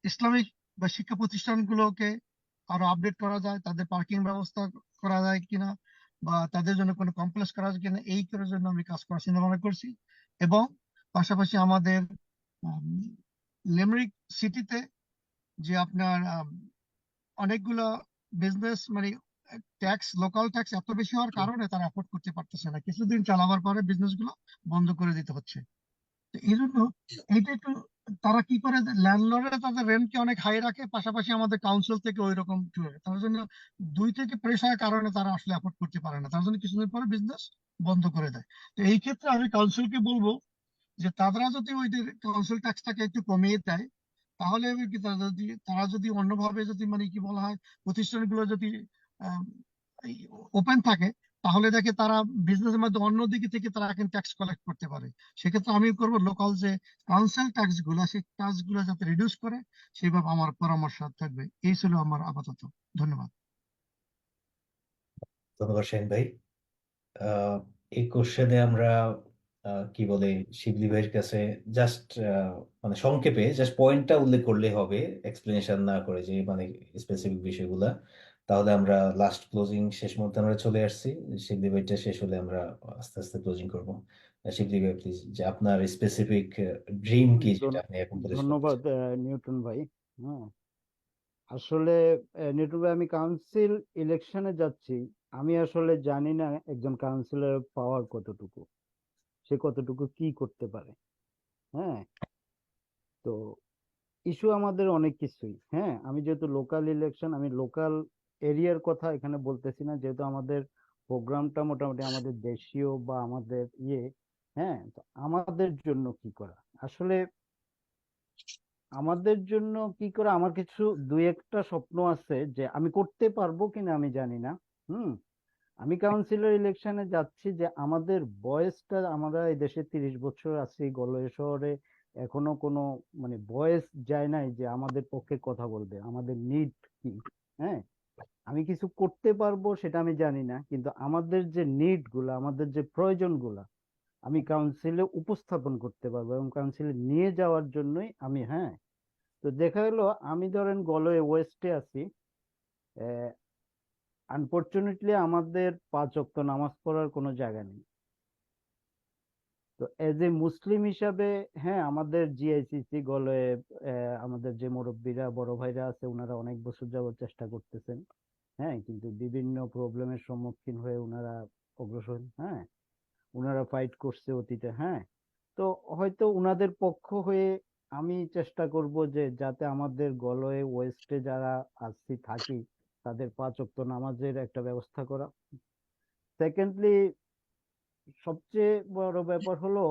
ইসলামিক বা শিক্ষা প্রতিষ্ঠানগুলোকে আরো আপডেট করা যায়, তাদের পার্কিং ব্যবস্থা করা যায় কিনা, বা তাদের জন্য কোনো কমপ্লেক্স করা যায় কিনা, এই করার জন্য আমি কাজ করার চিন্তা ভাবনা করছি। এবং পাশাপাশি আমাদের লিমারিক সিটিতে যে আপনার অনেকগুলো বিজনেস মানে লোকাল ট্যাক্স এত বেশি হওয়ার কারণে তারা অ্যাফোর্ড করতে পারতেছে না, কিছুদিন চালাবার পরে বিজনেস গুলো বন্ধ করে দিতে হচ্ছে। তো এই জন্য এইটা একটু, তারা কি করে, ল্যান্ডলর্ডরা তাদের রেন্টকে অনেক হাই রাখে, পাশাপাশি আমাদের কাউন্সিল থেকে ওই রকম তার জন্য দুই থেকে প্রেশারের কারণে তারা আসলে অ্যাফোর্ড করতে পারে না, তার জন্য কিছুদিন পরে বিজনেস বন্ধ করে দেয়। তো এই ক্ষেত্রে আমি কাউন্সিলকে বলবো যে তারা যদি ওই কাউন্সিল ট্যাক্সটাকে একটু কমিয়ে দেয়, তাহলে হবে কি, তারা যদি অন্যভাবে যদি মানে কি বলা হয়, প্রতিষ্ঠানগুলো যদি ওপেন থাকে, তাহলে দেখে তারা বিজনেসের মধ্যে অন্য দিকে থেকে তারা কিন্তু ট্যাক্স কালেক্ট করতে পারে। সেক্ষেত্রে আমি করবো লোকাল যে কাউন্সিল ট্যাক্স গুলা, সেই ট্যাক্স গুলো যাতে রিডিউস করে, সেইভাবে আমার পরামর্শ থাকবে। এই ছিল আমার আপাতত। ধন্যবাদ। ধন্যবাদ শাহিন ভাই। এই কোশ্চেনে আমরা কি বলে শিবলি ভাইয়ের কাছে জাস্ট মানে সংক্ষেপে জাস্ট পয়েন্টটা উল্লেখ করলে হবে, এক্সপ্লেনেশন না করে যে মানে স্পেসিফিক বিষয়গুলা। তাহলে আমরা লাস্ট ক্লোজিং শেষ মুহূর্তে আমরা চলে আসছি। শিবলি ভাইটা শেষ হলে আমরা আস্তে আস্তে ক্লোজিং করবো। শিবলি ভাই প্লিজ, যে আপনার স্পেসিফিক ড্রিম কি, যেটা আপনি এখন বলে ধন্যবাদ নিউটন ভাই। হ্যাঁ, আসলে নিউটন ভাই, আমি কাউন্সিল ইলেকশনে যাচ্ছি, আমি আসলে জানি না একজন কাউন্সিলর পাওয়ার কতটুকু, সে কতটুকু কি করতে পারে। হ্যাঁ, তো ইস্যু আমাদের অনেক কিছুই। হ্যাঁ, আমি যেহেতু লোকাল ইলেকশন, আমি লোকাল এরিয়ার কথা এখানে বলতেছি না, যেহেতু আমাদের প্রোগ্রামটা মোটামুটি আমাদের দেশীয় বা আমাদের হ্যাঁ, তো আমাদের জন্য কি করা, আসলে আমাদের জন্য কি করা, আমার কিছু দুই একটা স্বপ্ন আছে যে আমি করতে পারবো কিনা আমি জানি না। হুম। আমি কাউন্সিলর ইলেকশনে যাচ্ছি যে আমাদের বয়সটা, আমরা এই দেশে 30 বছর আছি, গলয় শহরে এখনো কোনো মানে বয়স যায় নাই যে আমাদের পক্ষে কথা বলবে, আমাদের নিড কি। হ্যাঁ, আমি কিছু করতে পারবো সেটা আমি জানি না, কিন্তু আমাদের যে নিড গুলা, আমাদের যে প্রয়োজন গুলা আমি কাউন্সিলে উপস্থাপন করতে পারবো এবং কাউন্সিলে নিয়ে যাওয়ার জন্যই আমি, হ্যাঁ। তো দেখা গেলো আমি ধরেন গলওয়ে ওয়েস্টে আছি, আনফরচুনেটলি আমাদের 5 ওয়াক্ত নামাজ পড়ার কোনো জায়গা নেই। তো এজ এ মুসলিম হিসাবে, হ্যাঁ, আমাদের জিআইসিসি গলওয়ে আমাদের যে মুরব্বীরা বড় ভাইরা আছে ওনারা অনেক বছর যাবত চেষ্টা করতেছেন। হ্যাঁ, কিন্তু বিভিন্ন প্রবলেমের সম্মুখীন হয়ে ওনারা অগ্রসর, হ্যাঁ, ওনারা ফাইট করছে অতীতে। হ্যাঁ, তো হয়তো উনাদের পক্ষ হয়ে আমি চেষ্টা করব যে যাতে আমাদের গলওয়ে ওয়েস্টে যারা আসছি থাকি তাদের 5 ওয়াক্ত নামাজের একটা ব্যবস্থা করা। সেকেন্ডলি, সবচেয়ে বড় ব্যাপার হলো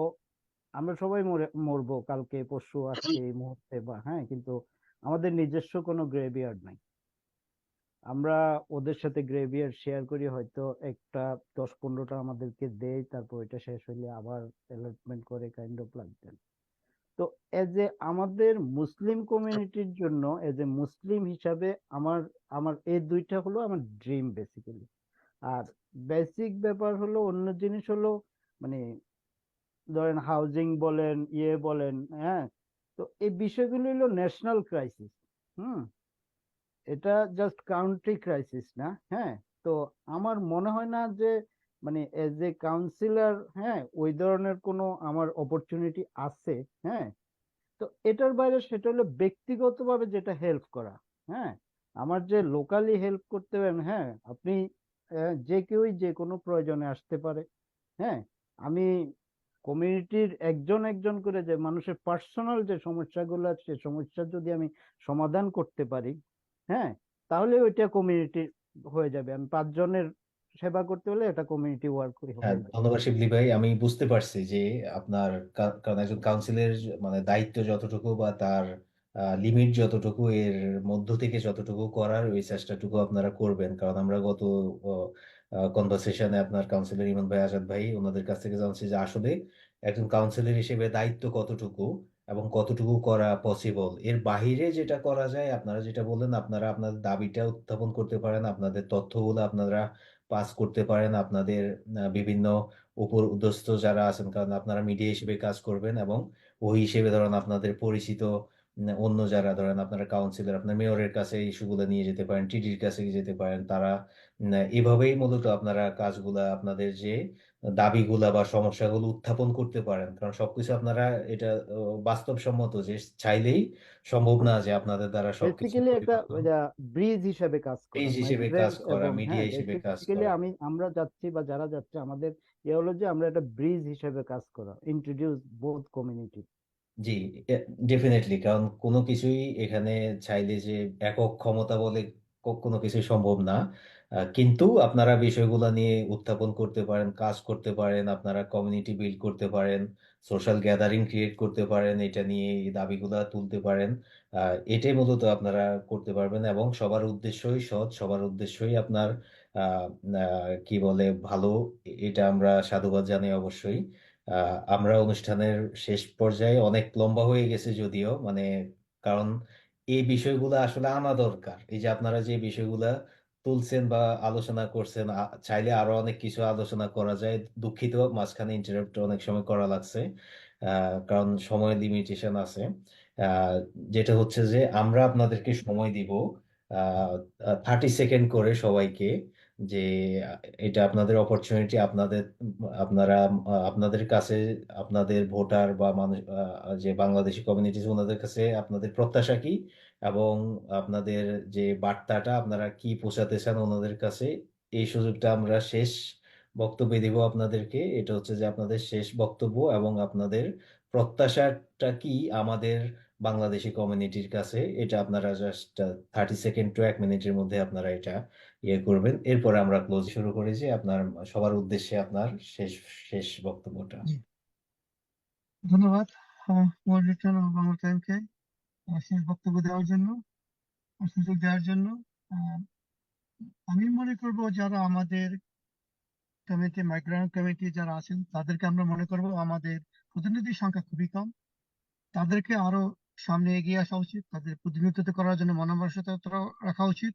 আমরা সবাই মরবো কালকে পরশু আজকে এই মুহূর্তে, বা হ্যাঁ, কিন্তু আমাদের নিজস্ব কোনো গ্রেভিয়ার্ড নাই। আমরা ওদের সাথে গ্রেভিয়ার্ড শেয়ার করি, হয়তো একটা 10-15টা আমাদেরকে দেয়, তারপর এটা শেষ হলে আবার অ্যালটমেন্ট করে, কাইন্ড অফ লাইক দ্যাট। তো এজ এ আমাদের মুসলিম কমিউনিটির জন্য, এজ এ মুসলিম হিসাবে আমার আমার এই দুইটা হলো আমার ড্রিম বেসিক্যালি। আর বেসিক ব্যাপার হলো, অন্য জিনিস হলো মানে ধরেন হাউজিং বলেন, ইয়ে বলেন, হ্যাঁ, তো এই বিষয়গুলো হলো ন্যাশনাল ক্রাইসিস। হুম। এটা জাস্ট কাউন্ট্রি ক্রাইসিস না। হ্যাঁ, তো আমার মনে হয় না যে মানে এজ এ কাউন্সিলর, হ্যাঁ, ওই ধরনের কোনো আমার অপরচুনিটি আছে। হ্যাঁ, তো এটার বাইরে সেটা হলো ব্যক্তিগতভাবে যেটা হেল্প করা। হ্যাঁ, আমার যে লোকালি হেল্প করতে পারেন, হ্যাঁ, আপনি যে কেউই যে কোনো প্রয়োজনে আসতে পারে। হ্যাঁ, আমি কমিউনিটির একজন একজন করে যে মানুষের পার্সোনাল যে সমস্যাগুলো আছে সে সমস্যা যদি আমি সমাধান করতে পারি, হ্যাঁ, তাহলে ওইটা কমিউনিটি হয়ে যাবে। আমি 5 জনের সেবা করতে হলে এটা কমিউনিটি ওয়ার্ক হ্যাঁ, হয়ে যাবে। ধন্যবাদ শিবলি ভাই। আমি বুঝতে পারছি যে আপনার কারণ একজন কাউন্সিলের মানে দায়িত্ব যতটুকু বা তার লিমিট যতটুকু, এর মধ্য থেকে যতটুকু করার ওই চেষ্টাটুকু আপনারা করবেন। কারণ আমরা গত কনভারসেশনে আপনার কাউন্সিলর ইমন ভাই, আজাদ ভাই, ওনাদের কাছ থেকে জানছি যে আসলে একজন কাউন্সিলর হিসেবে দায়িত্ব কতটুকু এবং কতটুকু করা পসিবল। এর বাহিরে যেটা করা যায়, আপনারা যেটা বললেন, আপনারা আপনাদের দাবিটা উত্থাপন করতে পারেন, আপনাদের তথ্যগুলো আপনারা পাস করতে পারেন আপনাদের বিভিন্ন উপর উদ্যোস্ত যারা আছেন, কারণ আপনারা মিডিয়া হিসেবে কাজ করবেন এবং ওই হিসেবে ধরেন আপনাদের পরিচিত অন্য যারা ধরেন আপনারা কাউন্সিলর, আপনার মেয়রের কাছে ইস্যুগুলো নিয়ে যেতে পারেন, টিডির কাছে যেতে পারেন। তারা এভাবেই মূলত আপনারা কাজগুলা, আপনাদের যে দাবিগুলা বা সমস্যাগুলো উত্থাপন করতে পারেন। কারণ সবকিছু আপনারা এটা বাস্তবসম্মত যে চাইলেই সম্ভব না যে আপনাদের দ্বারা সবকিছু বেসিক্যালি একটা পরিবর্তন, ব্রিজ হিসেবে কাজ করা, পেজ হিসেবে কাজ মাইগ্রেন্ট করা, এবং, মিডিয়া হ্যাঁ, হিসেবে কাজ বেসিক্যালি করা। আমরা যাচ্ছি বা যারা যাচ্ছে আমাদের ইয়ে হলো যে আমরা একটা ব্রিজ হিসেবে কাজ করা, ইন্ট্রোডিউস বোথ কমিউনিটি। জি, ডেফিনেটলি। কারণ কোনো কিছুই এখানে চাইলে যে একক ক্ষমতা বলে কোনো কিছুই সম্ভব না। কিন্তু আপনারা বিষয়গুলো নিয়ে উত্থাপন করতে পারেন, কাজ করতে পারেন, আপনারা কমিউনিটি বিল্ড করতে পারেন, সোশ্যাল গ্যাদারিং ক্রিয়েট করতে পারেন, এটা নিয়ে এই দাবিগুলা তুলতে পারেন। এটাই মূলত আপনারা করতে পারবেন এবং সবার উদ্দেশ্যই সৎ, সবার উদ্দেশ্যই আপনার আহ কি বলে ভালো। এটা আমরা সাধুবাদ জানাই অবশ্যই। আমরা অনুষ্ঠানের শেষ পর্যায়ে, অনেক লম্বা হয়ে গেছে যদিও, মানে কারণ এই বিষয়গুলো আসলে আনা দরকার। এই যে আপনারা যে বিষয়গুলা তুলছেন বা আলোচনা করছেন, চাইলে আরো অনেক কিছু আলোচনা করা যায়। দুঃখিত মাঝখানে ইন্টারাপ্ট অনেক সময় করা লাগছে, কারণ সময় লিমিটেশন আছে। আহ, যেটা হচ্ছে যে আমরা আপনাদেরকে সময় দিব 30 সেকেন্ড করে সবাইকে, যে এটা আপনাদের অপরচুনিটি। আপনারা আপনাদের কাছে আপনাদের ভোটার বা মানুষ, যে বাংলাদেশি কমিউনিটি, ওনাদের কাছে আপনাদের প্রত্যাশা কি এবং আপনাদের যে বার্তাটা আপনারা কি পৌঁছাতে চান ওনাদের কাছে, এই সুযোগটা আমরা শেষ বক্তব্যে দিব আপনাদেরকে। এটা হচ্ছে যে আপনাদের শেষ বক্তব্য এবং আপনাদের প্রত্যাশাটা কি আমাদের বাংলাদেশি কমিউনিটির কাছে, এটা আপনারা জাস্ট 30 সেকেন্ড টু 1 মিনিটের মধ্যে আপনারা এটা ইয়ে করবেন। এরপরে আমরা ক্লোজ শুরু করেছি আপনার সবার উদ্দেশ্যে আপনার শেষ শেষ বক্তব্যটা। জি, ধন্যবাদ মডারেটর ও বাংলা টাইমকে শেষ বক্তব্য দেওয়ার জন্য, সুযোগ দেওয়ার জন্য। আহ, আমি মনে করব যারা আমাদের কমিটি, মাইগ্রেন্ট কমিটি যারা আছেন, তাদেরকে আমরা মনে করব আমাদের প্রতিনিধির সংখ্যা খুবই কম। তাদেরকে আরো সামনে এগিয়ে আসা উচিত, তাদের প্রতিনিধিত্ব করার জন্য মনোমানসিকতা রাখা উচিত।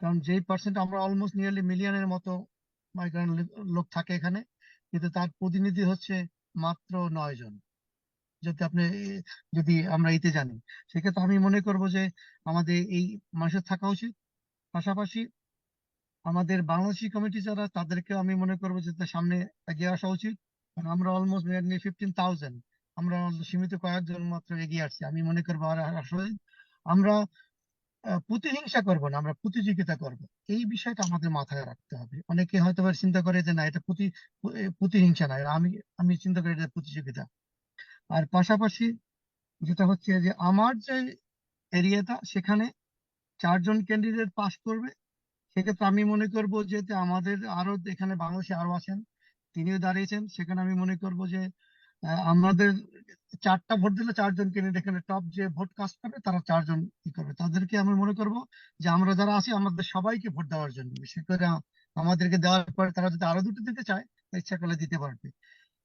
কারণ যেই পার্সেন্ট, আমরা অলমোস্ট নিয়ারলি মিলিয়নের মতো মাইগ্রেন্ট লোক থাকে এখানে, কিন্তু তার প্রতিনিধি হচ্ছে মাত্র 9 জন। যদি আপনি যদি আমরা এতে জানি, সেক্ষেত্রে আমি মনে করব যে আমাদের এই মানুষের থাকা উচিত। পাশাপাশি আমাদের বাংলাদেশি কমিটি যারা, তাদেরকে আমি মনে করবো যে তার সামনে এগিয়ে আসা উচিত। কারণ আমরা অলমোস্ট নিয়ারলি 15,000, আমরা সীমিত কয়েকজন মাত্র এগিয়ে আসছি। আমি মনে করবো আর আসলে আমরা প্রতিহিংসা করব না, আমরা প্রতিযোগিতা করব। এই বিষয়টা আমাদের মাথায় রাখতে হবে। অনেকে হয়তো বা চিন্তা করে যে না, এটা প্রতিহিংসা না, আমি আমি চিন্তা করি এটা প্রতিযোগিতা। আর পাশাপাশি যেটা হচ্ছে যে আমার যে এরিয়াটা, সেখানে 4 জন ক্যান্ডিডেট পাস করবে। সেক্ষেত্রে আমি মনে করব যে আমাদের আরো এখানে বাংলাদেশে আরো আছেন, তিনিও দাঁড়িয়েছেন, সেখানে আমি মনে করব যে আমাদের 4টা ভোট দিলে 4 জন ক্যান্ডিডেট, এখানে টপ যে ভোট কাস্ট করবে তারা 4 জন কি করবে, তাদেরকে আমি মনে করব যে আমরা যারা আছি আমাদের সবাইকে ভোট দেওয়ার জন্য। বিশেষ করে আমাদেরকে দেওয়ার পরে তারা যদি আরো দুটো দিতে চায়, ইচ্ছা করলে দিতে পারবে।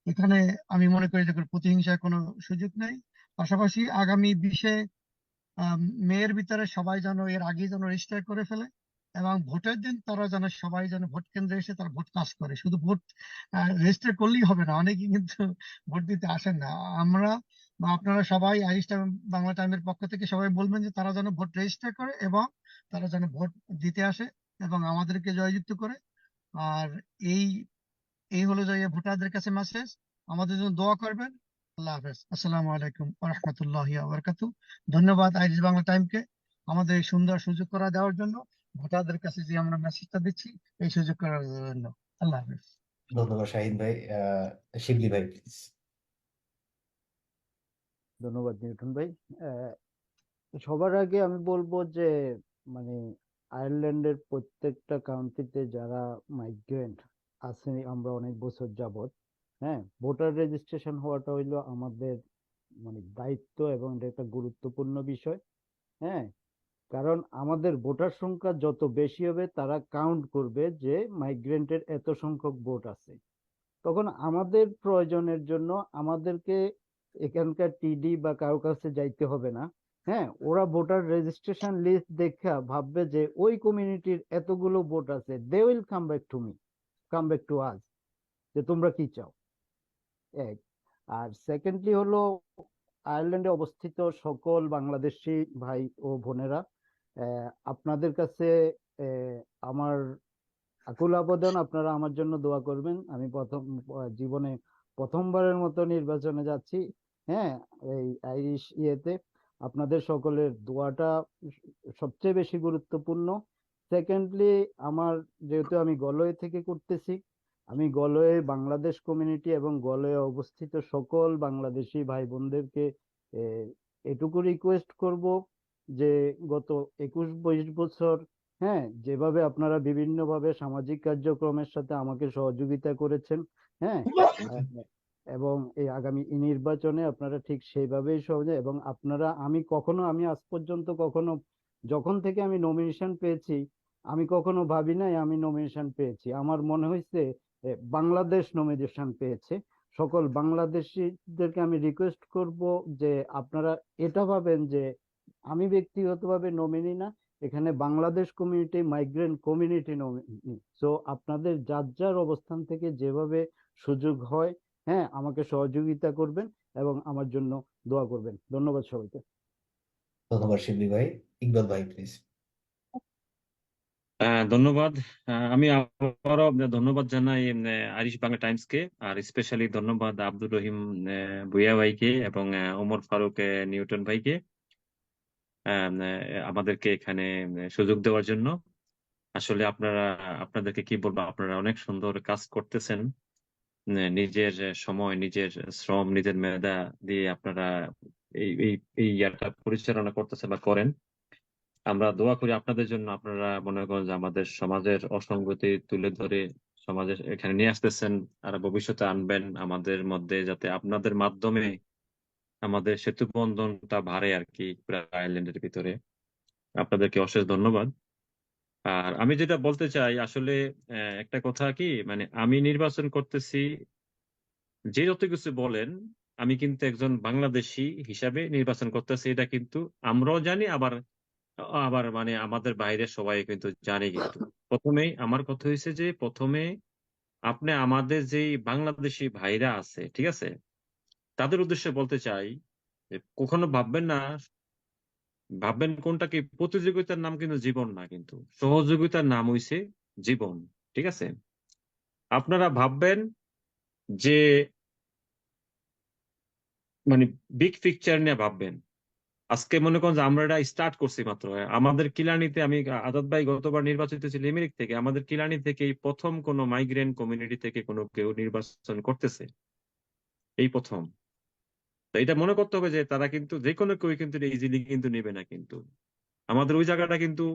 এখানে আমি মনে করি যে কোনো প্রতিহিংসার কোনো সুযোগ নেই। পাশাপাশি আগামী 20 মের ভিতরে সবাই যেন এর আগে যেন রেজিস্টার করে ফেলে, এবং ভোটের দিন তারা যেন সবাই যেন ভোট কেন্দ্রে এসে তারা ভোট কাজ করে। শুধু ভোট রেজিস্টার করলেই হবে না, অনেকে কিন্তু ভোট দিতে আসেন না। আমরা বা আপনারা সবাই আইরিশ টাইম, বাংলা টাইমের পক্ষ থেকে সবাই বলবেন যে তারা যেন ভোট রেজিস্টার করে এবং তারা যেন ভোট দিতে আসে এবং আমাদেরকে জয়যুক্ত করে। আর এই এই হলো যে ভোটারদের কাছে মেসেজ, আমাদের জন্য দোয়া করবেন। আল্লাহ হাফেজ, আসসালামু আলাইকুম ওয়া রাহমাতুল্লাহি ওয়া বারাকাতুহু। ধন্যবাদ আইরিশ বাংলা টাইমকে আমাদের এই সুন্দর সুযোগ করে দেওয়ার জন্য, ভোটারদের কাছে যে আমরা মেসেজটা দিচ্ছি এই সুযোগ করার জন্য। আল্লাহ হাফেজ। ধন্যবাদ শাহিন ভাই। শিবলি ভাই প্লিজ। ধন্যবাদ নিউটন ভাই। সবার আগে আমি বলবো যে মানে আয়ারল্যান্ডের প্রত্যেকটা কান্ট্রিতে যারা মাইগ্রেন্ট আছে, আমরা অনেক বছর যাবত, হ্যাঁ, ভোটার রেজিস্ট্রেশন হওয়াটা হইলো আমাদের মানে দায়িত্ব এবং এটা একটা গুরুত্বপূর্ণ বিষয়। হ্যাঁ, কারণ আমাদের ভোটার সংখ্যা যত বেশি হবে, তারা কাউন্ট করবে যে মাইগ্রেন্টের এত সংখ্যক ভোট আছে। তখন আমাদের প্রয়োজনের জন্য আমাদেরকে এখানকার টিডি বা কারো কাছে যাইতে হবে না। হ্যাঁ, ওরা ভোটার রেজিস্ট্রেশন লিস্ট দেখা ভাববে যে ওই কমিউনিটির এতগুলো ভোট আছে, they will come back to me, come back to us, যে তোমরা কি চাও। এক। আর সেকেন্ডলি হলো আয়ারল্যান্ডে অবস্থিত সকল বাংলাদেশি ভাই ও বোনেরা, আপনাদের কাছে আমার আকুল আবেদন, আপনারা আমার জন্য দোয়া করবেন। আমি জীবনে প্রথমবারের মতো নির্বাচনে যাচ্ছি। হ্যাঁ, এই আইরিশ ইয়েতে আপনাদের সকলের দোয়াটা সবচেয়ে বেশি গুরুত্বপূর্ণ। সেকেন্ডলি, আমার যেহেতু আমি গলওয়ে থেকে করতেছি, আমি গলওয়ে বাংলাদেশ কমিউনিটি এবং গলওয়ে অবস্থিত সকল বাংলাদেশি ভাই বোনদেরকে এটুকু রিকোয়েস্ট করব যে গত 21-22 বছর, হ্যাঁ, যেভাবে আপনারা বিভিন্নভাবে সামাজিক কার্যক্রমের সাথে আমাকে সহযোগিতা করেছেন, হ্যাঁ, এবং এই আগামী নির্বাচনে আপনারা ঠিক সেইভাবেই এবং আপনারা, আমি আজ পর্যন্ত কখনো, যখন থেকে আমি নমিনেশন পেয়েছি, আমি কখনো ভাবি নাই আমি নমিনেশন পেয়েছি। আমার মনে হয়েছে বাংলাদেশ নমিনেশন পেয়েছে। সকল বাংলাদেশিদেরকে আমি রিকোয়েস্ট করব যে আপনারা এটা ভাবেন যে আমি ব্যক্তিগতভাবে নমিনি না, এখানে Bangladesh community, migrant community nominee. So আপনাদের যার যার অবস্থান থেকে যেভাবে সুযোগ হয়, হ্যাঁ, আমাকে সহযোগিতা করবেন এবং আমার জন্য দোয়া করবেন। ধন্যবাদ সবাইকে। ধন্যবাদ শিবলি ভাই। ইকবাল ভাই প্লিজ। ধন্যবাদ। আমি আবারও ধন্যবাদ জানাই আইরিশ বাংলা টাইমসকে, আর স্পেশালি ধন্যবাদ আব্দুর রহিম ভুইয়া ভাইকে এবং ওমর ফারুক নিউটন ভাইকে আমাদেরকে এখানে সুযোগ দেওয়ার জন্য। আসলে আপনাদেরকে কি বলবো, আপনারা অনেক সুন্দর কাজ করতেছেন। নিজের সময়, নিজের শ্রম, নিজের মেধা দিয়ে আপনারা এই এই এই ইয়াটা পরিচালনা করতেছেন বা করেন। আমরা দোয়া করি আপনাদের জন্য। আপনারা মনে করেন যে আমাদের সমাজের অসঙ্গতি তুলে ধরে সমাজে এখানে নিয়ে আসতেছেন আর ভবিষ্যতে আনবেন আমাদের মধ্যে, যাতে আপনাদের মাধ্যমে আমাদের সেতু বন্ধনটা বাড়ে আর কি পুরো আয়ারল্যান্ডের ভিতরে। আপনাদেরকে অশেষ ধন্যবাদ। আর আমি যেটা বলতে চাই আসলে, একটা কথা কি, মানে আমি নির্বাচন করতেছি, যে যত কিছু বলেন, আমি কিন্তু একজন বাংলাদেশী হিসাবে নির্বাচন করতেছি, এটা কিন্তু আমরাও জানি, আবার আবার মানে আমাদের বাইরে সবাই কিন্তু জানে। কিন্তু প্রথমেই আমার কথা হয়েছে যে প্রথমে আপনি আমাদের যে বাংলাদেশি ভাইরা আছে, ঠিক আছে, তাদের উদ্দেশ্যে বলতে চাই যে কখনো ভাববেন কোনটা কি, প্রতিযোগিতার নাম কিন্তু জীবন না, কিন্তু সহযোগিতার নাম হইছে জীবন। ঠিক আছে, আপনারা ভাববেন যে মানে বিগ পিকচার নিয়ে ভাববেন। আজকে মনে করেন যে আমরা এটা স্টার্ট করছি মাত্র। আমাদের কিলানিতে, আমি আজাদ ভাই গতবার নির্বাচিত ছিল লিমিরিক থেকে, আমাদের কিলানি থেকে এই প্রথম কোন মাইগ্রেন্ট কমিউনিটি থেকে কোনো কেউ নির্বাচন করতেছে, এই প্রথম। তো এটা মনে করতে হবে যে তারা কিন্তু যে কোনো কেউ কিন্তু ইজিলি কিন্তু নেবে না। কিন্তু আমাদের ওই জায়গাটা কিন্তু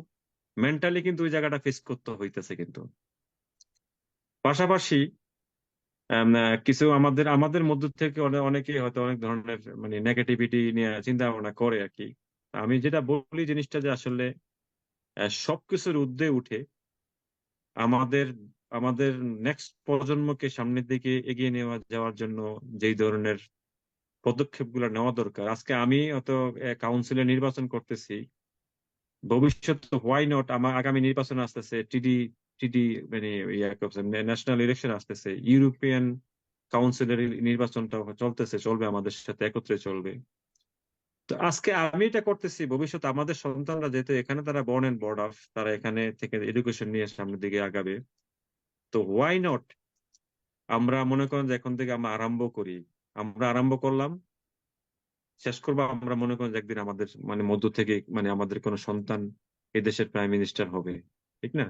মেন্টালি কিন্তু ওই জায়গাটা ফেস করতে হইতেছে। কিন্তু পাশাপাশি কিছু আমাদের আমাদের মধ্য থেকে অনেকে হয়তো অনেক ধরনের মানে নেগেটিভিটি নিয়ে চিন্তা ভাবনা করে আর কি। আমি যেটা বলি জিনিসটা যে আসলে সবকিছুর ঊর্ধ্বে উঠে আমাদের আমাদের নেক্সট প্রজন্মকে সামনের দিকে এগিয়ে নিয়ে যাওয়ার জন্য যেই ধরনের পদক্ষেপগুলো নেওয়া দরকার। আজকে আমি অত কাউন্সিলে নির্বাচন করতেছি, ভবিষ্যৎ হোয়াই নট আমার আগামী নির্বাচন আসতেছে, টিডি টিডি মানে ন্যাশনাল ইলেকশন আসতেছে, ইউরোপিয়ান কাউন্সিলের নির্বাচনটা চলবে, আমাদের সাথে একত্রে চলবে। তো আজকে আমি এটা করতেছি, ভবিষ্যৎ আমাদের সন্তানরা যেহেতু এখানে তারা বর্ন এন্ড বর্ড অফ, তারা এখানে থেকে এডুকেশন নিয়ে সামনের দিকে আগাবে। তো হোয়াই নট আমরা মনে করেন যে এখন থেকে আমরা আরম্ভ করলাম, শেষ করবো আমরা মনে করেন যে একদিন আমাদের মানে মধ্য থেকে মানে আমাদের কোনো সন্তান এই দেশের প্রাইম মিনিস্টার হবে, ঠিক না?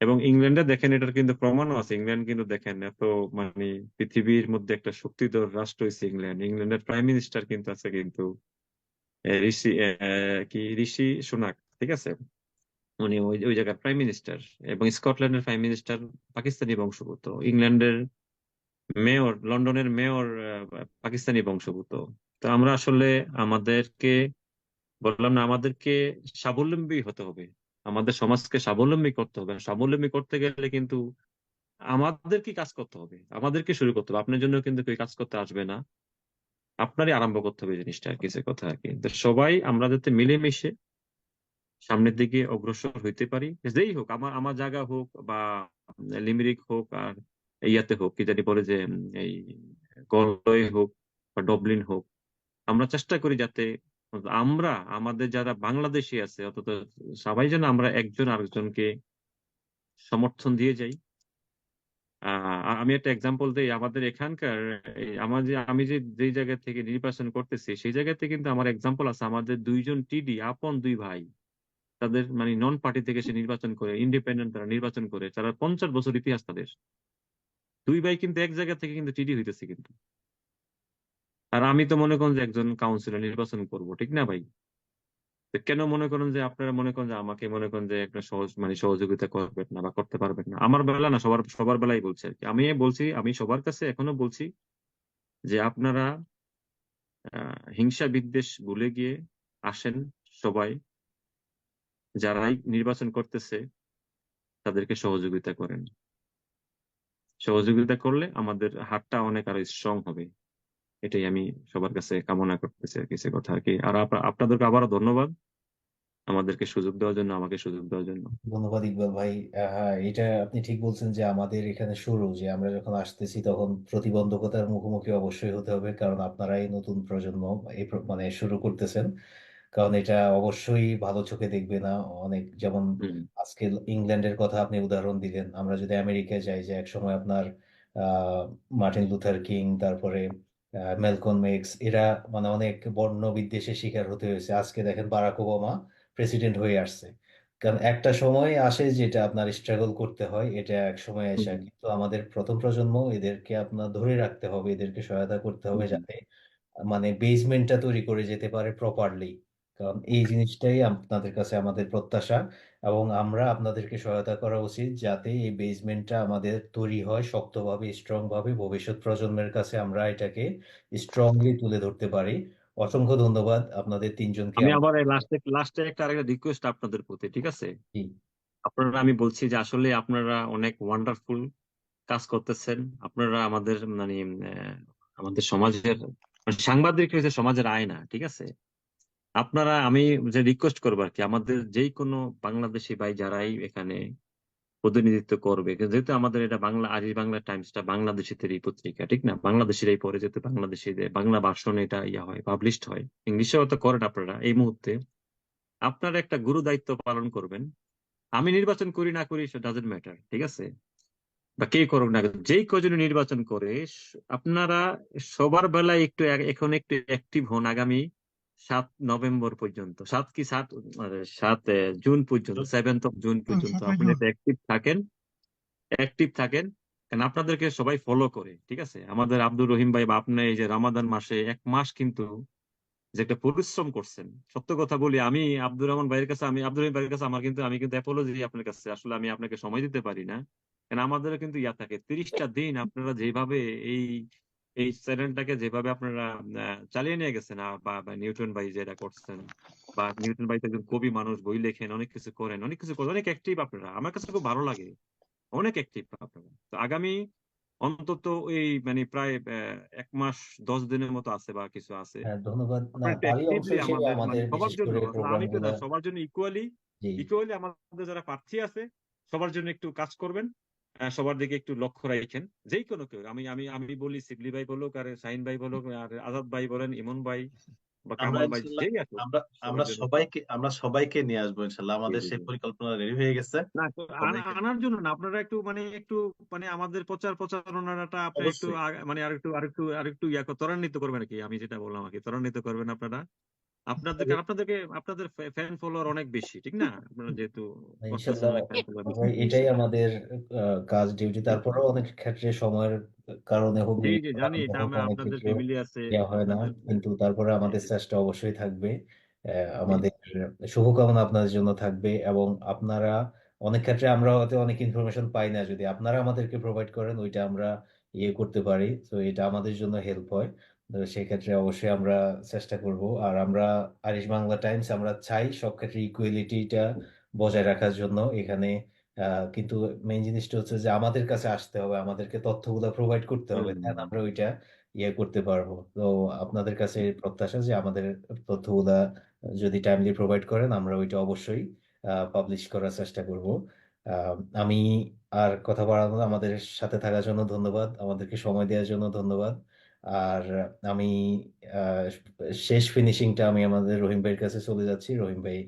এবং ইংল্যান্ডে দেখেন, এটার কিন্তু প্রমাণও আছে। ইংল্যান্ড কিন্তু দেখেন এত মানে পৃথিবীর মধ্যে একটা শক্তিধর রাষ্ট্র হয়েছে ইংল্যান্ড। ইংল্যান্ডের প্রাইম মিনিস্টার কিন্তু আছে কিন্তু ঋষি সুনাক, ঠিক আছে, উনি ওই ওই জায়গার প্রাইম মিনিস্টার। এবং স্কটল্যান্ডের প্রাইম মিনিস্টার পাকিস্তানি বংশোদ্ভূত। ইংল্যান্ডের লন্ডনের মেয়র পাকিস্তানি বংশোদ্ভূত। তো আমরা আসলে আমাদেরকে বললাম না, আমাদেরকে স্বাবলম্বী হতে হবে, আমাদের সমাজকে স্বাবলম্বী করতে হবে। স্বাবলম্বী করতে গেলে কিন্তু আমাদেরকে কাজ করতে হবে, আমাদেরকে শুরু করতে হবে। আপনার জন্য কিন্তু কেউ কাজ করতে আসবে না, আপনারই আরম্ভ করতে হবে জিনিসটা আর কি, যে কথা আর কি। তো সবাই আমরা যাতে মিলেমিশে সামনের দিকে অগ্রসর হইতে পারি, যেই হোক, আমার আমার জায়গা হোক বা লিমিরিক হোক আর ইয়াতে হোক, কি জানি বলে যে এই গলওয়ে হোক বা ডবলিন হোক, আমরা চেষ্টা করি যাতে আমরা আমাদের যারা বাংলাদেশি আছে অন্তত সবাই যেন আমরা একজন আরেকজনকে সমর্থন দিয়ে যাই। আমি একটা এক্সাম্পল দিই, আমাদের এখানকার আমি যে জায়গা থেকে নির্বাচন করতেছি সেই জায়গাতে কিন্তু আমার এক্সাম্পল আছে। আমাদের দুইজন টিডি আপন দুই ভাই, তাদের মানে নন পার্টি থেকে সে নির্বাচন করে, ইন্ডিপেন্ডেন্ট তারা নির্বাচন করে, তারা 50 বছর ইতিহাস তাদের। দুই ভাই কিন্তু এক জায়গা থেকে কিন্তু টিডি হইতেছে কিন্তু। আর আমি তো মনে করেন যে একজন কাউন্সিলর নির্বাচন করব, ঠিক না ভাই? তো কেন মনে করেন যে আপনারা মনে করেন যে আমাকে মনে করেন যে একটা সহযোগিতা করবেন না বা করতে পারবেন না? আমার বেলা না, সবার সবার বেলাই বলছি আর কি। আমি বলছি, আমি সবার কাছে এখনো বলছি যে আপনারা হিংসা বিদ্বেষ ভুলে গিয়ে আসেন সবাই, যারাই নির্বাচন করতেছে তাদেরকে সহযোগিতা করেন। সহযোগিতা করলে আমাদের হাতটা অনেক আরো স্ট্রং হবে। এটাই আমি সবার কাছে কামনা করতেছি আর কিছু কথা আর কি। আর আপনাদেরকে আবারও ধন্যবাদ আমাদেরকে সুযোগ দেওয়ার জন্য, আমাকে সুযোগ দেওয়ার জন্য। ধন্যবাদ ইকবাল ভাই। হ্যাঁ, এটা আপনি ঠিক বলছেন যে আমাদের এখানে শুরু, যে আমরা যখন আসতেছি তখন প্রতিবন্ধকতার মুখোমুখি অবশ্যই হতে হবে, কারণ আপনারাই নতুন প্রজন্ম মানে শুরু করতেছেন। কারণ এটা অবশ্যই ভালো চোখে দেখবে না অনেক। যেমন হুম। আজকে ইংল্যান্ডের কথা আপনি উদাহরণ দিলেন, আমরা যদি আমেরিকায় যাই, যে একসময় আপনার আহ মার্টিন লুথার কিং, তারপরে ম্যালকম এক্স, এরা মানে অনেক বর্ণ বিদ্বেষের শিকার হতে হয়েছে। আজকে দেখেন বারাক ওবামা প্রেসিডেন্ট হয়ে আসছে। কারণ একটা সময় আসে যেটা আপনার স্ট্রাগল করতে হয়, এটা এক সময় আসে। হুম। কিন্তু আমাদের প্রথম প্রজন্ম, এদেরকে আপনার ধরে রাখতে হবে, এদেরকে সহায়তা করতে হবে হুম। যাতে মানে বেসমেন্টটা তৈরি করে যেতে পারে প্রপারলি। কারণ এই জিনিসটাই আপনাদের কাছে আমাদের প্রত্যাশা, এবং আমরা আপনাদেরকে সহায়তা করা উচিত যাতে এই বেসমেন্টটা আমাদের তৈরি হয় শক্তভাবে, স্ট্রং ভাবে, ভবিষ্যৎ প্রজন্মের কাছে আমরা এটাকে স্ট্রংলি তুলে ধরতে পারি। অসংখ্য ধন্যবাদ আপনাদের তিনজনকে। আমি আবার লাস্টে একটা আরেকটা রিকোয়েস্ট আপনাদের প্রতি, ঠিক আছে? জি, আপনারা, আমি বলছি যে আসলে আপনারা অনেক ওয়ান্ডারফুল কাজ করতেছেন। আপনারা আমাদের মানে আমাদের সমাজের মানে সাংবাদিক হচ্ছে সমাজের আয়না, ঠিক আছে? আপনারা, আমি যে রিকোয়েস্ট করবো আর কি, আমাদের যেই কোনো বাংলাদেশি ভাই যারাই এখানে প্রতিনিধিত্ব করবে, যেহেতু আমাদের এটা বাংলা, আজ বাংলা টাইমসটা বাংলাদেশিদেরই পত্রিকা, ঠিক না? বাংলাদেশিরাই পড়ে, যেহেতু বাংলাদেশিদের বাংলা ভার্সন এটা ইয়া হয়, পাবলিশড হয়। ইংলিশেও তো করেন আপনারা এই মুহূর্তে। আপনারা একটা গুরু দায়িত্ব পালন করবেন। আমি নির্বাচন করি না করি ডাজেন্ট ম্যাটার, ঠিক আছে? বা কে করুক না কেন, যেই কজন নির্বাচন করে, আপনারা সবার বেলায় একটু এখন একটু অ্যাক্টিভ হন। আগামী 7 নভেম্বর পর্যন্ত, 7 জুন পর্যন্ত, 7 জুন পর্যন্ত 7 আপনি জুন। একটা অ্যাক্টিভ থাকেন। কারণ আপনাদেরকে সবাই ফলো করে, ঠিক আছে? আমাদের আব্দুর রহিম ভাই বা আপনি এই যে রমাদান মাসে 1 মাস কিন্তু যে একটা পরিশ্রম করছেন, সত্য কথা বলি, আমি আব্দুর রহমান ভাইয়ের কাছে, আমি আব্দুর রহিম ভাইয়ের কাছে আমার কিন্তু, আমি কিন্তু অ্যাপোলজি আপনার কাছে, আসলে আমি আপনাকে সময় দিতে পারি না। কারণ আমাদের কিন্তু ইয়া থাকে 30টা দিন আপনারা যেভাবে এই এই চ্যানেলটাকে যেভাবে আপনারা চালিয়ে নিয়ে গেছেন, বা নিউটন ভাই যেটা করছেন, বা নিউটন ভাই তো একজন কবি মানুষ, বই লেখেন, অনেক কিছু করেন, অনেক অ্যাক্টিভ আপনারা, আমার কাছে খুব ভালো লাগে, অনেক অ্যাক্টিভ আপনারা। তো আগামী অন্তত এই মানে প্রায় 1 মাস 10 দিনের মতো আছে বা কিছু আছে, হ্যাঁ, ধন্যবাদ। না, আপনারা একটু তারই অংশ অ্যাক্টিভলি হিসেবে আমাদের আমাদের মানে সবার বিশেষ জন্য, করে আসলে আমি তো প্রোগ্রামগুলো। না, সবার জন্য ইকুয়ালি জি, ইকুয়ালি আমাদের যারা প্রার্থী আছে সবার জন্য একটু কাজ করবেন। সবার দিকে একটু লক্ষ্য রাখেন, যেই কোনো কেউ, আমি আমি আমি বলি, শিবলি ভাই বলুক, আর শাহিন ভাই বলুক, আর আজাদ ভাই বলেন, ইমন ভাই বা আমরা কামাল ভাই, ইনশাল্লাহ, যেই আসুক, আমরা সবার আমরা জন্য একটু। সবাইকে নিয়ে আসবো ইনশাল্লাহ। জি, আমাদের জি, সেই জি। পরিকল্পনা রেডি হয়ে গেছে। না তো সবাইকে আনার জন্য না, আপনারা একটু আমাদের প্রচারণাটা আপনারা একটু অবশ্যই। মানে আরেকটু ত্বরান্বিত করবেন আর কি, আমি যেটা বললাম আর কি, ত্বরান্বিত করবেন আপনারা। আপনাদের ফ্যান ফলোয়ার অনেক বেশি, ঠিক না? আপনারা যেহেতু করতেছেন, ইনশাল্লাহ অনেক ফ্যান ফলোয়ার বেশি। ভাই, এটাই আমাদের কাজ, ডিউটি। জি, তারপরেও অনেক ক্ষেত্রে সময়ের কারণে হোক, জি, জি, বিভিন্ন জানি কারণে এটা, হোক, আমরা অনেক আপনাদের ক্ষেত্রে ফ্যামিলি আছে, দেওয়া হয় না, আপনাদের কিন্তু তারপরে জি, আমাদের জি, চেষ্টা অবশ্যই থাকবে। জি, আমাদের শুভকামনা আপনাদের জন্য থাকবে, এবং আপনারা, অনেক ক্ষেত্রে আমরা হয়তো অনেক ইনফরমেশন পাই না, যদি আপনারা আমাদেরকে প্রোভাইড করেন ওইটা আমরা ইয়ে করতে পারি, তো এটা আমাদের জন্য হেল্প হয়। তো সেই ক্ষেত্রে অবশ্যই আমরা চেষ্টা করব। আর আমরা আরিশ বাংলা টাইমস আমরা চাই সব ক্ষেত্রে ইকুয়ালিটিটা বজায় রাখার জন্য এখানে। কিন্তু মেইন জিনিসটা হচ্ছে যে আমাদের কাছে আসতে হবে, আমাদেরকে তথ্যগুলো প্রোভাইড করতে হবে, দেন হুম, আমরা ওইটা ইয়ে করতে পারবো। তো আপনাদের কাছে প্রত্যাশা যে আমাদের তথ্যগুলা যদি টাইমলি প্রোভাইড করেন, আমরা ওইটা অবশ্যই পাবলিশ করার চেষ্টা করব। আহ, আমি আর কথা বাড়াবো না। আমাদের সাথে থাকার জন্য ধন্যবাদ, আমাদেরকে সময় দেওয়ার জন্য ধন্যবাদ। আর আমি আহ, শেষ ফিনিশিংটা আমি আমাদের রহিম ভাইয়ের কাছে চলে যাচ্ছি। রহিম ভাই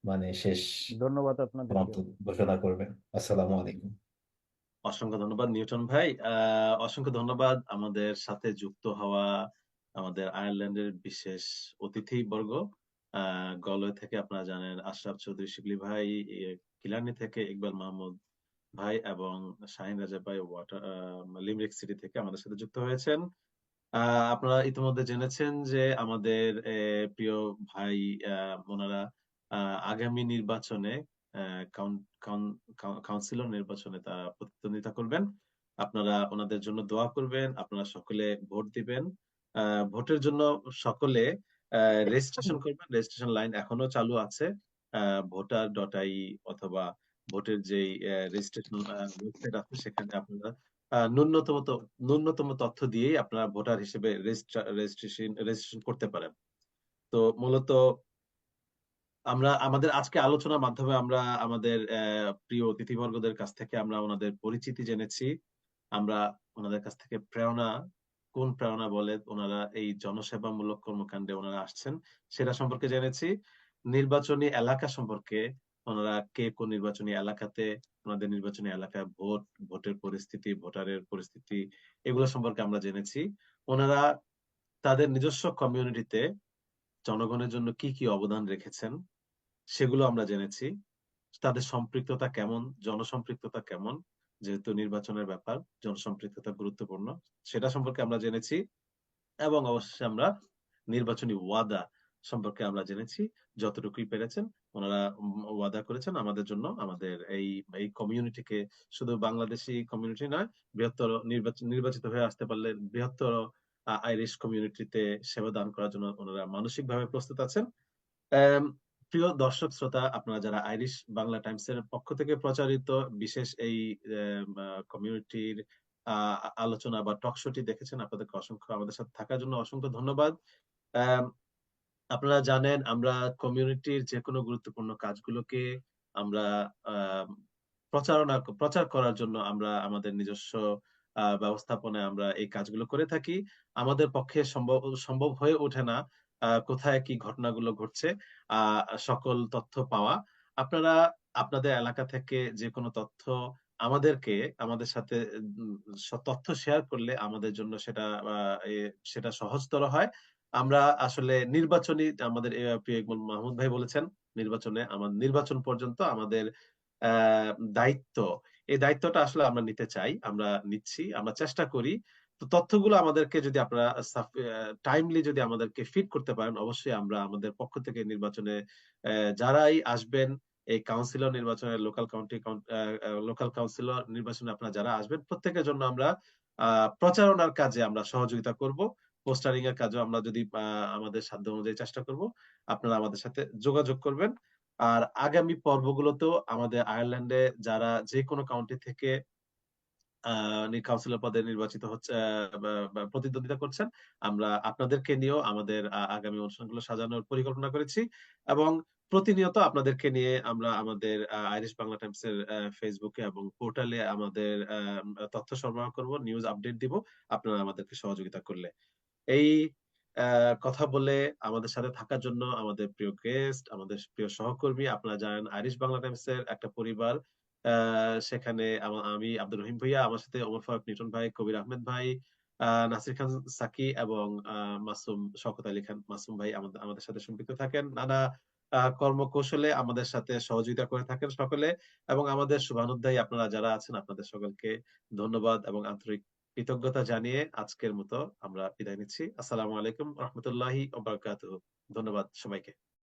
মানে শেষ ধন্যবাদ সমাপ্ত আপনাদেরকেও। ঘোষণা করবেন। আসসালামু আলাইকুম। অসংখ্য ধন্যবাদ নিউটন ভাই। অসংখ্য ধন্যবাদ আমাদের সাথে যুক্ত হওয়া আমাদের আয়ারল্যান্ডের বিশেষ অতিথিবর্গ। গলওয়ে থেকে আপনারা জানেন আশরাফ চৌধুরী শিবলি ভাই, কিলানি থেকে ইকবাল মাহমুদ ভাই, এবং শাহিন রাজা ভাই লিমরিক সিটি থেকে আমাদের সাথে যুক্ত হয়েছেন। আপনারা ইতিমধ্যে জেনেছেন যে আমাদের প্রিয় ভাই ওনারা আগামী নির্বাচনে কাউন্সিলর নির্বাচনে তারা প্রতিদ্বন্দ্বিতা করবেন। আপনারা ওনাদের জন্য দোয়া করবেন, আপনারা সকলে ভোট দিবেন। ভোটের জন্য সকলে রেজিস্ট্রেশন করবেন। রেজিস্ট্রেশন লাইন এখনো চালু আছে। voter.ai অথবা ভোটের যেই রেজিস্ট্রেশন ওয়েবসাইট আছে সেখানে আপনারা ন্যূনতম তথ্য দিয়েই আপনারা ভোটার হিসেবে রেজিস্ট্রেশন করতে পারেন। তো মূলত আমরা আমাদের আজকে আলোচনার মাধ্যমে আমরা আমাদের প্রিয় অতিথিবর্গদের কাছ থেকে আমরা ওনাদের পরিচিতি জেনেছি। আমরা ওনাদের কাছ থেকে কোন প্রেরণা বলে ওনারা এই জনসেবামূলক কর্মকাণ্ডে ওনারা আসছেন সেটা সম্পর্কে জেনেছি। নির্বাচনী এলাকা সম্পর্কে ওনারা কে কোন নির্বাচনী এলাকাতে, ওনাদের নির্বাচনী এলাকায় ভোটের পরিস্থিতি, ভোটারের পরিস্থিতি, এগুলো সম্পর্কে আমরা জেনেছি। ওনারা তাদের নিজস্ব কমিউনিটিতে জনগণের জন্য কি কি অবদান রেখেছেন সেগুলো আমরা জেনেছি। তাদের সম্পৃক্ততা কেমন, জনসম্পৃক্ততা কেমন, যেহেতু নির্বাচনের ব্যাপার জনসম্পৃক্ততা গুরুত্বপূর্ণ, সেটা সম্পর্কে আমরা জেনেছি। এবং অবশ্যই আমরা নির্বাচনী ওয়াদা সম্পর্কে আমরা জেনেছি, যতটুকুই পেরেছেন ওনারা ওয়াদা করেছেন আমাদের জন্য, আমাদের এই এই কমিউনিটিকে, শুধু বাংলাদেশি কমিউনিটি নয়, বৃহত্তর নির্বাচিত হয়ে আসতে পারলে বৃহত্তর আইরিশ কমিউনিটিতে সেবা দান করার জন্য ওনারা মানসিকভাবে প্রস্তুত আছেন। আম, প্রিয় দর্শক শ্রোতা, আপনারা যারা আইরিশ বাংলা টাইমস এর পক্ষ থেকে প্রচারিত বিশেষ এই কমিউনিটির আলোচনা বা টক শোটি দেখেছেন, আপনাদেরকে অসংখ্য, আমাদের সাথে থাকার জন্য অসংখ্য ধন্যবাদ। আম, আপনারা জানেন আমরা কমিউনিটির যে কোনো গুরুত্বপূর্ণ কাজগুলোকে আমরা প্রচার করার জন্য আমরা আমাদের নিজস্ব ব্যবস্থাপনায় আমরা এই কাজগুলো করে থাকি। আমাদের পক্ষে সম্ভব হয়ে ওঠে না কোথায় কি ঘটনাগুলো ঘটছে সকল তথ্য পাওয়া। আপনারা আপনাদের এলাকা থেকে যে কোনো তথ্য আমাদের সাথে তথ্য শেয়ার করলে আমাদের জন্য সেটা সহজতর হয়। আমরা আসলে নির্বাচনী, আমাদের প্রিয় ইকবাল মাহমুদ ভাই বলেছেন, নির্বাচন পর্যন্ত আমাদের দায়িত্ব, এই দায়িত্বটা আসলে আমরা নিতে চাই, আমরা নিচ্ছি, আমরা চেষ্টা করি। তো তথ্যগুলো আমাদেরকে যদি আপনারা টাইমলি যদি আমাদেরকে ফিড করতে পারেন, অবশ্যই আমরা আমাদের পক্ষ থেকে নির্বাচনে যারাই আসবেন, এই কাউন্সিলর নির্বাচনে, লোকাল কাউন্সিলর নির্বাচনে আপনারা যারা আসবেন, প্রত্যেকের জন্য আমরা প্রচারণার কাজে আমরা সহযোগিতা করব। পোস্টারিং এর কাজও আমরা যদি আমাদের সাধ্য অনুযায়ী চেষ্টা করব। আপনারা আমাদের সাথে যোগাযোগ করবেন। আর আগামী পর্বগুলোতেও আমাদের আয়ারল্যান্ডে যারা যে কোনো কাউন্টি থেকে কাউন্সিলর পদে নির্বাচিত হচ্ছে, প্রতিদ্বন্দ্বিতা করছেন, আমরা আপনাদেরকে নিয়েও আমাদের আগামী অনুষ্ঠানগুলো সাজানোর পরিকল্পনা করেছি, এবং প্রতিনিয়ত আপনাদেরকে নিয়ে আমরা আমাদের আইরিশ বাংলা টাইমস এর ফেসবুকে এবং পোর্টালে আমাদের তথ্য সরবরাহ করব, নিউজ আপডেট দিব, আপনারা আমাদেরকে সহযোগিতা করলে। এই কথা বলে আমাদের সাথে থাকার জন্য আমাদের প্রিয় গেস্ট, আমাদের প্রিয় সহকর্মী, আপনারা জানেন আইরিশ বাংলা টাইমস এর একটা পরিবার। সেখানে আমি আব্দুর রহিম ভাইয়া, আমার সাথে ওমর ফারুক নিটন ভাই, কবির আহমেদ ভাই, নাসির খান সাকি এবং শওকত আলী খান মাসুম ভাই আমাদের সাথে সম্পৃক্ত থাকেন, নানা কর্মকৌশলে আমাদের সাথে সহযোগিতা করে থাকেন সকলে। এবং আমাদের শুভানুধ্যায়ী আপনারা যারা আছেন, আপনাদের সকলকে ধন্যবাদ এবং আন্তরিক কৃতজ্ঞতা জানিয়ে আজকের মতো আমরা বিদায় নিচ্ছি। আসসালামু আলাইকুম রহমতুল্লাহি ওয়া বারাকাতুহু। ধন্যবাদ সবাইকে।